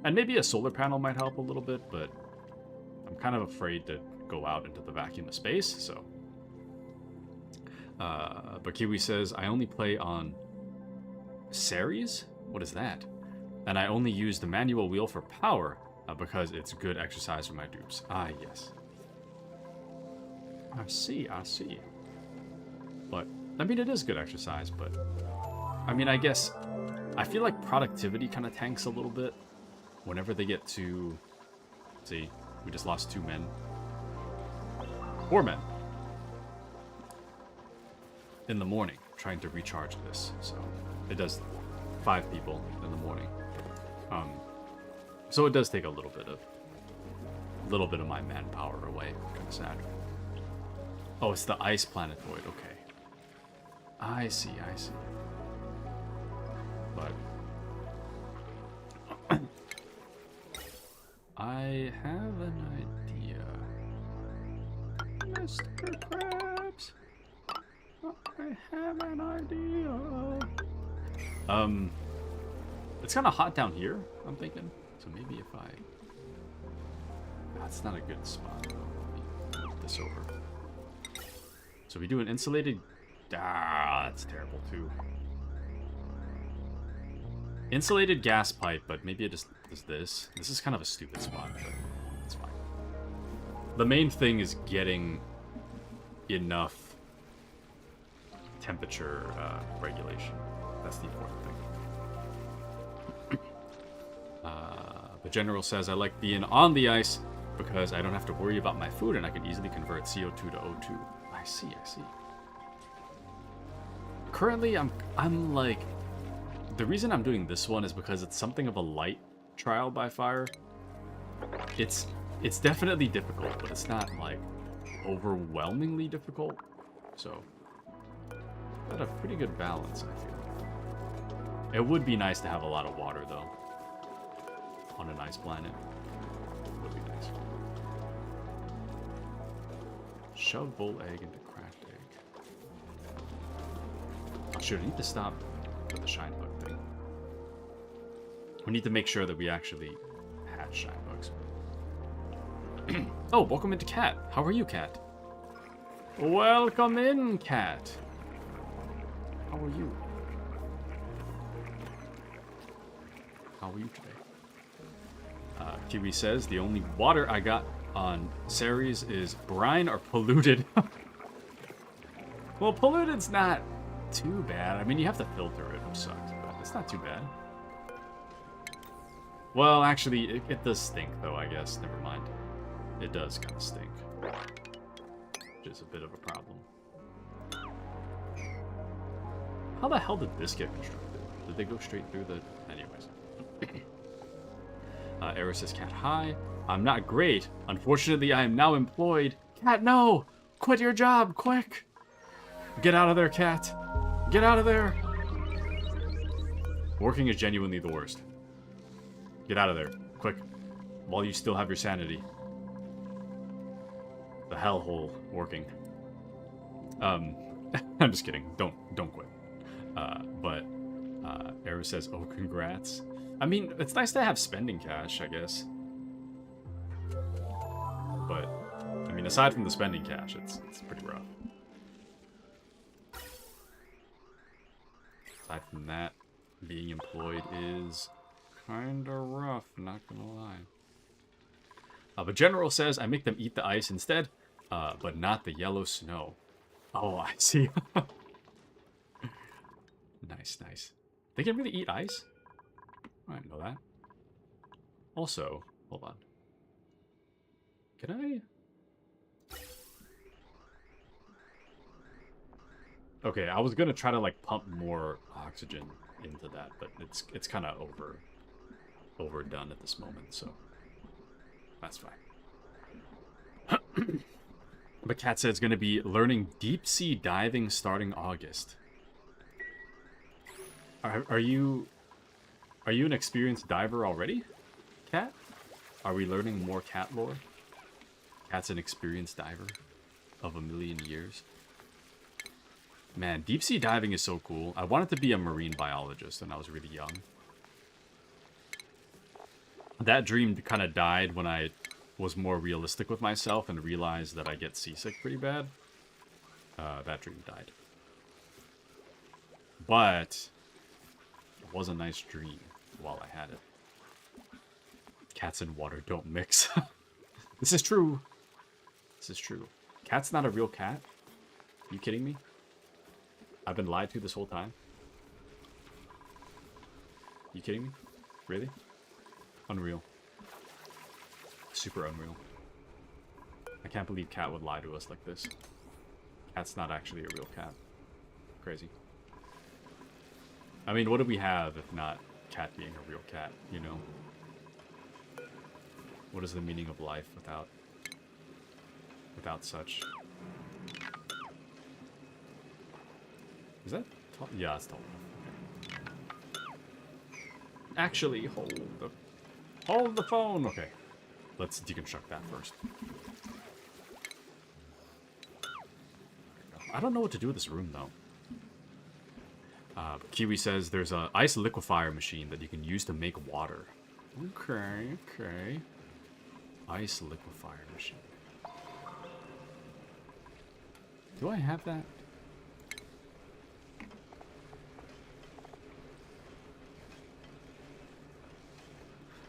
And maybe a solar panel might help a little bit, but I'm kind of afraid to go out into the vacuum of space, so. But Kiwi says, I only play on Ceres? What is that? And I only use the manual wheel for power because it's good exercise for my dupes. Ah, yes. I see. But, I mean, it is good exercise, but... I mean, I guess... I feel like productivity kind of tanks a little bit whenever they get to... See, we just lost 2 men. 4 men. In the morning, trying to recharge this. So, it does 5 people in the morning. So it does take a little bit of my manpower away. Kind of sad. Oh, it's the ice planetoid. Okay. I see. But I have an idea. Mr. Krabs, I have an idea. It's kind of hot down here, I'm thinking. So maybe if I... That's not a good spot, though. Let me move this over. So we do an insulated... Ah, that's terrible, too. Insulated gas pipe, but maybe it just is this. This is kind of a stupid spot, but it's fine. The main thing is getting enough temperature regulation. That's the important thing. The general says, I like being on the ice because I don't have to worry about my food and I can easily convert CO2 to O2. I see. Currently, I'm like... The reason I'm doing this one is because it's something of a light trial by fire. It's definitely difficult, but it's not, like, overwhelmingly difficult. So, got a pretty good balance, I feel. It would be nice to have a lot of water, though. On a nice planet. Would be nice. Shove bull egg into cracked egg. Oh, shoot, I need to stop with the shine bug thing. We need to make sure that we actually hatch shine bugs. Oh, welcome into Cat. How are you, Cat? Welcome in, Cat. How are you? How are you today? Kiwi says, the only water I got on Ceres is brine or polluted. Well, polluted's not too bad. I mean, you have to filter it, which sucks, but it's not too bad. Well, actually, it does stink, though, I guess. Never mind. It does kind of stink. Which is a bit of a problem. How the hell did this get constructed? Did they go straight through the... Anyways. Era says, Cat, hi. I'm not great. Unfortunately, I am now employed. Cat, no! Quit your job, quick! Get out of there, Cat. Get out of there! Working is genuinely the worst. Get out of there, quick, while you still have your sanity. The hellhole working. I'm just kidding. Don't quit. Arrow says, "Oh, congrats." I mean, it's nice to have spending cash, I guess. But I mean, aside from the spending cash, it's pretty rough. Aside from that, being employed is kinda rough, not gonna lie. But General says I make them eat the ice instead, but not the yellow snow. Oh, I see. Nice. They can really eat ice? I didn't know that. Also, hold on. Can I? Okay, I was gonna try to like pump more oxygen into that, but it's kind of overdone at this moment, so that's fine. But Kat said it's gonna be learning deep sea diving starting August. Are you an experienced diver already, Kat? Are we learning more cat lore? Kat's an experienced diver of a million years. Man, deep sea diving is so cool. I wanted to be a marine biologist when I was really young. That dream kind of died when I was more realistic with myself and realized that I get seasick pretty bad. That dream died. But it was a nice dream while I had it. Cats and water don't mix. This is true. This is true. Cat's not a real cat? You kidding me? I've been lied to this whole time? You kidding me? Really? Unreal. Super unreal. I can't believe Cat would lie to us like this. Cat's not actually a real cat. Crazy. I mean, what do we have if not Cat being a real cat, you know? What is the meaning of life without such? Is that tall? Yeah, it's tall enough. Okay. Actually, hold the phone. Okay, let's deconstruct that first. I don't know what to do with this room though. Kiwi says there's a ice liquefier machine that you can use to make water. Okay. Ice liquefier machine. Do I have that?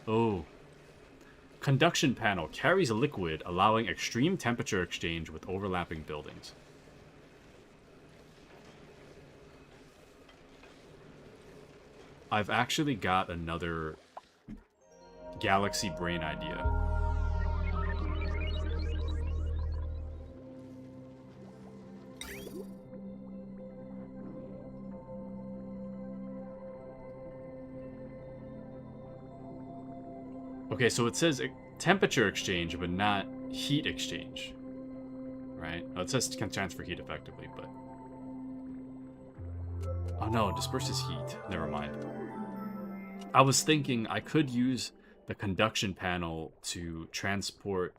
Oh. Conduction panel carries a liquid, allowing extreme temperature exchange with overlapping buildings. I've actually got another galaxy brain idea. Okay, so it says temperature exchange, but not heat exchange. Right? Oh, it says it can transfer heat effectively, but... Oh no, disperses heat. Never mind. I was thinking I could use the conduction panel to transport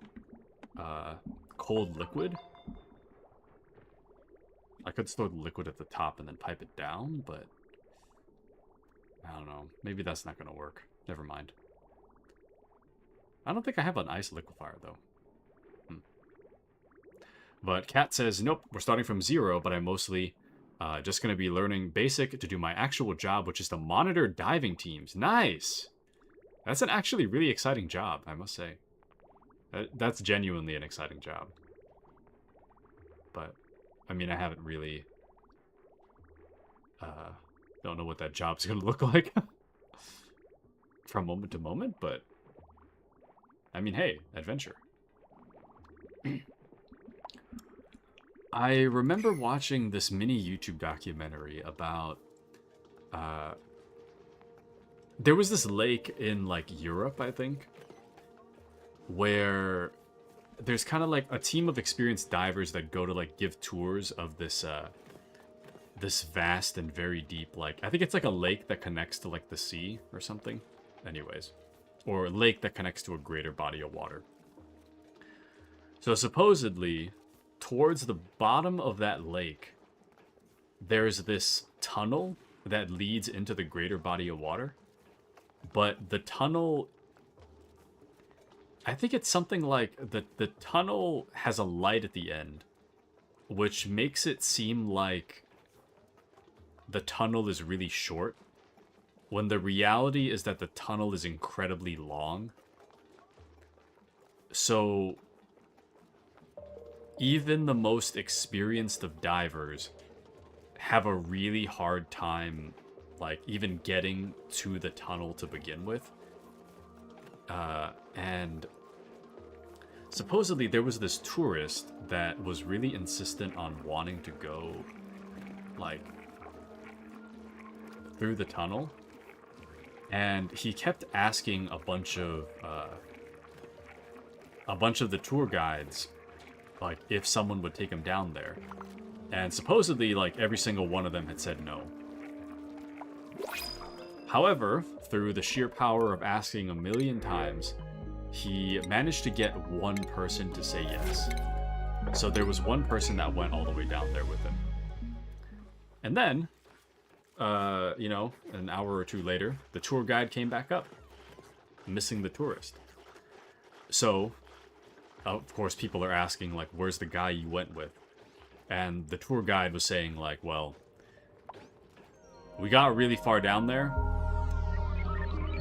cold liquid. I could store the liquid at the top and then pipe it down, but... I don't know. Maybe that's not going to work. Never mind. I don't think I have an ice liquefier, though. But Kat says, nope, we're starting from 0, but I'm mostly just going to be learning basic to do my actual job, which is to monitor diving teams. Nice! That's an actually really exciting job, I must say. That's genuinely an exciting job. But, I mean, I haven't really... don't know what that job's going to look like from moment to moment, but... I mean, hey, adventure. I remember watching this mini YouTube documentary about... there was this lake in, like, Europe, I think, where there's kind of, like, a team of experienced divers that go to, like, give tours of this this vast and very deep, like, I think it's like a lake that connects to like the sea or something. Anyways, or a lake that connects to a greater body of water. So supposedly, towards the bottom of that lake, there's this tunnel that leads into the greater body of water. But the tunnel, I think it's something like the tunnel has a light at the end, which makes it seem like the tunnel is really short, when the reality is that the tunnel is incredibly long. So even the most experienced of divers have a really hard time, like, even getting to the tunnel to begin with. And supposedly there was this tourist that was really insistent on wanting to go, like, through the tunnel. And he kept asking a bunch of the tour guides, like, if someone would take him down there. And supposedly, like, every single one of them had said no. However, through the sheer power of asking a million times, he managed to get one person to say yes. So there was one person that went all the way down there with him. And then, you know, an hour or two later, the tour guide came back up, missing the tourist. So, of course, people are asking, like, where's the guy you went with? And the tour guide was saying, like, well, we got really far down there,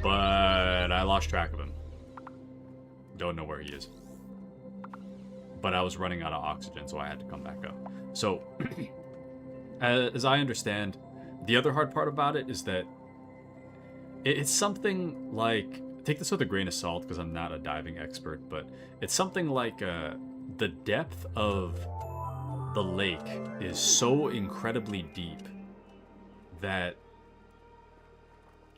but I lost track of him. Don't know where he is. But I was running out of oxygen, so I had to come back up. So, as I understand, the other hard part about it is that it's something like, take this with a grain of salt because I'm not a diving expert, but it's something like the depth of the lake is so incredibly deep that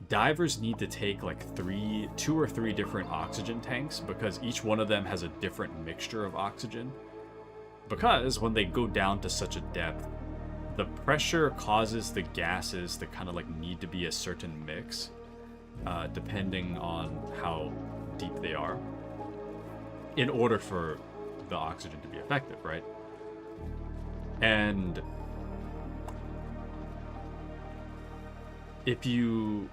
divers need to take like 2 or 3 different oxygen tanks, because each one of them has a different mixture of oxygen. Because when they go down to such a depth, the pressure causes the gases to kind of like need to be a certain mix, depending on how deep they are, in order for the oxygen to be effective, right? And if you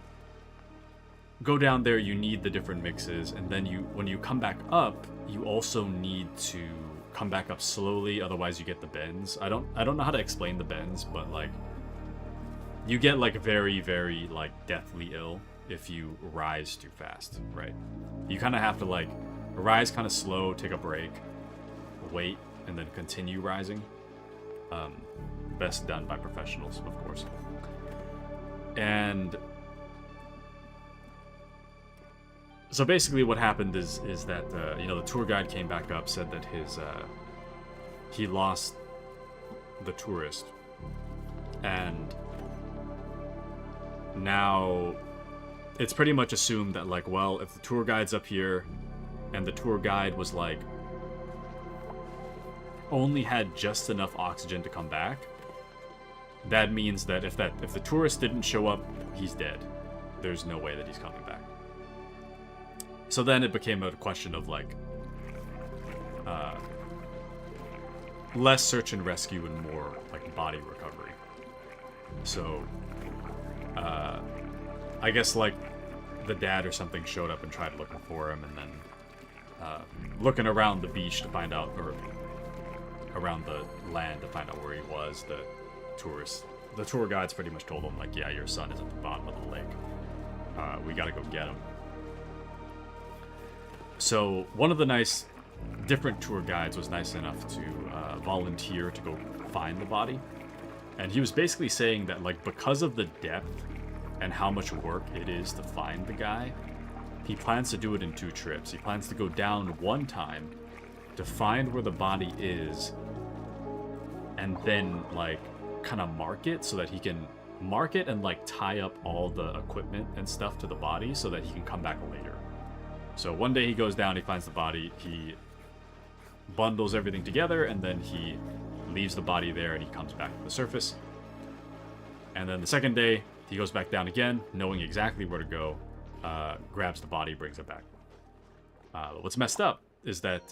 go down there, you need the different mixes, and then when you come back up, you also need to come back up slowly, otherwise you get the bends. I don't know how to explain the bends, but like, you get like very, very like deathly ill if you rise too fast, right? You kind of have to like rise kind of slow, take a break, wait, and then continue rising. Best done by professionals, of course. And so basically what happened is that you know, the tour guide came back up, said that he lost the tourist, and now it's pretty much assumed that, like, well, if the tour guide's up here and the tour guide was like only had just enough oxygen to come back, that means that if the tourist didn't show up, he's dead. There's no way that he's coming back. So then it became a question of like less search and rescue and more like body recovery. So I guess like the dad or something showed up and tried looking for him, and then looking around the beach to find out, or around the land to find out where he was. The tour guides pretty much told him, like, yeah, your son is at the bottom of the lake. We gotta go get him. So one of the different tour guides was nice enough to volunteer to go find the body. And he was basically saying that, like, because of the depth and how much work it is to find the guy, he plans to do it in 2 trips. He plans to go down one time to find where the body is, and then, like, kind of mark it so that he can mark it and, like, tie up all the equipment and stuff to the body so that he can come back later. So one day he goes down, he finds the body, he bundles everything together, and then he leaves the body there and he comes back to the surface. And then the second day, he goes back down again, knowing exactly where to go, grabs the body, brings it back. What's messed up is that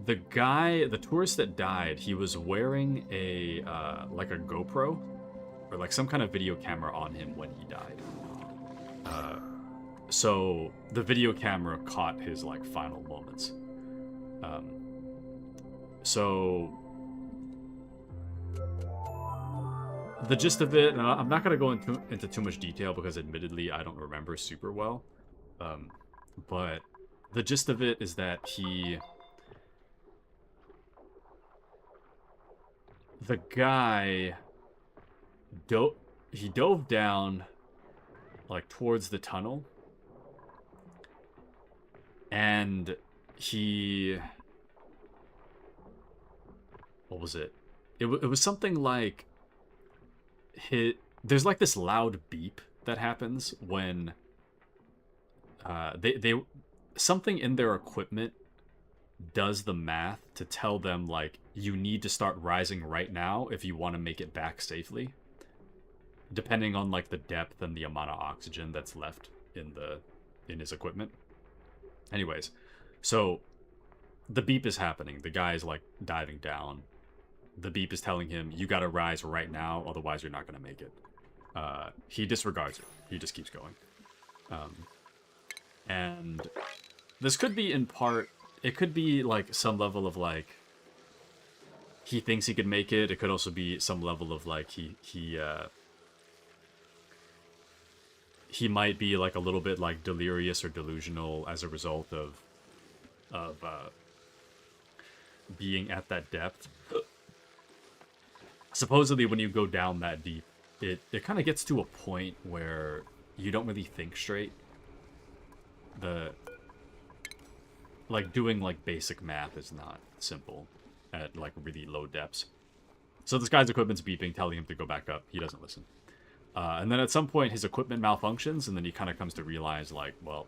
the guy, the tourist that died, he was wearing a like a GoPro or like some kind of video camera on him when he died. So the video camera caught his like final moments. So the gist of it, and I'm not going to go into too much detail because admittedly I don't remember super well. But the gist of it is that the guy dove down like towards the tunnel, and what was it? It was something like there's like this loud beep that happens when they something in their equipment does the math to tell them like you need to start rising right now if you want to make it back safely, depending on like the depth and the amount of oxygen that's left in his equipment. Anyways, so the beep is happening. The guy's like diving down. The beep is telling him you gotta rise right now, otherwise you're not gonna make it. He disregards it. He just keeps going. And this could be in part, it could be like some level of like he thinks he could make it. It could also be some level of like he might be like a little bit like delirious or delusional as a result of being at that depth. Supposedly when you go down that deep, it kind of gets to a point where you don't really think straight. Like doing like basic math is not simple at like really low depths. So this guy's equipment's beeping, telling him to go back up. He doesn't listen. And then at some point his equipment malfunctions, and then he kind of comes to realize like, well,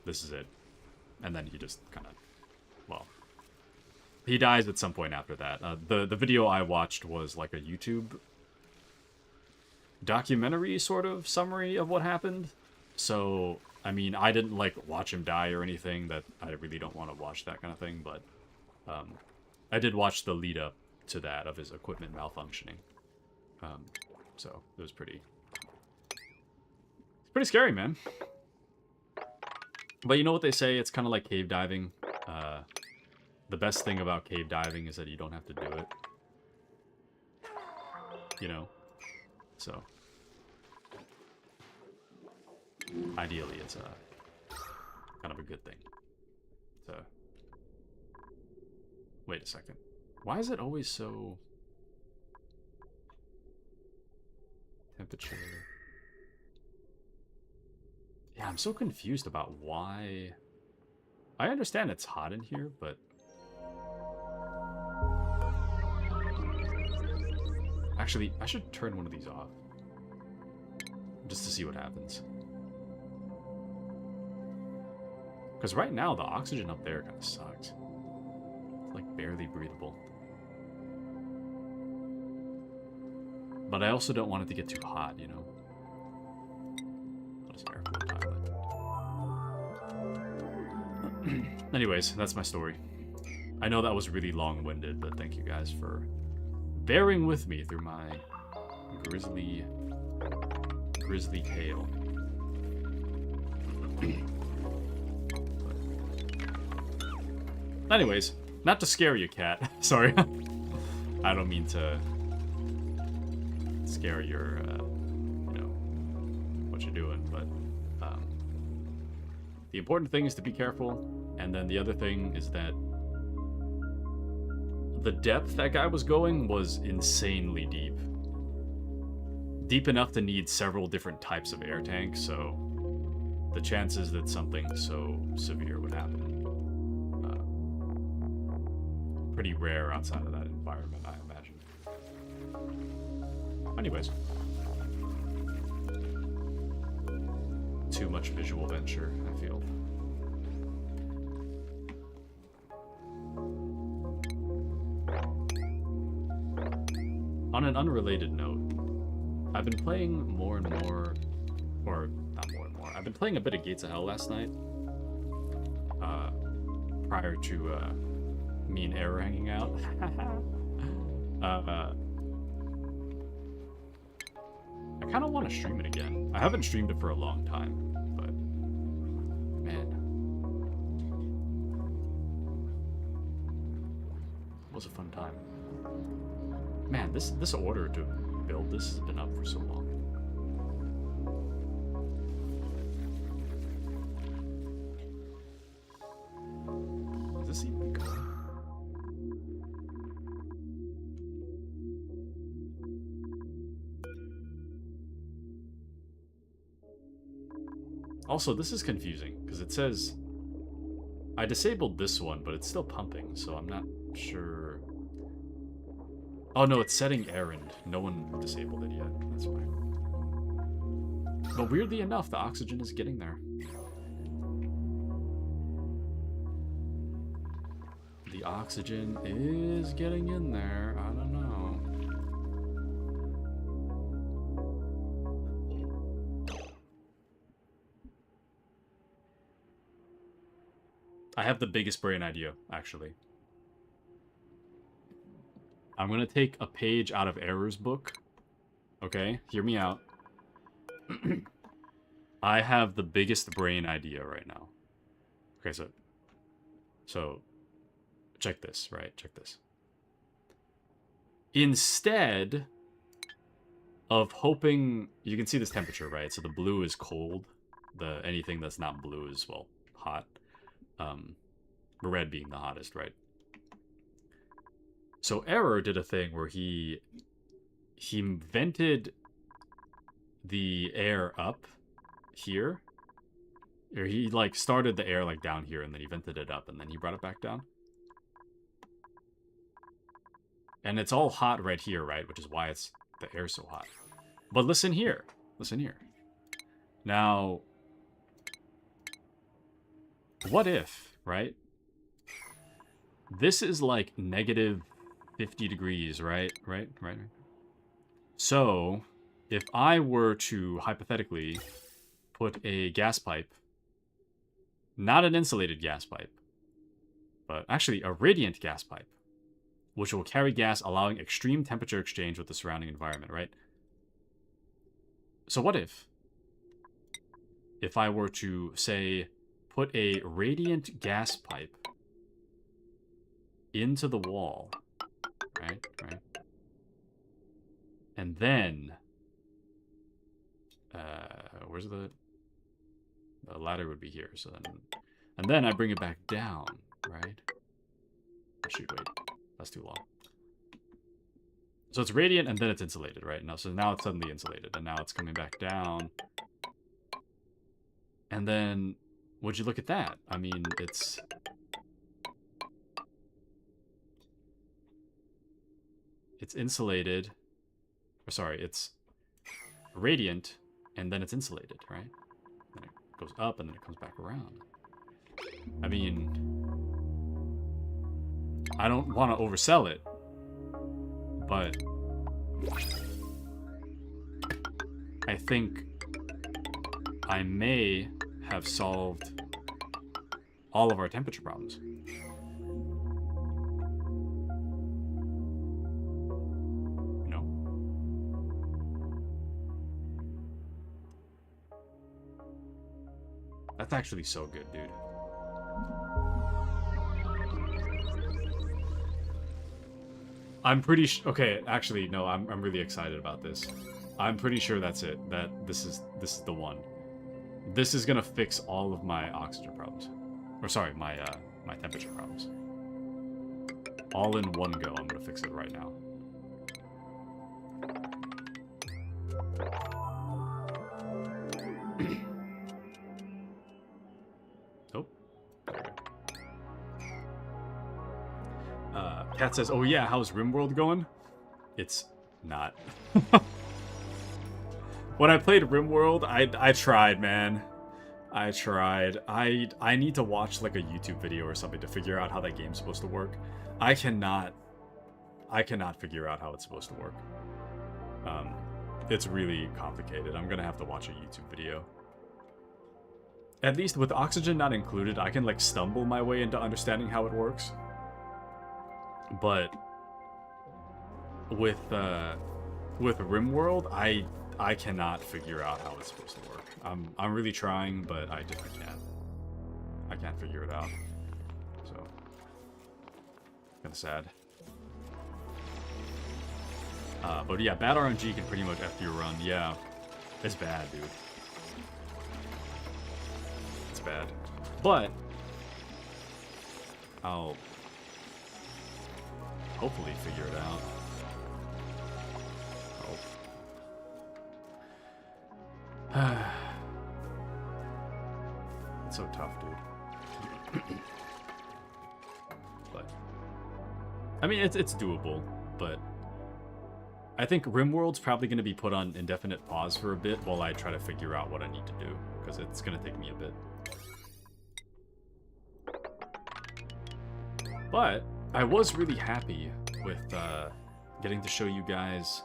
this is it. And then he just kind of, well, he dies at some point after that. The video I watched was like a YouTube documentary sort of summary of what happened. So, I mean, I didn't like watch him die or anything. That I really don't want to watch that kind of thing. But I did watch the lead up to that of his equipment malfunctioning. So it was pretty scary, man. But you know what they say? It's kind of like cave diving. The best thing about cave diving is that you don't have to do it. You know? So. Ideally, it's kind of a good thing. So. Wait a second. Why is it always so... Temperature... Yeah, I'm so confused about why... I understand it's hot in here, but... Actually, I should turn one of these off. Just to see what happens. Because right now, the oxygen up there kind of sucks. It's like barely breathable. But I also don't want it to get too hot, you know? I'll just airflow tile it. Anyways, that's my story. I know that was really long-winded, but thank you guys for bearing with me through my grisly tale. Anyways, not to scare you, cat. Sorry. I don't mean to scare your, you know, what you're doing, but the important thing is to be careful, and then the other thing is that the depth that guy was going was insanely deep. Deep enough to need several different types of air tanks, so the chances that something so severe would happen, pretty rare outside of that environment, I imagine. Anyways. Too much visual venture, I feel. an unrelated note, I've been playing more and more, or not more and more, I've been playing a bit of Gates of Hell last night, prior to me and Error hanging out. I kind of want to stream it again. I haven't streamed it for a long time, but man, it was a fun time. Man, this order to build this has been up for so long. Is this even good? Also, this is confusing, because it says I disabled this one, but it's still pumping, so I'm not sure. Oh no, it's setting errand. No one disabled it yet. That's fine. But weirdly enough, the oxygen is getting there. The oxygen is getting in there. I don't know. I have the biggest brain idea, actually. I'm going to take a page out of Error's book. Okay, hear me out. I have the biggest brain idea right now. Okay, so check this, right? Check this. Instead of hoping, you can see this temperature, right? So the blue is cold. Anything that's not blue is, well, hot. Red being the hottest, right? So Error did a thing where he vented the air up here. Or he like started the air like down here and then he vented it up and then he brought it back down. And it's all hot right here, right? Which is why the air's so hot. But listen here. Listen here. Now, what if, right? This is like negative 50 degrees, right? Right. So, if I were to, hypothetically, put a gas pipe, not an insulated gas pipe, but actually a radiant gas pipe, which will carry gas, allowing extreme temperature exchange with the surrounding environment, right? So what if I were to, say, put a radiant gas pipe into the wall, right? And then, where's the ladder would be here, so then, and then I bring it back down, right? Oh, shoot, wait, that's too long. So it's radiant and then it's insulated, right? So now it's suddenly insulated, and now it's coming back down. And then, would you look at that? I mean, it's insulated, or sorry, it's radiant, and then it's insulated, right? Then it goes up, and then it comes back around. I mean, I don't want to oversell it, but I think I may have solved all of our temperature problems. That's actually so good, dude. I'm pretty okay, actually, no, I'm really excited about this. I'm pretty sure that's it. That this is the one. This is gonna fix all of my oxygen problems. Or sorry, my temperature problems. All in one go, I'm gonna fix it right now. Cat says, oh yeah, how's RimWorld going? It's not. When I played RimWorld, I tried, man. I tried. I need to watch like a YouTube video or something to figure out how that game's supposed to work. I cannot I cannot figure out how it's supposed to work. It's really complicated. I'm gonna have to watch a YouTube video. At least with oxygen not included, I can like stumble my way into understanding how it works. But with RimWorld, I cannot figure out how it's supposed to work. I'm really trying, but I can't. I can't figure it out. So kind of sad. But yeah, bad RNG can pretty much F your run. Yeah, it's bad, dude. It's bad. But I'll hopefully figure it out. Hope. It's so tough, dude. But I mean, it's doable, but I think RimWorld's probably going to be put on indefinite pause for a bit while I try to figure out what I need to do, because it's going to take me a bit. But I was really happy with getting to show you guys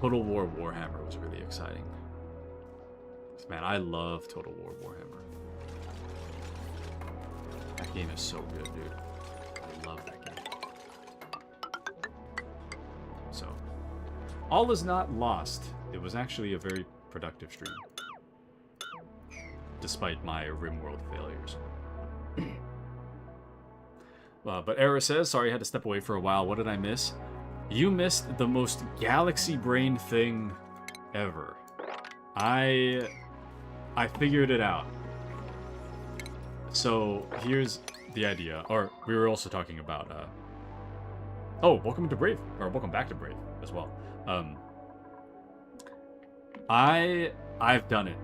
Total War Warhammer was really exciting. Man, I love Total War Warhammer. That game is so good, dude. I love that game. So, all is not lost. It was actually a very productive stream. Despite my RimWorld failures. But Era says, sorry I had to step away for a while. What did I miss? You missed the most galaxy brain thing ever. I figured it out. So here's the idea, or we were also talking about. Oh, welcome to Brave, or welcome back to Brave as well. I've done it.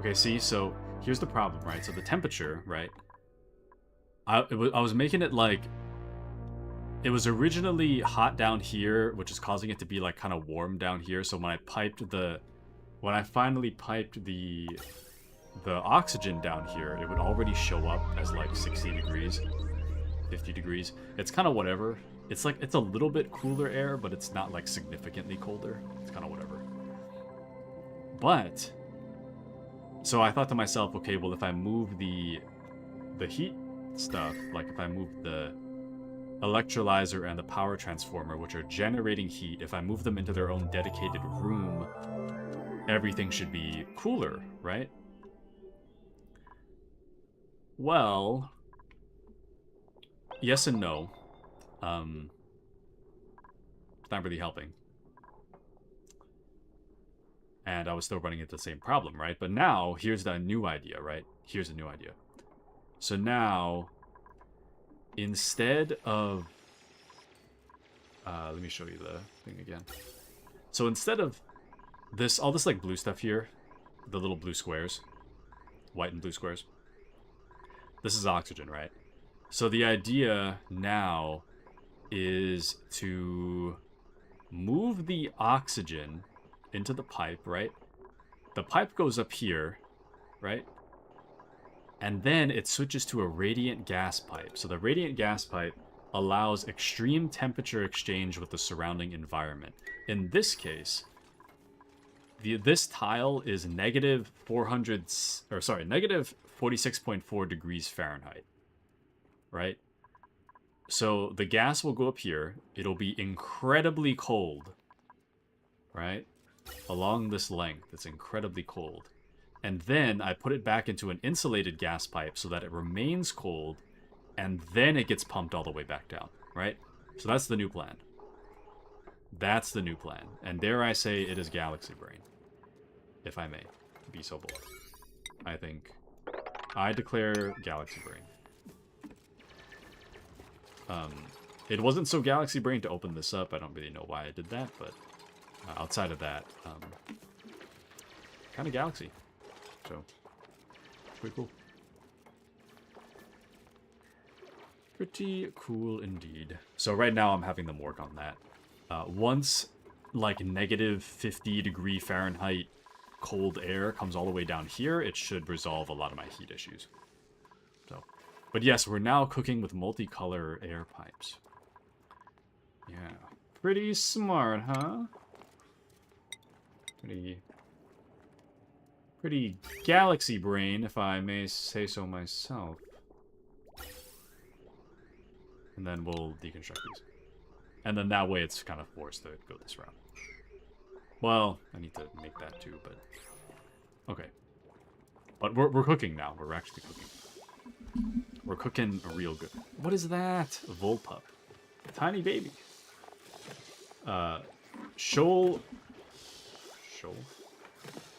Okay, see, so here's the problem, right? So the temperature, right? I was making it like it was originally hot down here, which is causing it to be like kind of warm down here. So when I finally piped the oxygen down here, it would already show up as like 60 degrees, 50 degrees. It's kind of whatever. It's like, it's a little bit cooler air, but it's not like significantly colder. It's kind of whatever. But, so I thought to myself, okay, well, if I move the heat stuff, like if I move the electrolyzer and the power transformer, which are generating heat, if I move them into their own dedicated room, everything should be cooler, right? Well, yes and no. It's not really helping. And I was still running into the same problem, right? But now, here's the new idea, right? Here's the new idea. So now, instead of... let me show you the thing again. So instead of this, all this like blue stuff here, the little blue squares, white and blue squares, this is oxygen, right? So the idea now is to move the oxygen into the pipe, right? The pipe goes up here, right? And then it switches to a radiant gas pipe. So the radiant gas pipe allows extreme temperature exchange with the surrounding environment. In this case, this tile is negative 46.4 degrees Fahrenheit, right? So the gas will go up here. It'll be incredibly cold, right? Along this length, it's incredibly cold. And then I put it back into an insulated gas pipe so that it remains cold, and then it gets pumped all the way back down, right? So that's the new plan. That's the new plan. And dare I say it is Galaxy Brain, if I may be so bold. I think I declare Galaxy Brain. It wasn't so Galaxy Brain to open this up. I don't really know why I did that, but outside of that, kind of Galaxy. So, pretty cool. Pretty cool indeed. So right now I'm having them work on that. Once, like, negative 50 degree Fahrenheit cold air comes all the way down here, it should resolve a lot of my heat issues. So, but yes, we're now cooking with multicolor air pipes. Yeah, pretty smart, huh? Pretty galaxy brain, if I may say so myself. And then we'll deconstruct these. And then that way it's kind of forced to go this route. Well, I need to make that too, but... Okay. But we're cooking now. We're actually cooking. We're cooking real good. What is that? A Volpup. Tiny baby. Shoal...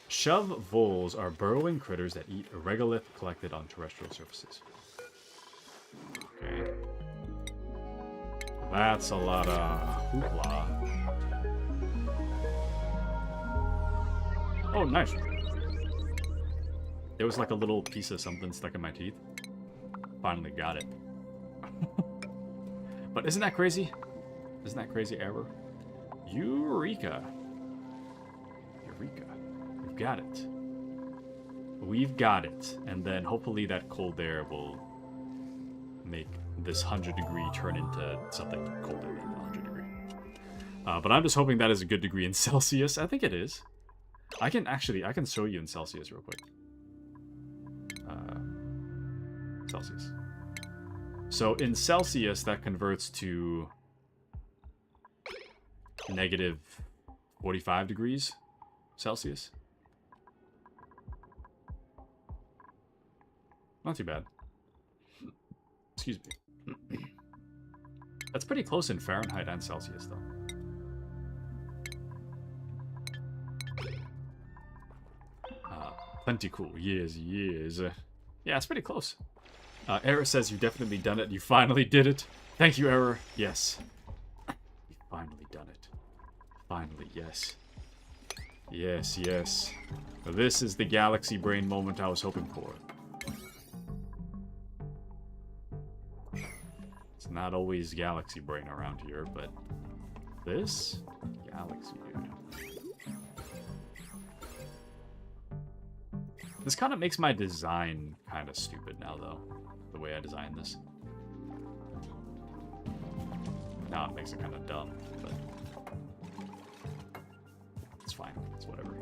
Shove voles are burrowing critters that eat a regolith collected on terrestrial surfaces. Okay. That's a lot of hoopla. Oh, nice. There was like a little piece of something stuck in my teeth. Finally got it. But isn't that crazy? Isn't that crazy ever? Eureka. Eureka. We've got it. We've got it. And then hopefully that cold air will make this 100-degree turn into something colder than 100-degree. But I'm just hoping that is a good degree in Celsius. I think it is. I can show you in Celsius real quick. Celsius. So in Celsius, that converts to negative 45 degrees Celsius. Not too bad. Excuse me. That's pretty close in Fahrenheit and Celsius, though. Plenty cool. Yes, yes. Yeah, it's pretty close. Error says you've definitely done it. You finally did it. Thank you, Error. Yes. You've finally done it. Finally, yes. Yes, yes. This is the galaxy brain moment I was hoping for. It's not always galaxy brain around here, but this? Galaxy, dude. This kind of makes my design kind of stupid now, though. The way I designed this. Now it makes it kind of dumb, but... it's fine. It's whatever.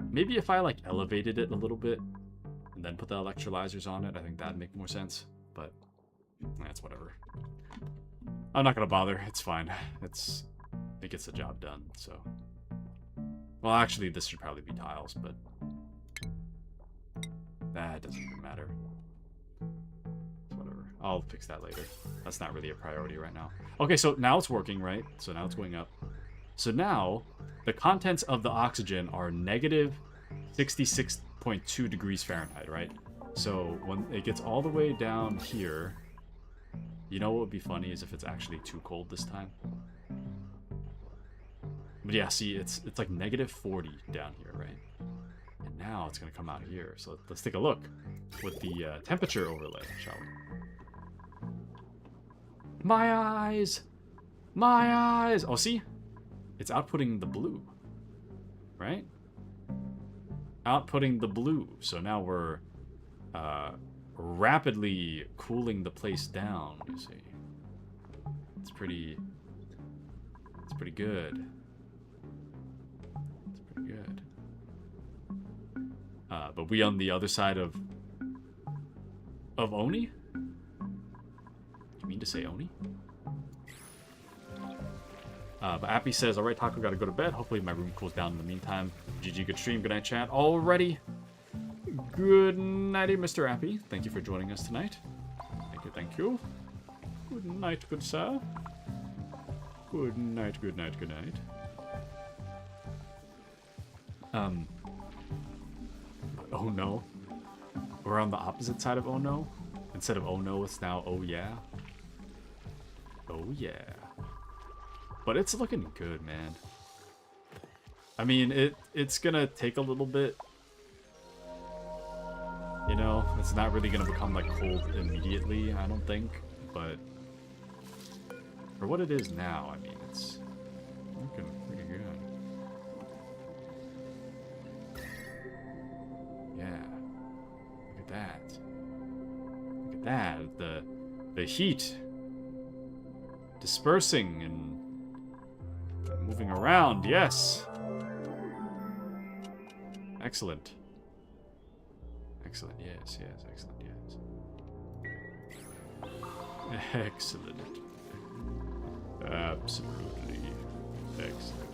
Maybe if I, like, elevated it a little bit, and then put the electrolyzers on it, I think that'd make more sense. But, that's whatever. I'm not gonna bother. It's fine. It gets the job done, so... Well, actually, this should probably be tiles, but... Nah, it doesn't even matter. Whatever. I'll fix that later. That's not really a priority right now. Okay, so now it's working, right? So now it's going up. So now, the contents of the oxygen are negative 66.2 degrees Fahrenheit, right? So when it gets all the way down here... You know what would be funny is if it's actually too cold this time. But yeah, see, it's like negative 40 down here, right? And now it's going to come out here. So let's take a look with the temperature overlay, shall we? My eyes! My eyes! Oh, see? It's outputting the blue. Right? Outputting the blue. So now we're rapidly cooling the place down, you see. It's pretty good. Good. But we on the other side of Oni? You mean to say Oni? But Appy says, alright, Taco, gotta go to bed. Hopefully my room cools down in the meantime. GG, good stream, good night, chat. Alrighty. Good nighty, Mr. Appy. Thank you for joining us tonight. Thank you, thank you. Good night, good sir. Good night, good night, good night. Oh no. We're on the opposite side of oh no. Instead of oh no, it's now oh yeah. Oh yeah. But it's looking good, man. I mean, it's gonna take a little bit. You know, it's not really gonna become like cold immediately, I don't think. But for what it is now, I mean, it's looking pretty good. that. Look at that. The heat dispersing and moving around. Yes. Excellent. Excellent. Yes. Yes. Excellent. Yes. Excellent. Absolutely excellent.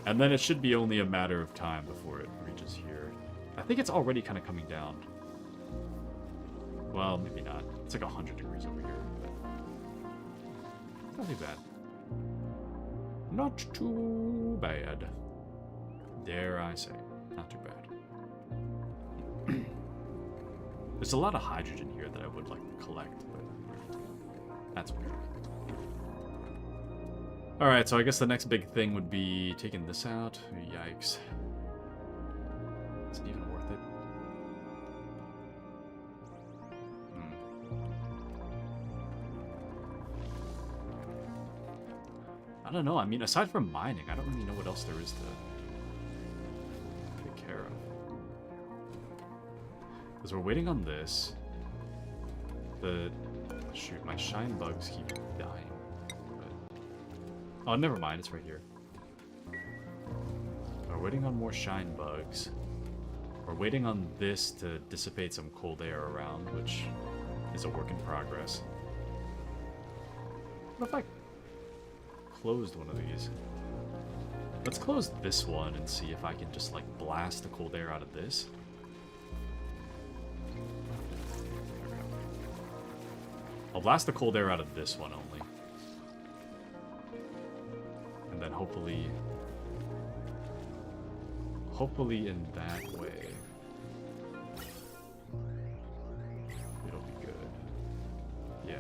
And then it should be only a matter of time before it reaches here. I think it's already kind of coming down. Well, maybe not. It's like 100 degrees over here. But not too bad. Not too bad. Dare I say. Not too bad. There's a lot of hydrogen here that I would like to collect, but that's weird. Alright, so I guess the next big thing would be taking this out. Yikes. Is it even worth it? I don't know. I mean, aside from mining, I don't really know what else there is to take care of. Because we're waiting on this. Shoot, my shine bugs keep dying. Oh, never mind. It's right here. We're waiting on more shine bugs. We're waiting on this to dissipate some cold air around, which is a work in progress. What if I closed one of these? Let's close this one and see if I can just, like, blast the cold air out of this. There we go. I'll blast the cold air out of this one only. And then hopefully in that way, it'll be good. Yeah.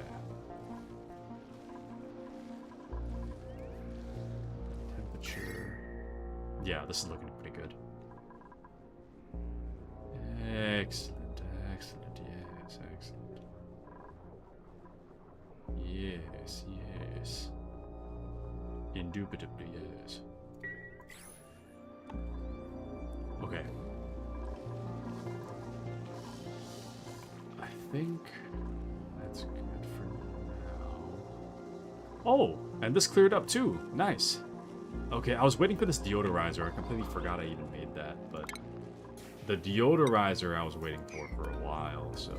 Temperature. Yeah, this is looking pretty good. Excellent, excellent, yes, excellent. Yes, yes. Indubitably, yes. Okay. I think that's good for now. Oh, and this cleared up too. Nice. Okay, I was waiting for this deodorizer. I completely forgot I even made that, but the deodorizer I was waiting for a while, so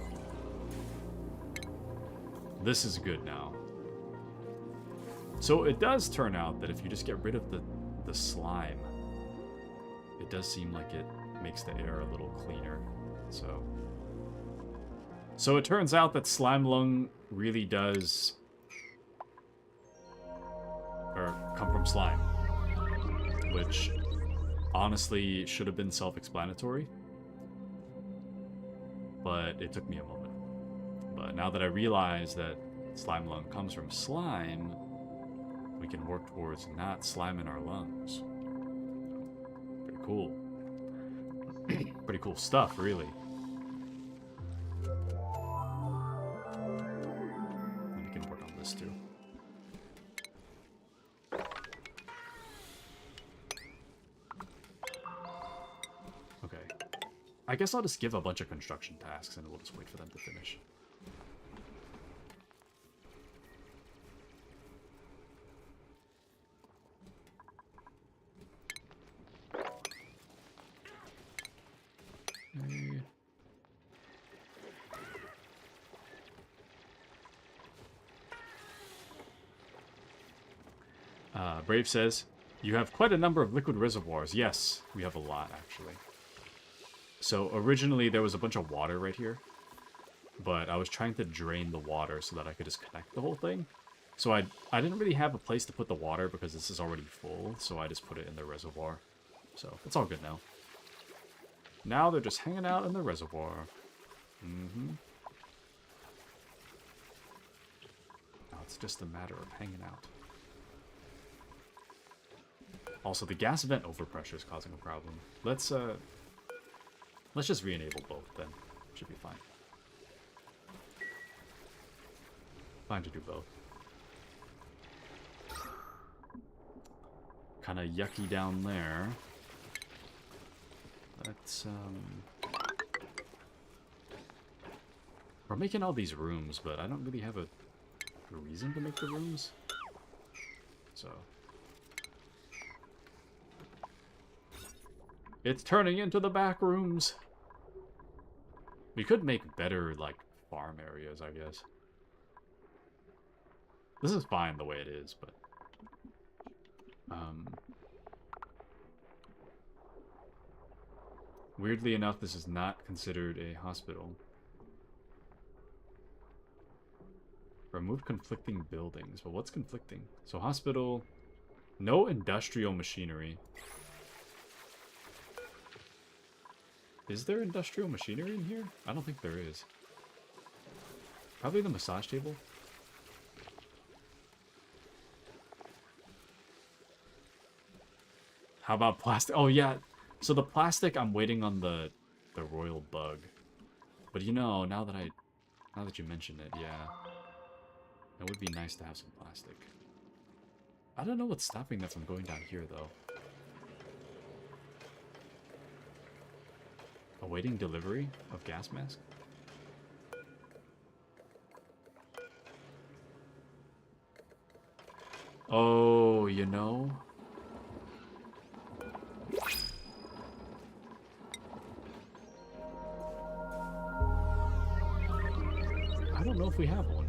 this is good now. So it does turn out that if you just get rid of the slime, it does seem like it makes the air a little cleaner. So it turns out that slime lung really does come from slime, which honestly should have been self-explanatory, but it took me a moment. But now that I realize that slime lung comes from slime, we can work towards not slime in our lungs. Pretty cool. Pretty cool stuff, really. And we can work on this too. Okay. I guess I'll just give a bunch of construction tasks and we'll just wait for them to finish. Brave says, you have quite a number of liquid reservoirs. Yes, we have a lot, actually. So originally there was a bunch of water right here, but I was trying to drain the water so that I could just connect the whole thing. So I didn't really have a place to put the water because this is already full, so I just put it in the reservoir. So it's all good now. Now they're just hanging out in the reservoir. Now it's just a matter of hanging out. Also, the gas vent overpressure is causing a problem. Let's just re-enable both then. Should be fine. Fine to do both. Kind of yucky down there. We're making all these rooms, but I don't really have a reason to make the rooms. So... It's turning into the back rooms! We could make better, like, farm areas, I guess. This is fine the way it is, but... Weirdly enough, this is not considered a hospital. Remove conflicting buildings. Well, what's conflicting? So hospital, no industrial machinery. Is there industrial machinery in here? I don't think there is. Probably the massage table. How about plastic? Oh yeah, so the plastic, I'm waiting on the royal bug. But you know, now that you mention it, yeah. It would be nice to have some plastic. I don't know what's stopping that from going down here, though. Awaiting delivery of gas mask? Oh, you know? I don't know if we have one.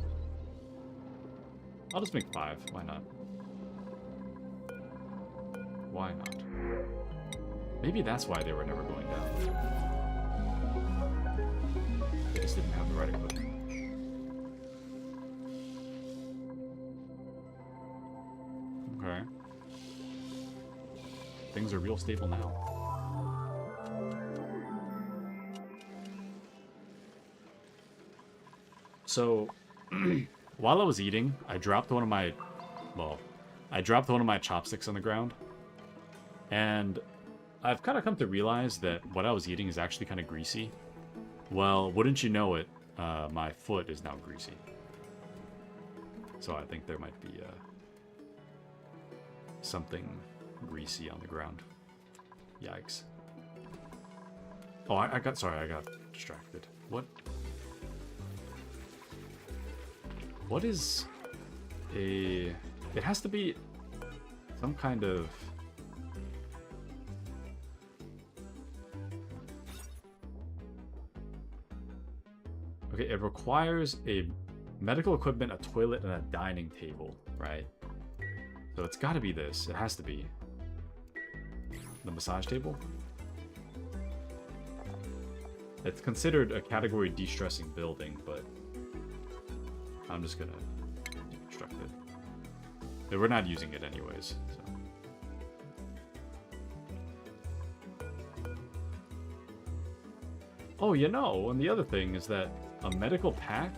I'll just make 5. Why not? Why not? Maybe that's why they were never going down. They just didn't have the right equipment. Okay. Things are real stable now. So, while I was eating, I dropped one of my chopsticks on the ground. And I've kind of come to realize that what I was eating is actually kind of greasy. Well, wouldn't you know it, my foot is now greasy. So I think there might be something greasy on the ground. Yikes. Oh, I got distracted. What is a... It has to be some kind of... Okay, it requires a medical equipment, a toilet, and a dining table, right? So it's gotta be this. It has to be. The massage table? It's considered a category de-stressing building, but I'm just gonna deconstruct it. But we're not using it anyways, so. Oh, you know, and the other thing is that a medical pack,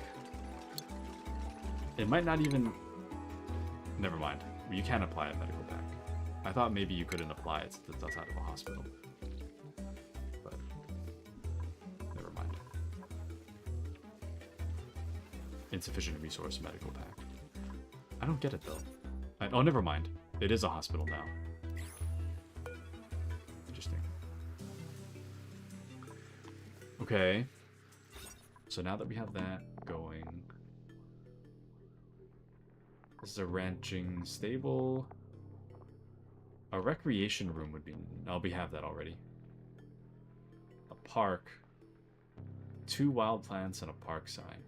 it might not even... Never mind. You can apply a medical pack. I thought maybe you couldn't apply it since it's outside of a hospital. But, never mind. Insufficient resource medical pack. I don't get it, though. Oh, never mind. It is a hospital now. Interesting. Okay. So now that we have that going... This is a ranching stable. A recreation room would be... Oh, we have that already. A park. 2 wild plants and a park sign.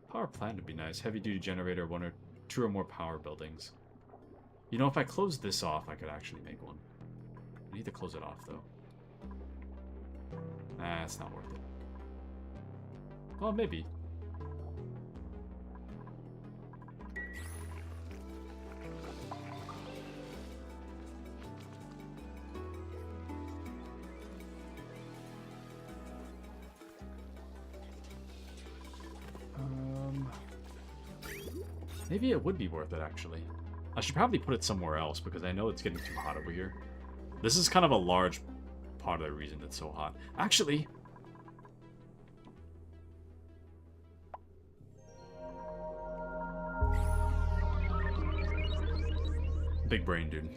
Power plant would be nice. Heavy duty generator, 1 or 2 or more power buildings. You know, if I close this off, I could actually make one. I need to close it off, though. Nah, it's not worth it. Well, maybe. Maybe it would be worth it, actually. I should probably put it somewhere else, because I know it's getting too hot over here. This is kind of a large part of the reason it's so hot. Actually... Big brain, dude.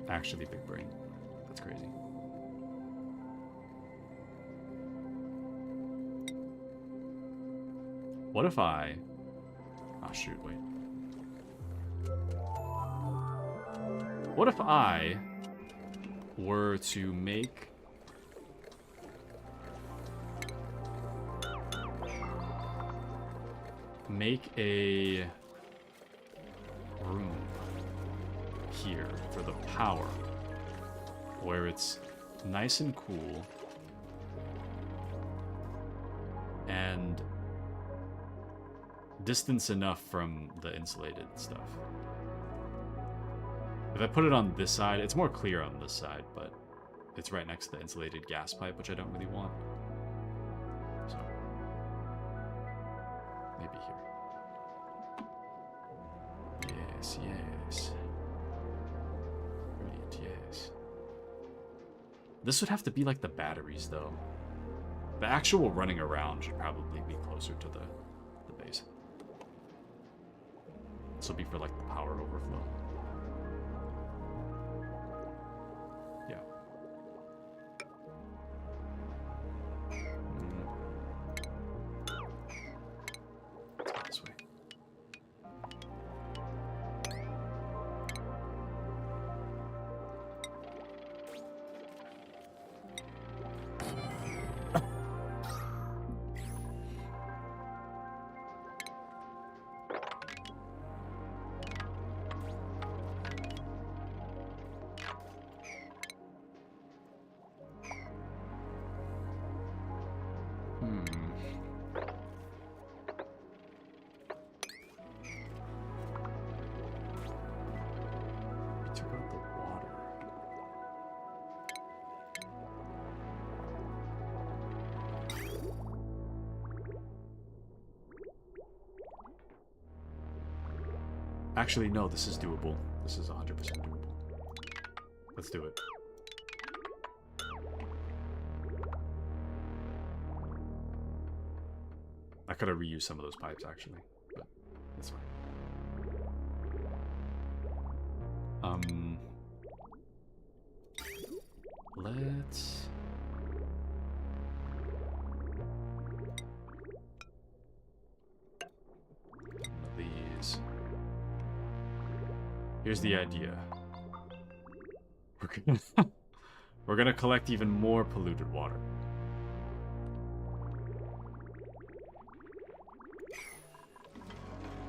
actually big brain. That's crazy. What if I... Oh, shoot, wait. What if I were to make... a room here for the power where it's nice and cool and distance enough from the insulated stuff. If I put it on this side, it's more clear on this side, but it's right next to the insulated gas pipe, which I don't really want. So, maybe here. Yes, yes. Brilliant, yes. This would have to be like the batteries, though. The actual running around should probably be closer to the base. This will be for like the power overflow. Yeah. Let's go this way. Actually, no, this is doable. This is 100% doable. Let's do it. I could have reused some of those pipes, actually, but that's fine. Let's... These... Here's the idea. We're gonna collect even more polluted water.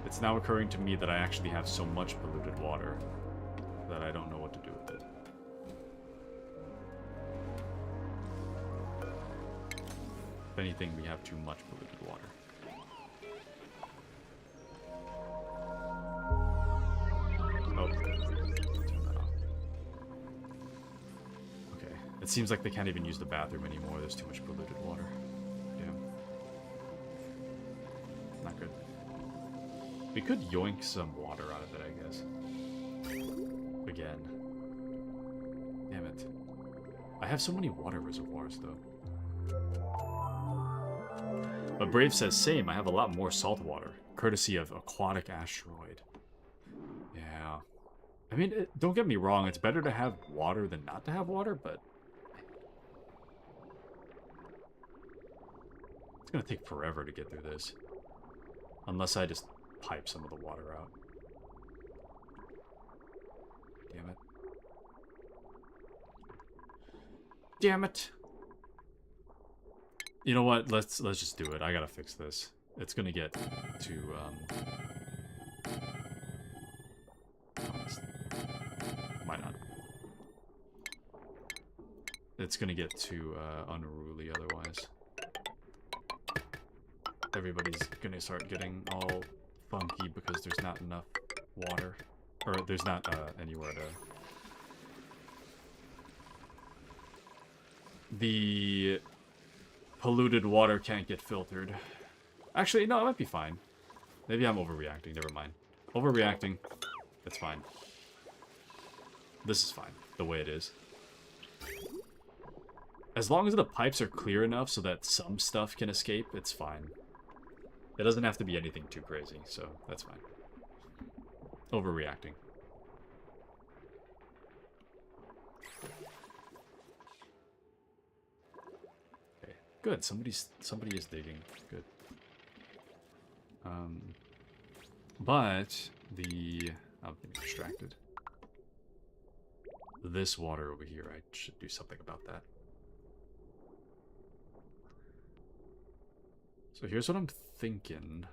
It's now occurring to me that I actually have so much polluted water that I don't know what to do with it. If anything, we have too much polluted water. Oh. Turn that off. Okay. It seems like they can't even use the bathroom anymore. There's too much polluted water. Damn. Not good. We could yoink some water out of it, I guess. Again. Damn it. I have so many water reservoirs, though. But Brave says, same, I have a lot more salt water, courtesy of Aquatic Asteroid. Yeah. I mean, don't get me wrong, it's better to have water than not to have water, but... It's gonna take forever to get through this. Unless I just pipe some of the water out. Damn it. Damn it! You know what? Let's just do it. I gotta fix this. It's gonna get to might not. It's gonna get too unruly otherwise. Everybody's gonna start getting all funky because there's not enough water, or there's not anywhere to. The polluted water can't get filtered. Actually, no, it might be fine. Maybe I'm overreacting. Never mind. Overreacting. It's fine. This is fine, the way it is. As long as the pipes are clear enough so that some stuff can escape, it's fine. It doesn't have to be anything too crazy, so that's fine. Overreacting. Good. Somebody is digging. Good. But the I'm getting distracted. This water over here, I should do something about that. So here's what I'm thinking.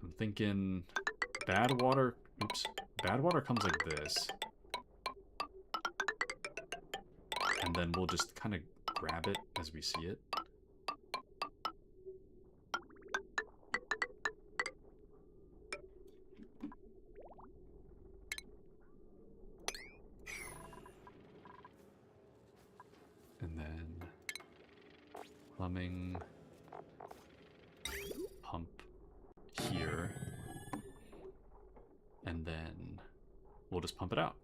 I'm thinking bad water. Oops. Bad water comes like this. And then we'll just kind of grab it as we see it. And then plumbing pump here. And then we'll just pump it out.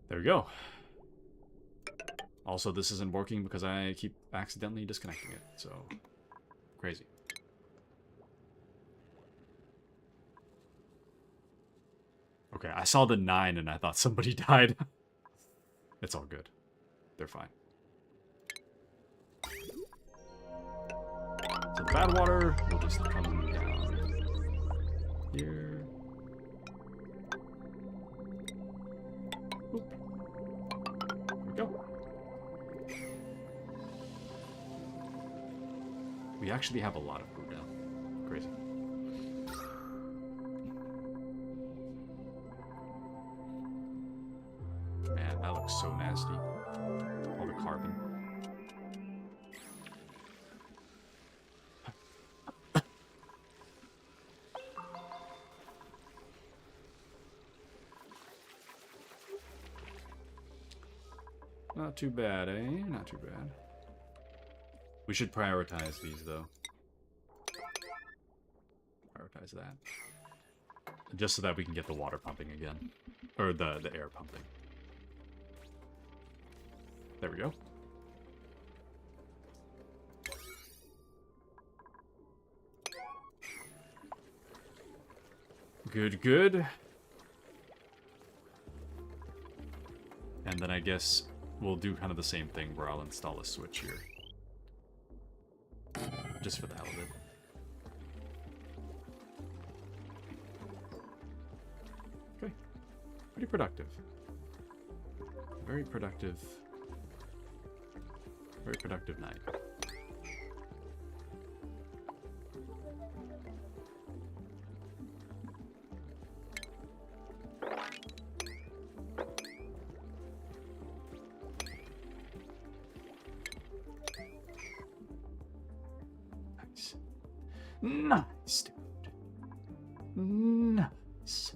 There we go. Also, this isn't working because I keep accidentally disconnecting it, so crazy. Okay, I saw the 9 and I thought somebody died. It's all good. They're fine. So the bad water will just come down here. Oop. There we go. We actually have a lot of food now. Crazy. Man, that looks so nasty. All the carbon. Not too bad, eh? Not too bad. We should prioritize these, though. Prioritize that. Just so that we can get the water pumping again. Or the air pumping. There we go. Good, good. And then I guess we'll do kind of the same thing where I'll install a switch here. Just for the hell of it. Okay. Pretty productive. Very productive. Very productive night. Nice, dude. Nice.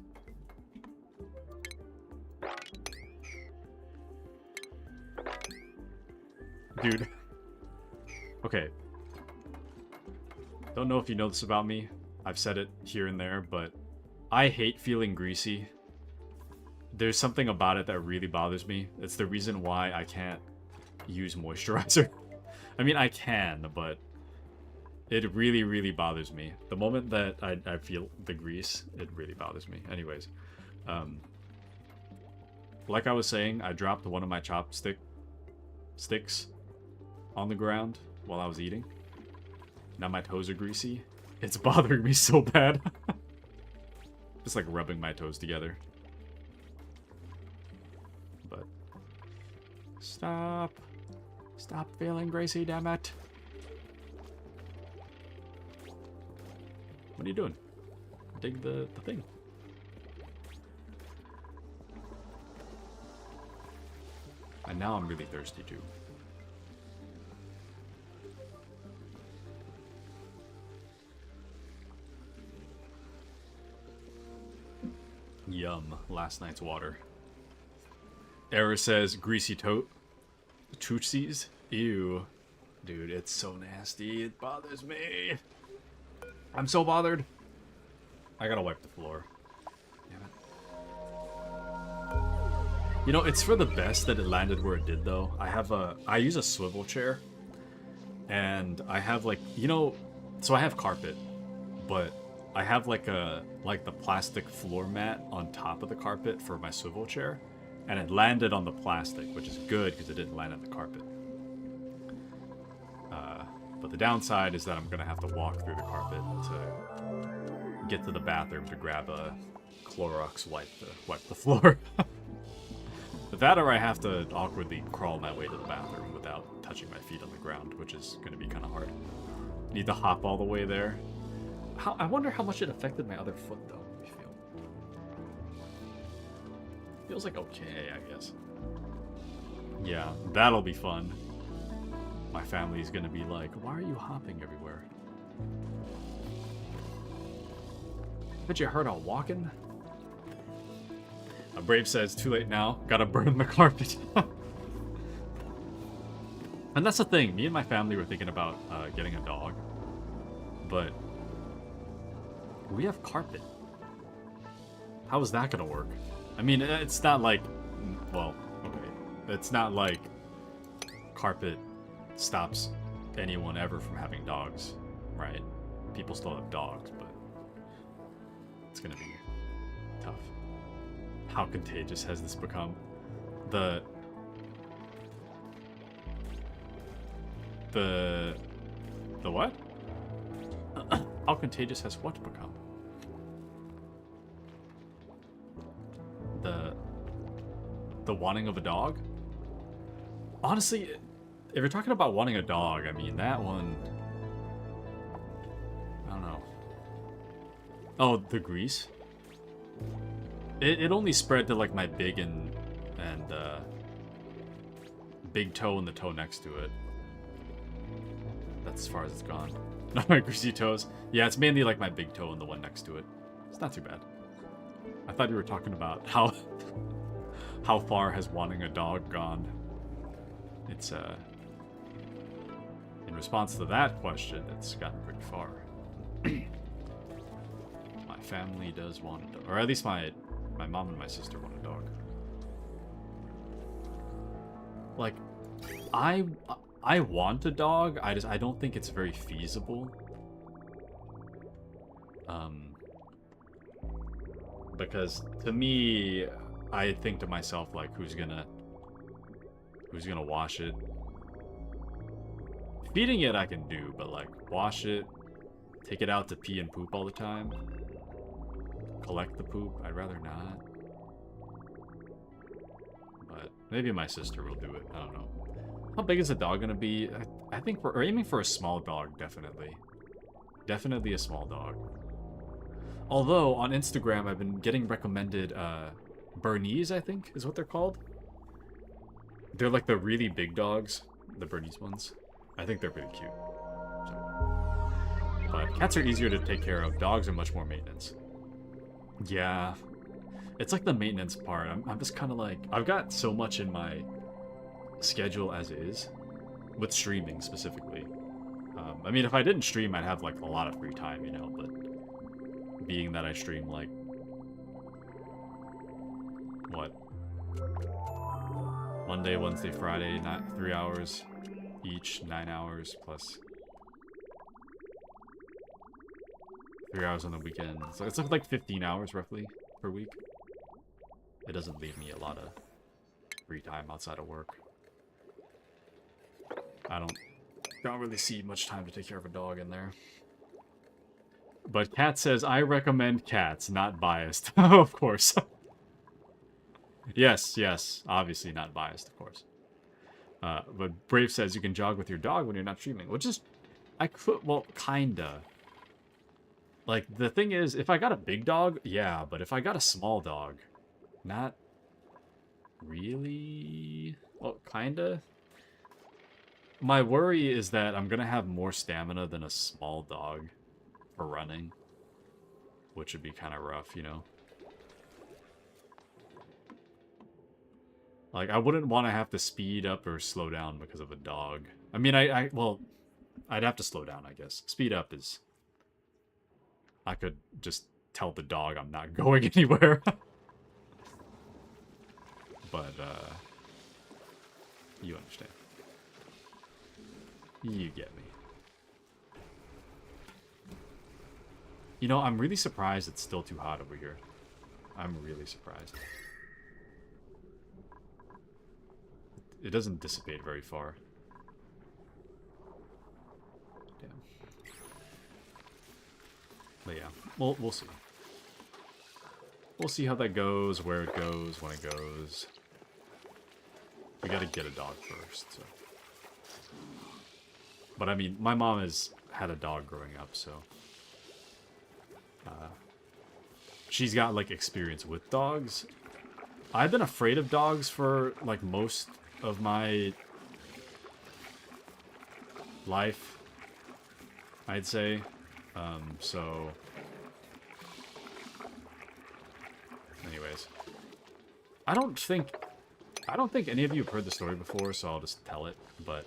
Dude. Okay. Don't know if you know this about me. I've said it here and there, but I hate feeling greasy. There's something about it that really bothers me. It's the reason why I can't use moisturizer. I mean, I can, but it really, really bothers me. The moment that I feel the grease, it really bothers me. Anyways, like I was saying, I dropped one of my sticks on the ground while I was eating. Now my toes are greasy. It's bothering me so bad. Just like rubbing my toes together. But stop feeling greasy, damn it. What are you doing? Dig the thing. And now I'm really thirsty too. Yum. Last night's water. Error says greasy tootsies. Ew. Dude, it's so nasty. It bothers me. I'm so bothered. I gotta wipe the floor. Damn it. You know, it's for the best that it landed where it did, though. I use a swivel chair. And I have, like, you know, So I have carpet, but I have like the plastic floor mat on top of the carpet for my swivel chair, and it landed on the plastic, which is good because it didn't land on the carpet. But the downside is that I'm gonna have to walk through the carpet to get to the bathroom to grab a Clorox wipe to wipe the floor. That, or I have to awkwardly crawl my way to the bathroom without touching my feet on the ground, which is gonna be kind of hard. Need to hop all the way there. I wonder how much it affected my other foot, though. Let me feel. Feels like okay, I guess. Yeah, that'll be fun. My family's gonna be like, why are you hopping everywhere? Bet you heard all walking? A Brave says, too late now, gotta burn the carpet. And that's the thing, me and my family were thinking about getting a dog. But we have carpet. How is that gonna work? I mean, it's not like, well, okay. It's not like carpet stops anyone ever from having dogs, right? People still have dogs, but it's gonna be tough. How contagious has this become? The what? How contagious has what become? The wanting of a dog? Honestly, if you're talking about wanting a dog, I mean, that one... I don't know. Oh, the grease? It only spread to, like, my big and big toe and the toe next to it. That's as far as it's gone. Not my greasy toes. Yeah, it's mainly, like, my big toe and the one next to it. It's not too bad. I thought you were talking about how... how far has wanting a dog gone? It's, in response to that question, it's gotten pretty far. My family does want a dog. Or at least my mom and my sister want a dog. Like, I want a dog, I don't think it's very feasible. Because to me, I think to myself, like, who's gonna wash it? Feeding it I can do, but like, wash it, take it out to pee and poop all the time, collect the poop, I'd rather not. But maybe my sister will do it, I don't know. How big is the dog gonna be? I think we're aiming for a small dog, definitely. Definitely a small dog. Although, on Instagram, I've been getting recommended, Bernese, I think, is what they're called. They're like the really big dogs, the Bernese ones. I think they're really cute. So. But cats are easier to take care of. Dogs are much more maintenance. Yeah. It's like the maintenance part. I'm just kind of like... I've got so much in my schedule as is. With streaming, specifically. I mean, if I didn't stream, I'd have, like, a lot of free time, you know, but... Being that I stream, like... What? Monday, Wednesday, Friday, not 3 hours each, 9 hours plus 3 hours on the weekend. So it's like 15 hours roughly per week. It doesn't leave me a lot of free time outside of work. I don't really see much time to take care of a dog in there. But Kat says, I recommend cats, not biased. Of course. Yes, obviously not biased, of course. But Brave says you can jog with your dog when you're not streaming, which is, I could, well, kinda. Like, the thing is, if I got a big dog, yeah, but if I got a small dog, not really, well, kinda. My worry is that I'm gonna have more stamina than a small dog for running, which would be kind of rough, you know? Like, I wouldn't want to have to speed up or slow down because of a dog. I mean, well, I'd have to slow down, I guess. Speed up is... I could just tell the dog I'm not going anywhere. But, you understand. You get me. You know, I'm really surprised it's still too hot over here. I'm really surprised. It doesn't dissipate very far. Damn. But yeah, we'll see. We'll see how that goes, where it goes, when it goes. We gotta get a dog first, so. But I mean, my mom has had a dog growing up, so. She's got, like, experience with dogs. I've been afraid of dogs for, like, most of my life, I'd say. So... Anyways. I don't think any of you have heard the story before, so I'll just tell it, but...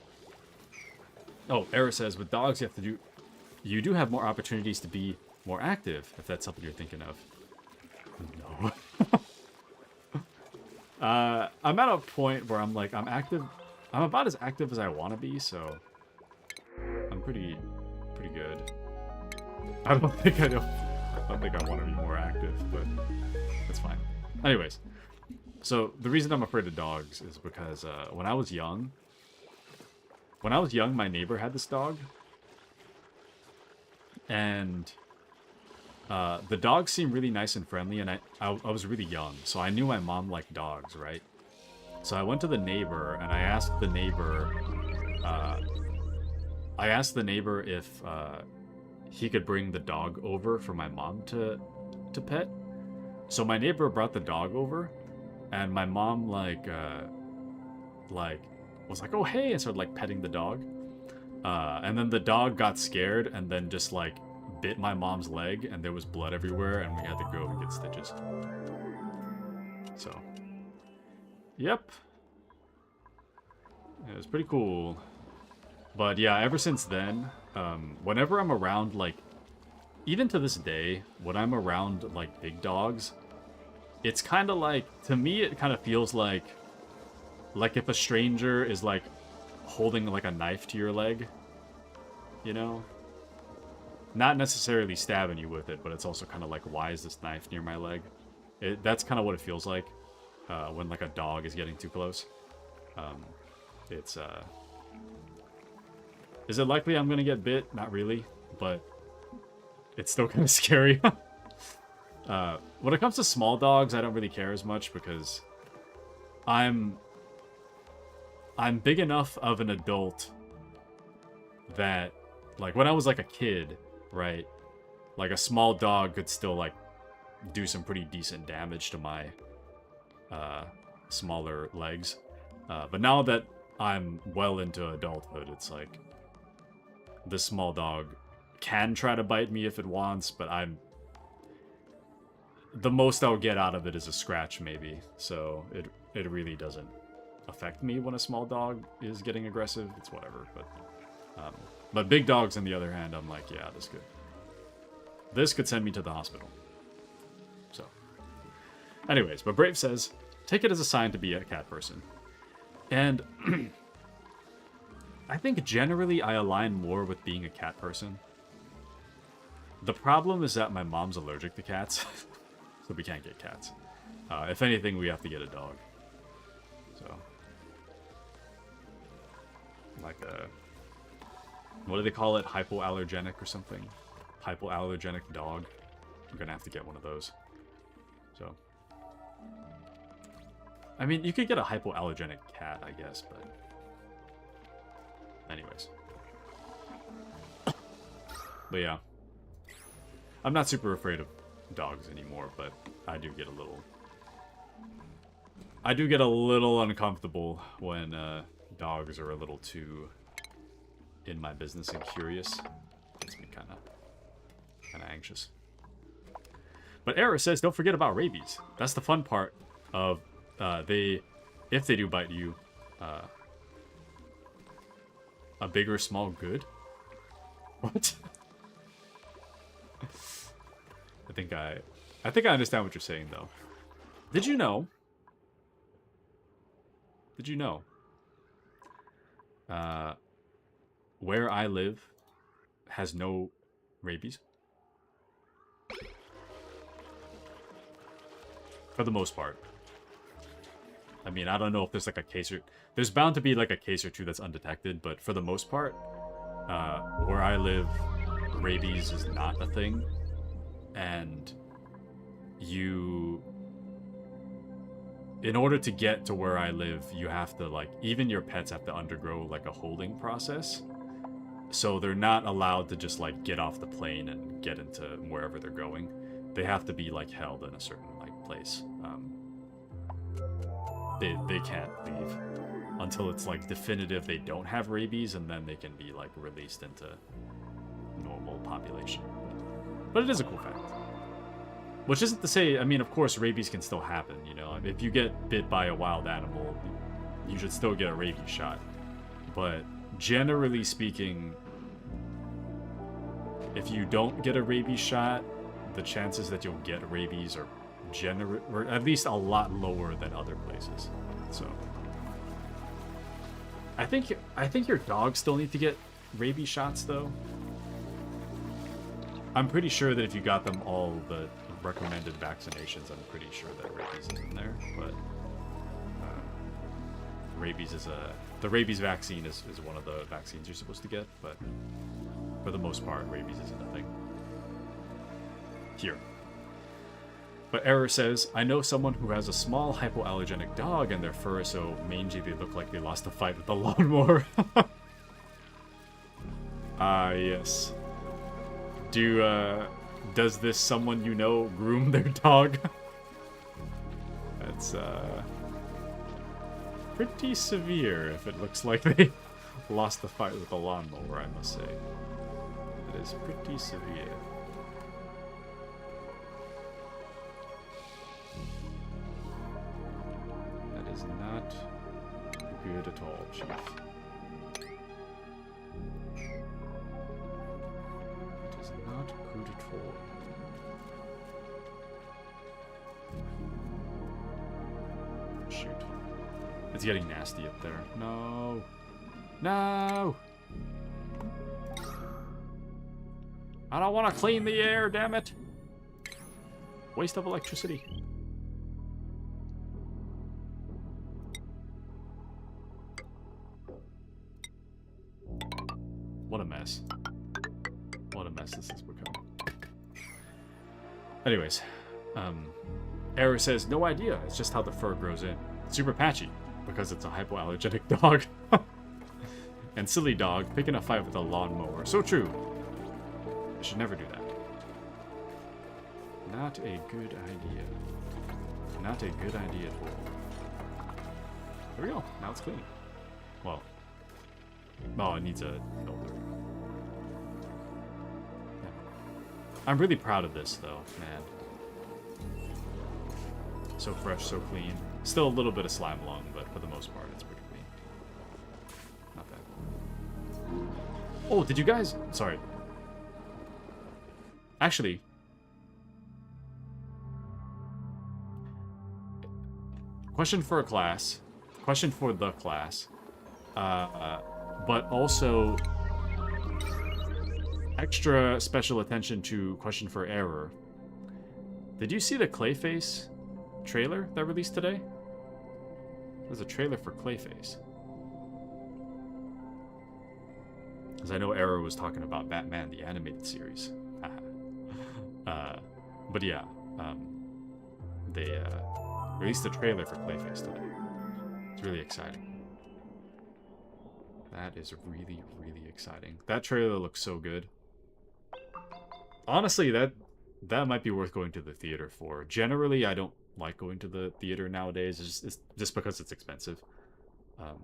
Oh, Era says, with dogs you do have more opportunities to be more active, if that's something you're thinking of. No. I'm at a point where I'm like, I'm about as active as I want to be, so I'm pretty good. I don't think I want to be more active, but that's fine. Anyways, so the reason I'm afraid of dogs is because when I was young, my neighbor had this dog, and the dog seemed really nice and friendly, and I was really young, so I knew my mom liked dogs, right? So I went to the neighbor, and I asked the neighbor if he could bring the dog over for my mom to pet. So my neighbor brought the dog over, and my mom was like, oh hey, and started like petting the dog. And then the dog got scared and then just like bit my mom's leg, and there was blood everywhere, and we had to go and get stitches. So, yep. It was pretty cool. But yeah, ever since then, whenever I'm around, like, even to this day, when I'm around, like, big dogs, it's kind of like, to me, it kind of feels like if a stranger is, like, holding, like, a knife to your leg, you know? Not necessarily stabbing you with it, but it's also kind of like, why is this knife near my leg? That's kind of what it feels like when, like, a dog is getting too close. Is it likely I'm gonna get bit? Not really, but it's still kind of scary. When it comes to small dogs, I don't really care as much because I'm big enough of an adult that, like, when I was like a kid, right, like a small dog could still like do some pretty decent damage to my smaller legs. But now that I'm well into adulthood, it's like this small dog can try to bite me if it wants, but the most I'll get out of it is a scratch, maybe. So it really doesn't affect me when a small dog is getting aggressive. It's whatever. But big dogs, on the other hand, I'm like, yeah, this could send me to the hospital. So, anyways, but Brave says, take it as a sign to be a cat person. And I think generally I align more with being a cat person. The problem is that my mom's allergic to cats, so we can't get cats. If anything, we have to get a dog. So, like what do they call it? Hypoallergenic or something? Hypoallergenic dog. I'm gonna have to get one of those. So, I mean, you could get a hypoallergenic cat, I guess, but anyways. But yeah. I'm not super afraid of dogs anymore, but I do get a little uncomfortable when dogs are a little too in my business and curious. Makes me kind of anxious. But Era says, don't forget about rabies. That's the fun part of if they do bite you, a big or small good? What? I think I understand what you're saying, though. Did you know? Where I live has no rabies. For the most part. I mean, I don't know if there's like a case or... There's bound to be like a case or two that's undetected, but for the most part, where I live, rabies is not a thing. And you... In order to get to where I live, you have to, like, even your pets have to undergo, like, a holding process. So they're not allowed to just, like, get off the plane and get into wherever they're going. They have to be, like, held in a certain, like, place. They can't leave until it's, like, definitive they don't have rabies, and then they can be, like, released into normal population. But it is a cool fact. Which isn't to say, I mean, of course, rabies can still happen, you know? If you get bit by a wild animal, you should still get a rabies shot. But generally speaking, if you don't get a rabies shot, the chances that you'll get rabies are or at least a lot lower than other places. So I think your dogs still need to get rabies shots, though. I'm pretty sure that if you got them all the recommended vaccinations, I'm pretty sure that rabies is in there, but rabies is the rabies vaccine is one of the vaccines you're supposed to get, but for the most part, rabies isn't a thing. Here. But Error says, I know someone who has a small hypoallergenic dog and their fur is so mangy they look like they lost a fight with a lawnmower. Yes. Does this someone you know groom their dog? That's, pretty severe if it looks like they lost the fight with a lawnmower, I must say. It is pretty severe. That is not good at all, Chief. It is not good at all. Shoot. It's getting nasty up there. No! No! I don't want to clean the air, damn it! Waste of electricity. What a mess. What a mess this has become. Anyways, Error says, no idea. It's just how the fur grows in. Super patchy, because it's a hypoallergenic dog. And silly dog, picking a fight with a lawnmower. So true. I should never do that. Not a good idea. Not a good idea at all. There we go. Now it's clean. Well. Oh, it needs a filter. I'm really proud of this, though, man. So fresh, so clean. Still a little bit of slime lung, but for the most part, it's pretty clean. Not bad. Oh, did you guys... Sorry. Actually... Question for a class. Question for the class. But also... extra special attention to question for Error. Did you see the Clayface trailer that released today? There's a trailer for Clayface. Because I know Error was talking about Batman the Animated Series. But yeah, they released a trailer for Clayface today. It's really exciting. That is really, really exciting. That trailer looks so good. Honestly, that might be worth going to the theater for. Generally, I don't like going to the theater nowadays. It's just because it's expensive. But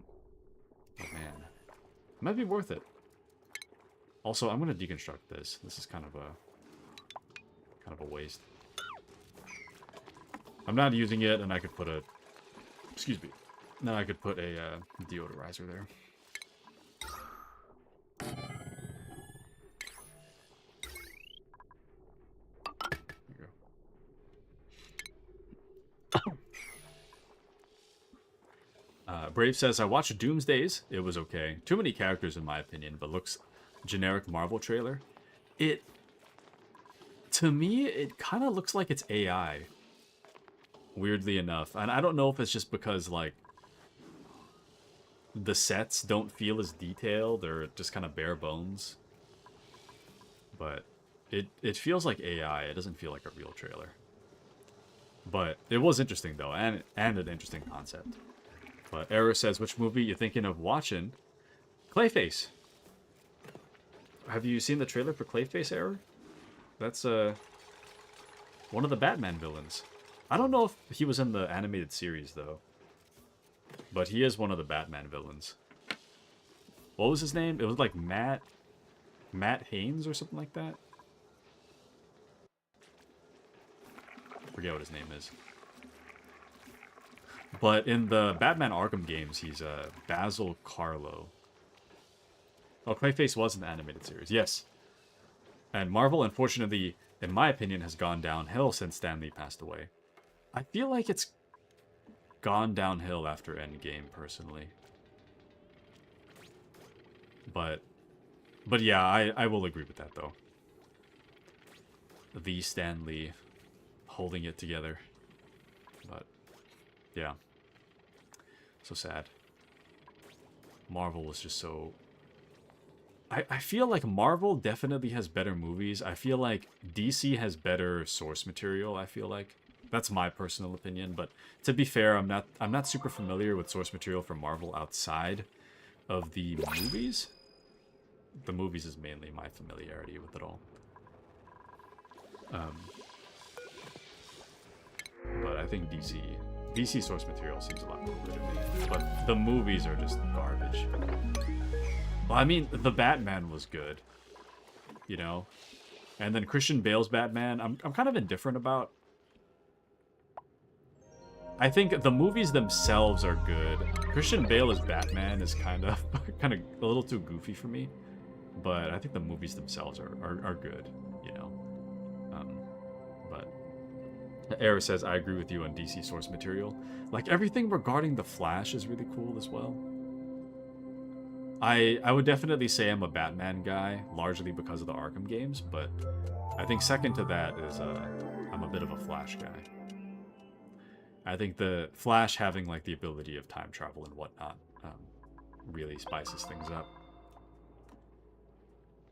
man, it might be worth it. Also, I'm gonna deconstruct this. This is kind of a waste. I'm not using it, and I could put a... Excuse me. Now I could put a deodorizer there. Brave says, I watched Doomsdays. It was okay. Too many characters in my opinion, but looks generic Marvel trailer. To me, it kind of looks like it's AI. weirdly enough. And I don't know if it's just because, like, the sets don't feel as detailed or just kind of bare bones. But it feels like AI. It doesn't feel like a real trailer. But it was interesting, though, and an interesting concept. But Error says, which movie you thinking of watching? Clayface. Have you seen the trailer for Clayface, Error? That's one of the Batman villains. I don't know if he was in the animated series, though. But he is one of the Batman villains. What was his name? It was like Matt Haynes or something like that. Forget what his name is. But in the Batman Arkham games, he's Basil Carlo. Oh, Clayface was in the animated series, yes. And Marvel, unfortunately, in my opinion, has gone downhill since Stan Lee passed away. I feel like it's gone downhill after Endgame, personally. But yeah, I will agree with that, though. The Stan Lee holding it together. But, yeah. So sad. Marvel was just so... I feel like Marvel definitely has better movies. I feel like DC has better source material, I feel like. That's my personal opinion, but to be fair, I'm not super familiar with source material from Marvel outside of the movies. The movies is mainly my familiarity with it all. But I think DC source material seems a lot cooler to me. But the movies are just garbage. Well, I mean, the Batman was good, you know? And then Christian Bale's Batman, I'm kind of indifferent about. I think the movies themselves are good. Christian Bale as Batman is kind of a little too goofy for me. But I think the movies themselves are good, you know? But Era says, I agree with you on DC source material. Like, everything regarding The Flash is really cool as well. I would definitely say I'm a Batman guy, largely because of the Arkham games, but I think second to that is I'm a bit of a Flash guy. I think the Flash having like the ability of time travel and whatnot really spices things up.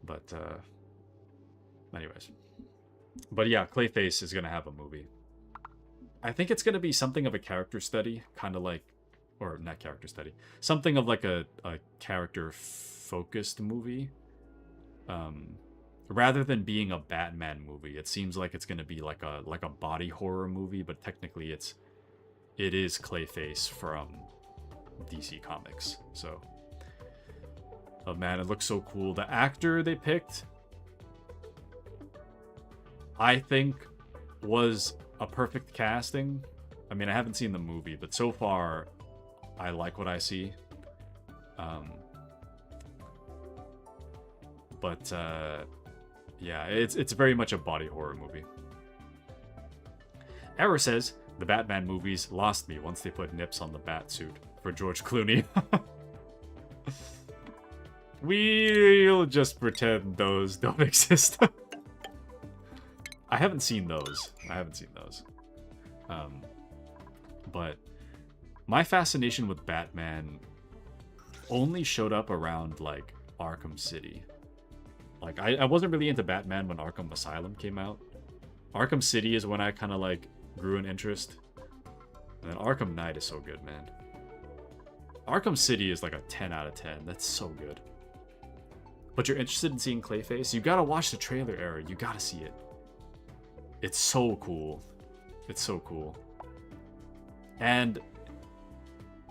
But anyways. But yeah, Clayface is gonna have a movie. I think it's gonna be something of a character study, kind of like, or not character study, something of like a character-focused movie. Rather than being a Batman movie, it seems like it's gonna be like a body horror movie, but technically it is Clayface from DC Comics. So, oh man, it looks so cool. The actor they picked, I think, was a perfect casting. I mean, I haven't seen the movie, but so far, I like what I see. Yeah, it's very much a body horror movie. Error says, the Batman movies lost me once they put nips on the bat suit for George Clooney. We'll just pretend those don't exist. I haven't seen those. But my fascination with Batman only showed up around, like, Arkham City. Like, I wasn't really into Batman when Arkham Asylum came out. Arkham City is when I kind of, like, grew an interest. And then Arkham Knight is so good, man. Arkham City is like a 10 out of 10. That's so good. But you're interested in seeing Clayface? You gotta watch the trailer, Era. You gotta see it. It's so cool. It's so cool. And,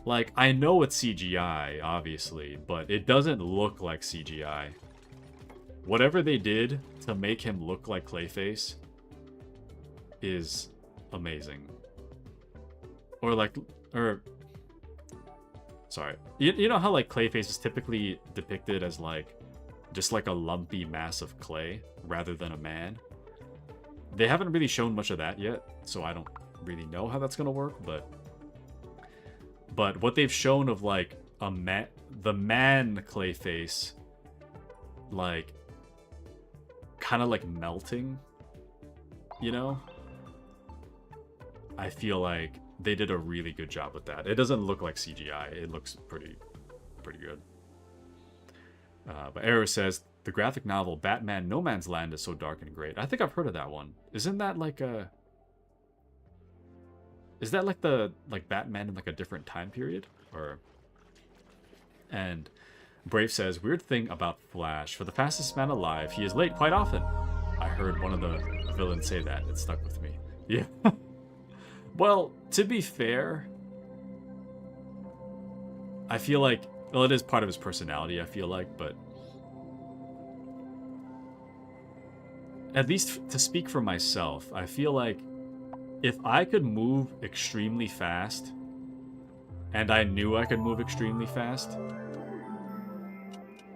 like, I know it's CGI, obviously, but it doesn't look like CGI. Whatever they did to make him look like Clayface is amazing. Sorry. You know how, like, Clayface is typically depicted as, like, just like a lumpy mass of clay rather than a man? They haven't really shown much of that yet, so I don't really know how that's gonna work, but what they've shown of, like, the man Clayface, like, kind of like melting, you know? I feel like they did a really good job with that. It doesn't look like CGI. It looks pretty good. But Error says, the graphic novel Batman No Man's Land is so dark and great. I think I've heard of that one. Isn't that like a... Is that like the Batman in like a different time period? Or... And Brave says, weird thing about Flash. For the fastest man alive, he is late quite often. I heard one of the villains say that. It stuck with me. Yeah. Well, to be fair, I feel like... Well, it is part of his personality, I feel like, but... At least to speak for myself, I feel like if I could move extremely fast, and I knew I could move extremely fast,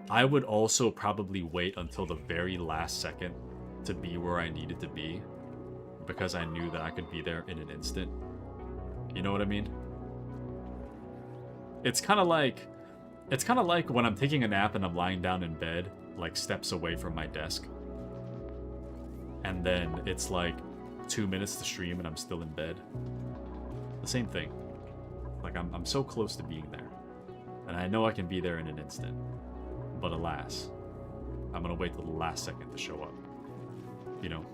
I would also probably wait until the very last second to be where I needed to be, because I knew that I could be there in an instant. You know what I mean? It's kind of like when I'm taking a nap and I'm lying down in bed, like steps away from my desk. And then it's like 2 minutes to stream and I'm still in bed. The same thing. Like I'm so close to being there. And I know I can be there in an instant. But alas, I'm gonna wait till the last second to show up. You know?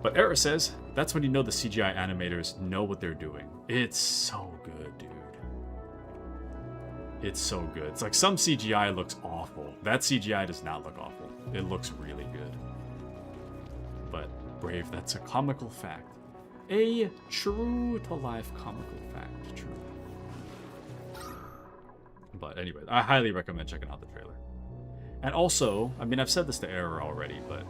But Era says, that's when you know the CGI animators know what they're doing. It's so good, dude. It's so good. It's like some CGI looks awful. That CGI does not look awful. It looks really good. But, Brave, that's a comical fact. A true-to-life comical fact. True. But anyway, I highly recommend checking out the trailer. And also, I mean, I've said this to Error already, but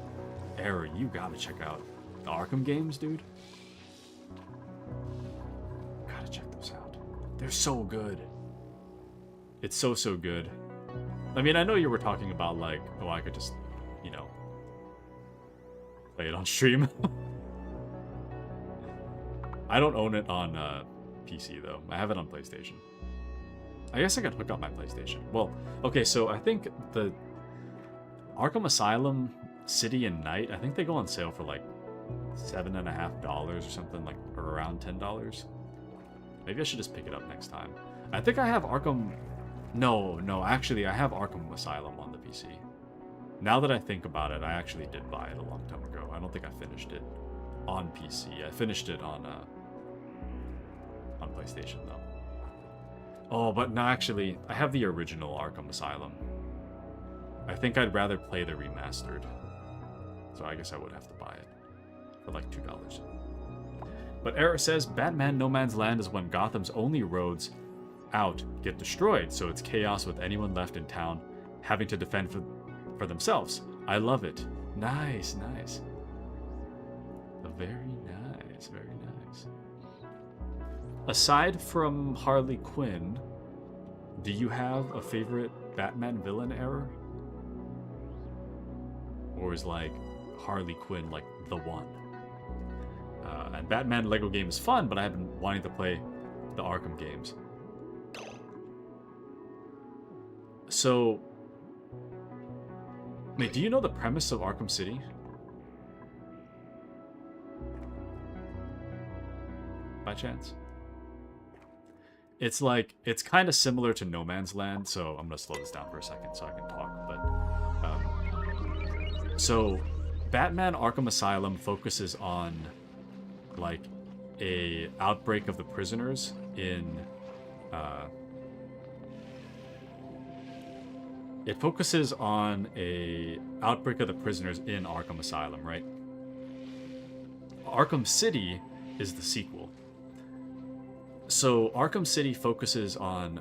Error, you gotta check out the Arkham games, dude. Gotta check those out. They're so good. It's so good. I mean, I know you were talking about, like, oh, I could just, you know, play it on stream. I don't own it on PC, though. I have it on PlayStation. I guess I could hook up my PlayStation. Well, okay, so I think the Arkham Asylum City and Night, I think they go on sale for like $7.50 or something, like, or around $10. Maybe I should just pick it up next time. I think I have Arkham... No, actually, I have Arkham Asylum on the PC. Now that I think about it, I actually did buy it a long time ago. I don't think I finished it on PC. I finished it on PlayStation, though. Oh, but no, actually, I have the original Arkham Asylum. I think I'd rather play the remastered. So I guess I would have to buy it for like $2. But Era says, Batman No Man's Land is when Gotham's only roads out get destroyed, so it's chaos with anyone left in town having to defend for themselves. I love it. Nice. Very nice. Aside from Harley Quinn, do you have a favorite Batman villain, Error? Or is like Harley Quinn like the one? And Batman Lego game is fun, but I have been wanting to play the Arkham games. So, wait, do you know the premise of Arkham City? By chance? It's like, it's kind of similar to No Man's Land, so I'm gonna slow this down for a second so I can talk, but, so, Batman Arkham Asylum focuses on, like, a outbreak of the prisoners in, it focuses on a outbreak of the prisoners in Arkham Asylum, right? Arkham City is the sequel. So Arkham City focuses on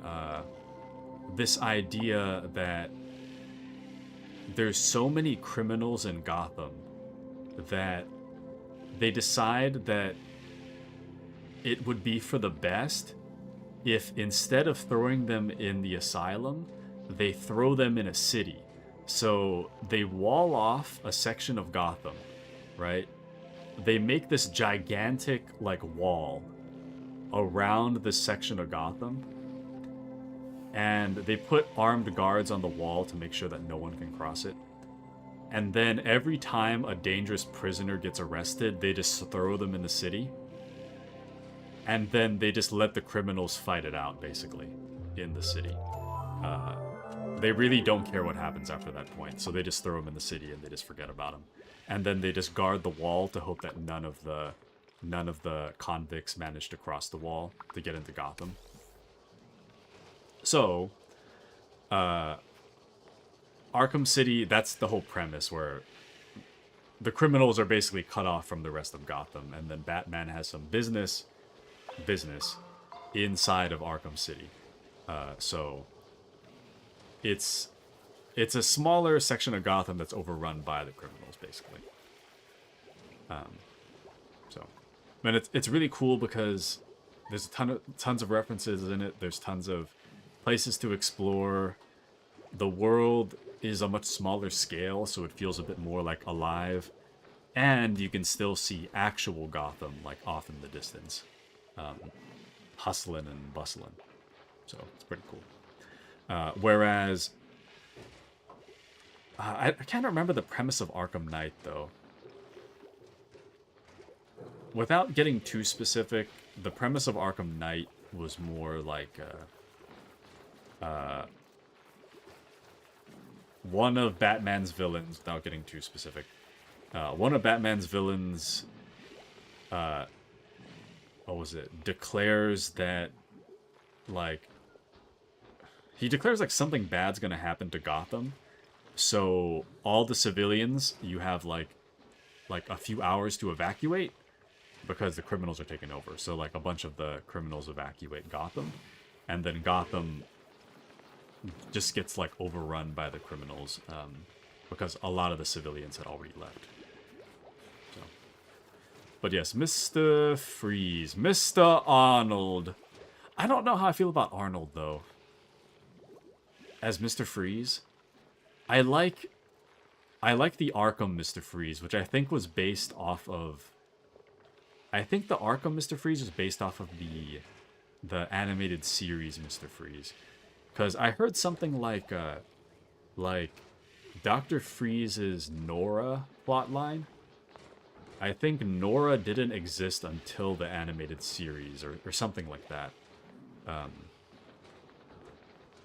this idea that there's so many criminals in Gotham that they decide that it would be for the best if instead of throwing them in the asylum, they throw them in a city. So they wall off a section of Gotham, right? They make this gigantic, like, wall around this section of Gotham. And they put armed guards on the wall to make sure that no one can cross it. And then every time a dangerous prisoner gets arrested, they just throw them in the city. and then they just let the criminals fight it out, basically, in the city. They really don't care what happens after that point, so they just throw him in the city and they just forget about him. And then they just guard the wall to hope that none of the convicts manage to cross the wall to get into Gotham. So, Arkham City, that's the whole premise, where the criminals are basically cut off from the rest of Gotham, and then Batman has some business inside of Arkham City. So it's a smaller section of Gotham that's overrun by the criminals, basically. And it's really cool because there's tons of references in it. There's tons of places to explore. The world is a much smaller scale, so it feels a bit more like alive. And you can still see actual Gotham, like, off in the distance. Hustling and bustling. So, it's pretty cool. Whereas... I can't remember the premise of Arkham Knight, though. Without getting too specific, the premise of Arkham Knight was more like... one of Batman's villains, without getting too specific, one of Batman's villains, what was it, declares that, like, he declares, like, something bad's gonna happen to Gotham, so all the civilians, you have, like a few hours to evacuate, because the criminals are taking over. So, like, a bunch of the criminals evacuate Gotham, and then Gotham just gets, like, overrun by the criminals, because a lot of the civilians had already left. So, but yes, Mr. Freeze, Mr. Arnold. I don't know how I feel about Arnold, though. As Mr. Freeze, I like the Arkham Mr. Freeze, which I think was based off of... I think the Arkham Mr. Freeze was based off of the animated series Mr. Freeze. Because I heard something like Dr. Freeze's Nora plotline. I think Nora didn't exist until the animated series, or something like that.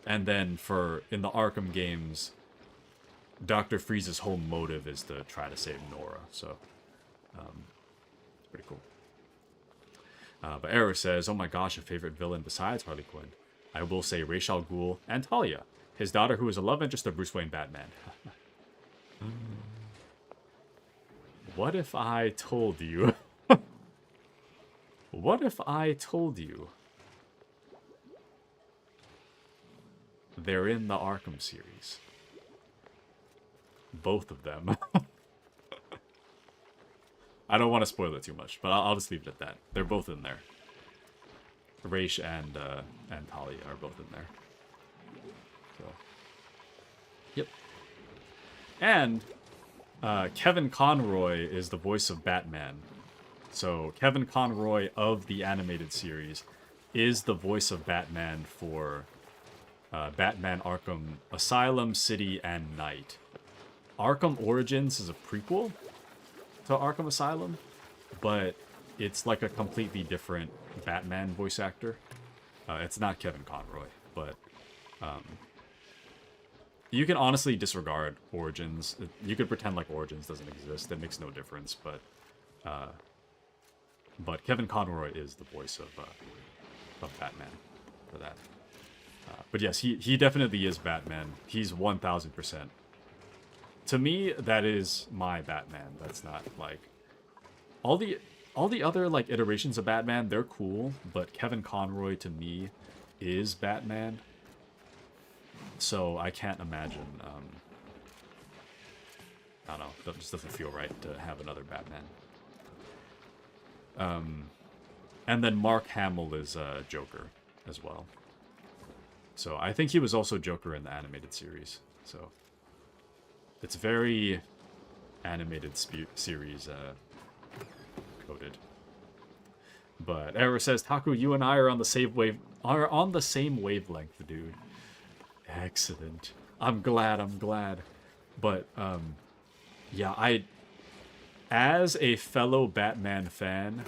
And then in the Arkham games, Dr. Freeze's whole motive is to try to save Nora. So, it's pretty cool. But Arrow says, oh my gosh, a favorite villain besides Harley Quinn. I will say Ra's al Ghul and Talia, his daughter who is a love interest of Bruce Wayne Batman. What if I told you... What if I told you they're in the Arkham series? Both of them. I don't want to spoil it too much, but I'll just leave it at that. They're both in there. Ra's and Talia are both in there. So, yep. And Kevin Conroy is the voice of Batman. So Kevin Conroy of the animated series is the voice of Batman for Batman Arkham Asylum, City, and Night. Arkham Origins is a prequel to Arkham Asylum, but it's like a completely different Batman voice actor. It's not Kevin Conroy, but you can honestly disregard Origins. You could pretend like Origins doesn't exist. It makes no difference, but Kevin Conroy is the voice of Batman for that. But yes, he definitely is Batman. He's 1000%. To me, that is my Batman. That's not like all the other like iterations of Batman. They're cool, but Kevin Conroy to me is Batman. So I can't imagine. I don't know. That just doesn't feel right to have another Batman. And then Mark Hamill is Joker as well. So I think he was also Joker in the animated series. So it's very animated series coded. But Era says, Taku, you and I are on the same wavelength, dude. Excellent. I'm glad. But yeah, as a fellow Batman fan,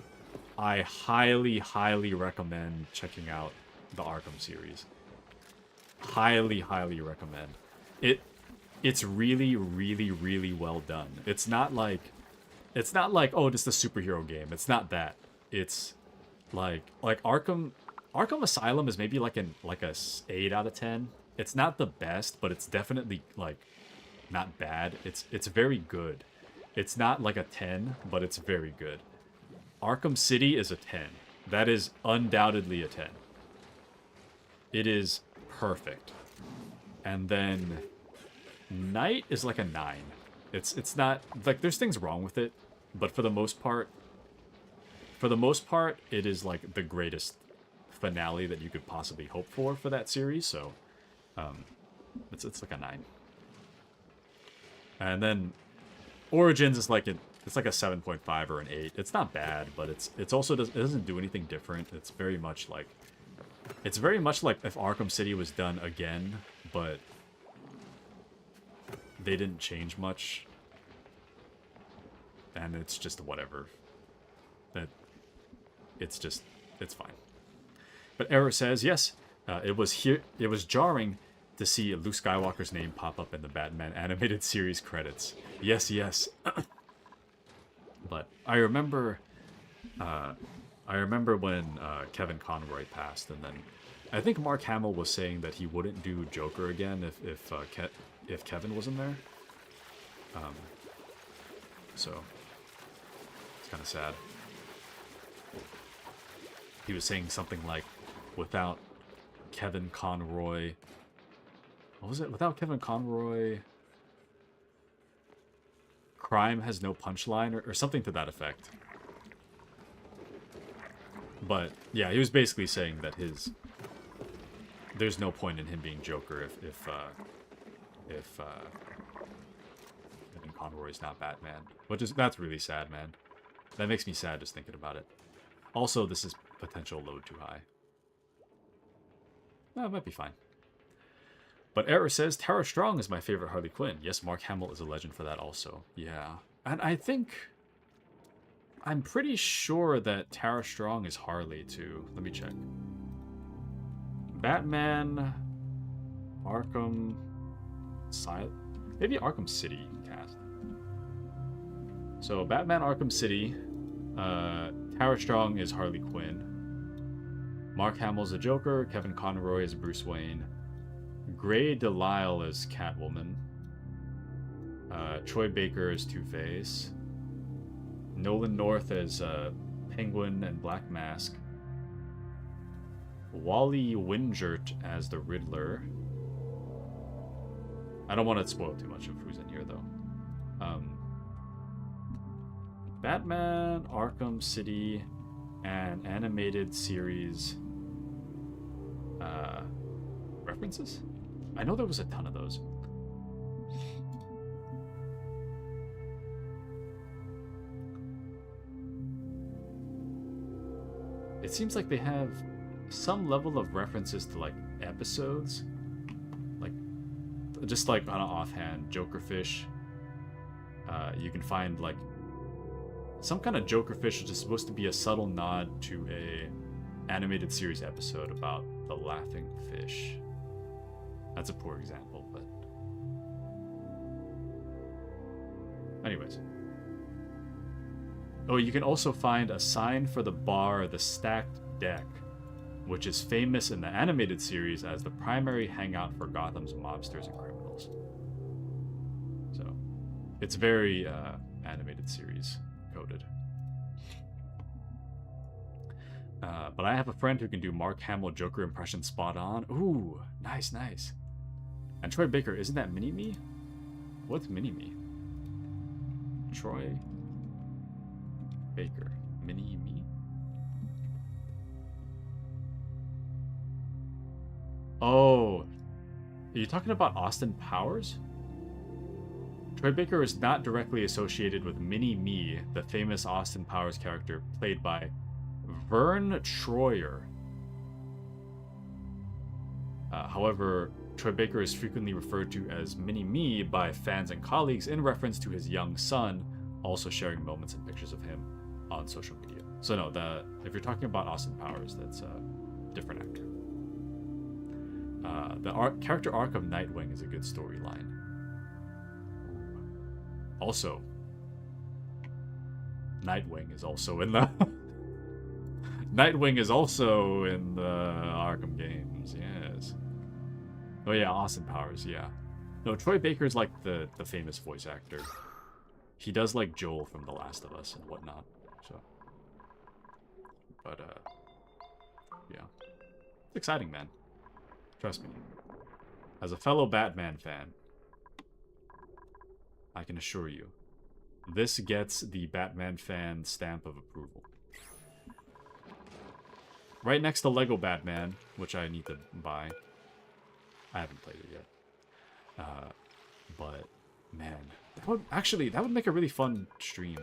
I highly, highly recommend checking out the Arkham series. Highly, highly recommend. It's really, really, really well done. It's not like oh, just a superhero game. It's not that. It's like Arkham Asylum is maybe like a 8 out of 10. It's not the best, but it's definitely like not bad. It's very good. It's not like a 10, but it's very good. Arkham City is a 10. That is undoubtedly a 10. It is perfect. And then Night is like a 9. It's not like there's things wrong with it, but for the most part it is like the greatest finale that you could possibly hope for that series. So it's like a 9. And then Origins is like it's like a 7.5 or an 8. It's not bad, but it also doesn't do anything different. It's very much like if Arkham City was done again, but they didn't change much. And it's just whatever. It's fine. But Error says, yes, it was jarring to see Luke Skywalker's name pop up in the Batman animated series credits. Yes. But I remember when Kevin Conroy passed, and then I think Mark Hamill was saying that he wouldn't do Joker again if Kevin wasn't there. So it's kind of sad. He was saying something like, without Kevin Conroy... What was it? Without Kevin Conroy... Crime has no punchline, or something to that effect. But, yeah, he was basically saying that there's no point in him being Joker if Kevin Conroy's not Batman. That's really sad, man. That makes me sad just thinking about it. Also, this is potential load too high. It might be fine. But Error says, Tara Strong is my favorite Harley Quinn. Yes, Mark Hamill is a legend for that also. Yeah. And I'm pretty sure that Tara Strong is Harley too. Let me check. Batman, Arkham, maybe Arkham City cast. So Batman Arkham City, Tara Strong is Harley Quinn. Mark Hamill's the Joker. Kevin Conroy is Bruce Wayne. Gray Delisle is Catwoman. Troy Baker is Two-Face. Nolan North as Penguin and Black Mask. Wally Wingert as the Riddler. I don't want to spoil too much of who's in here, though. Batman, Arkham City, and animated series references? I know there was a ton of those. It seems like they have some level of references to, like, episodes. Like, just like on an offhand, Jokerfish. You can find, like, some kind of Jokerfish, which is supposed to be a subtle nod to a animated series episode about the laughing fish. That's a poor example, but... Anyways. Oh, you can also find a sign for the bar, the Stacked Deck, which is famous in the animated series as the primary hangout for Gotham's mobsters and criminals. So, it's very animated series coded. But I have a friend who can do Mark Hamill Joker impression spot on. Ooh, nice. And Troy Baker, isn't that Mini-Me? What's Mini-Me? Troy Baker, Mini-Me? Oh, are you talking about Austin Powers? Troy Baker is not directly associated with Mini-Me, the famous Austin Powers character played by Vern Troyer. However, Troy Baker is frequently referred to as Mini-Me by fans and colleagues in reference to his young son, also sharing moments and pictures of him on social media. So no, if you're talking about Austin Powers, that's a different actor. The character arc of Nightwing is a good storyline. Also, Nightwing is also in the Nightwing is also in the Arkham games. Yes. Oh yeah, Austin Powers. Yeah. No, Troy Baker's like the famous voice actor. He does like Joel from The Last of Us and whatnot. So, but yeah, it's exciting, man. Trust me. As a fellow Batman fan, I can assure you, this gets the Batman fan stamp of approval. Right next to Lego Batman, which I need to buy. I haven't played it yet. But, man, that would make a really fun stream.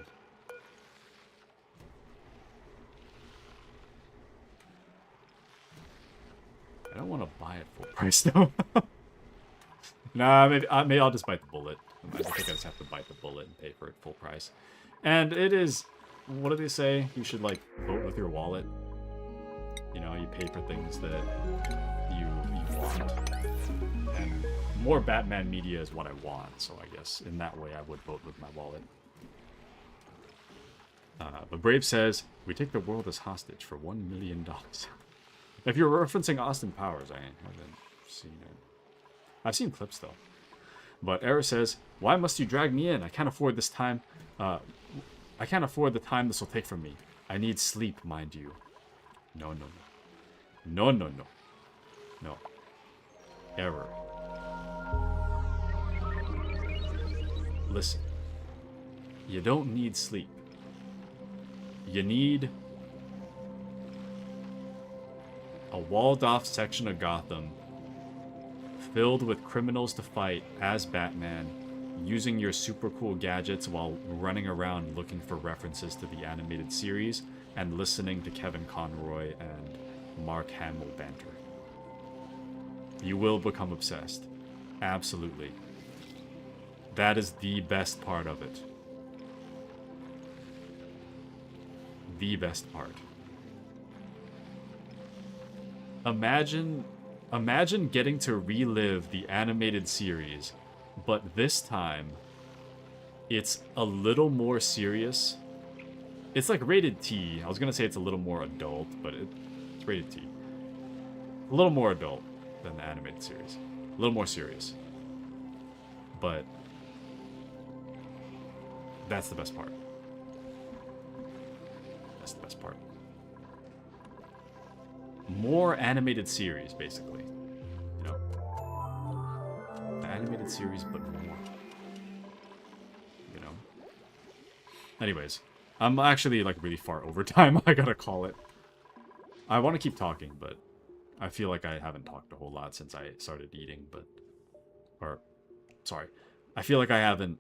I don't want to buy it full price, though. Nah, maybe I'll just bite the bullet. I think I just have to bite the bullet and pay for it full price. And it is, what do they say? You should, like, vote with your wallet. You know, you pay for things that you want. And more Batman media is what I want, so I guess in that way I would vote with my wallet. But Brave says, we take the world as hostage for $1 million. If you're referencing Austin Powers, I haven't seen it. I've seen clips, though. But Era says, why must you drag me in? I can't afford this time. I can't afford the time this will take from me. I need sleep, mind you. No. No. Error. Listen. You don't need sleep. You need a walled-off section of Gotham filled with criminals to fight as Batman, using your super cool gadgets while running around looking for references to the animated series and listening to Kevin Conroy and Mark Hamill banter. You will become obsessed. Absolutely. That is the best part of it. The best part. Imagine getting to relive the animated series, but this time it's a little more serious. It's like rated T. I was gonna say it's a little more adult, but it's rated T. A little more adult than the animated series. A little more serious. But that's the best part. That's the best part. More animated series, basically. You know? The animated series, but more. You know? Anyways. I'm actually, like, really far over time. I gotta call it. I want to keep talking, but I feel like I haven't talked a whole lot since I started eating, but... Or, sorry. I feel like I haven't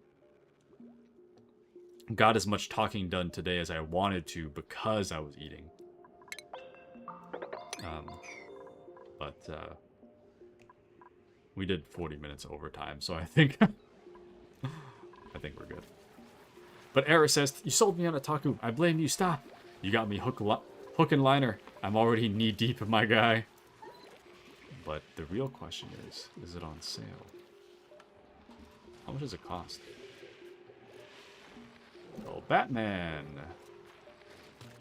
got as much talking done today as I wanted to because I was eating. But we did 40 minutes overtime, so I think I think we're good. But Era says, you sold me on Otaku. I blame you. Stop. You got me hook and liner. I'm already knee deep, my guy. But the real question is it on sale? How much does it cost? Oh, Batman.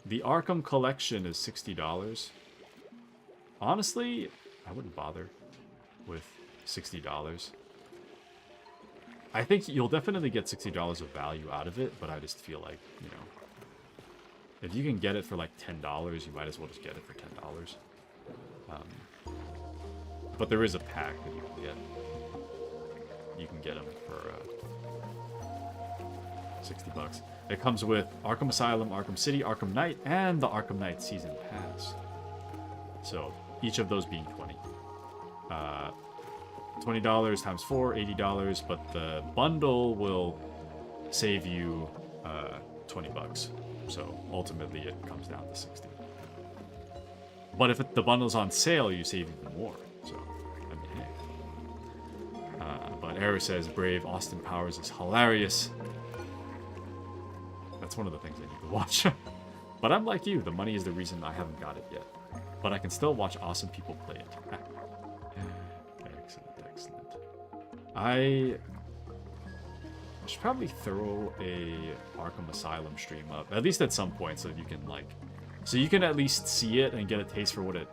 The Arkham Collection is $60. Honestly, I wouldn't bother with $60. I think you'll definitely get $60 of value out of it, but I just feel like, you know, if you can get it for like $10, you might as well just get it for $10. But there is a pack that you can get. You can get them for $60. It comes with Arkham Asylum, Arkham City, Arkham Knight, and the Arkham Knight Season Pass. So, each of those being $20. $20 times 4, $80, but the bundle will save you $20. So, ultimately, it comes down to $60. But if the bundle's on sale, you save even more. So, I mean, hey. But Era says, Brave, Austin Powers is hilarious. That's one of the things I need to watch. But I'm like you, the money is the reason I haven't got it yet. But I can still watch awesome people play it. Excellent, excellent. I should probably throw a Arkham Asylum stream up, at least at some point, so you can like, so you can at least see it and get a taste for what it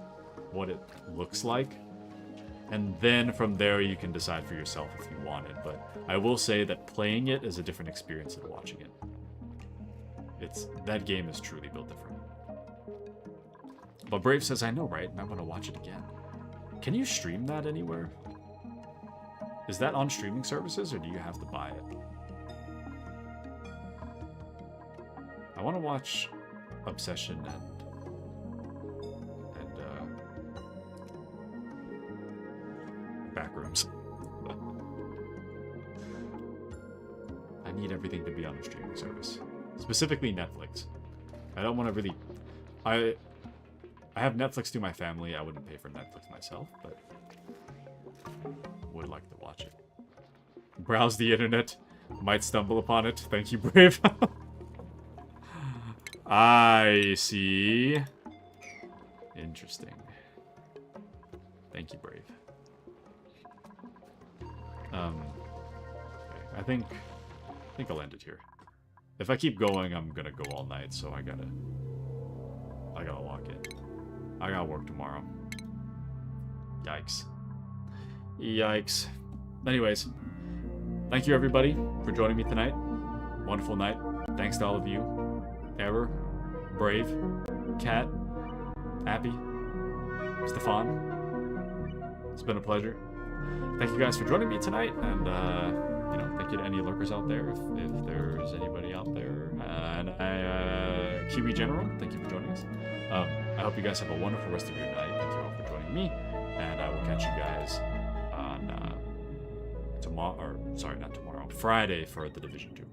looks like, and then from there you can decide for yourself if you want it. But I will say that playing it is a different experience than watching it. That game is truly built different. But Brave says, I know, right? And I want to watch it again. Can you stream that anywhere? Is that on streaming services, or do you have to buy it? I want to watch Obsession and Backrooms. I need everything to be on a streaming service. Specifically Netflix. I don't want to really... I have Netflix through my family. I wouldn't pay for Netflix myself, but would like to watch it. Browse the internet. Might stumble upon it. Thank you, Brave. I see. Interesting. Thank you, Brave. Okay. I think I'll end it here. If I keep going, I'm gonna go all night, so I gotta lock in. I gotta work tomorrow. Yikes. Yikes. Anyways, thank you everybody for joining me tonight. Wonderful night. Thanks to all of you. Error, Brave, Cat, Appy, Stefan. It's been a pleasure. Thank you guys for joining me tonight, and thank you to any lurkers out there, if there's anybody out there. And Kiwi General, thank you for joining us. I hope you guys have a wonderful rest of your night. Thank you all for joining me, and I will catch you guys on Friday for The Division 2.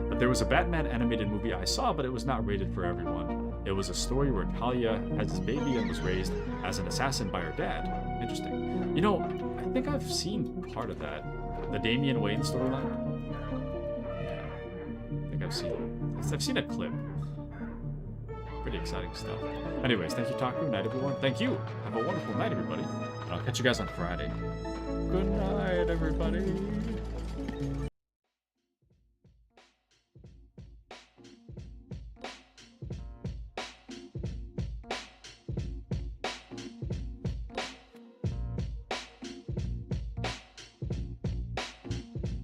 But there was a Batman animated movie I saw, but it was not rated for everyone. It was a story where Talia has his baby and was raised as an assassin by her dad. Interesting. You know, I think I've seen part of that. The Damian Wayne storyline? Yeah. I think I've seen a clip. Pretty exciting stuff. Anyways, thank you, Taku. Night, everyone. Thank you. Have a wonderful night, everybody. And I'll catch you guys on Friday. Good night, everybody.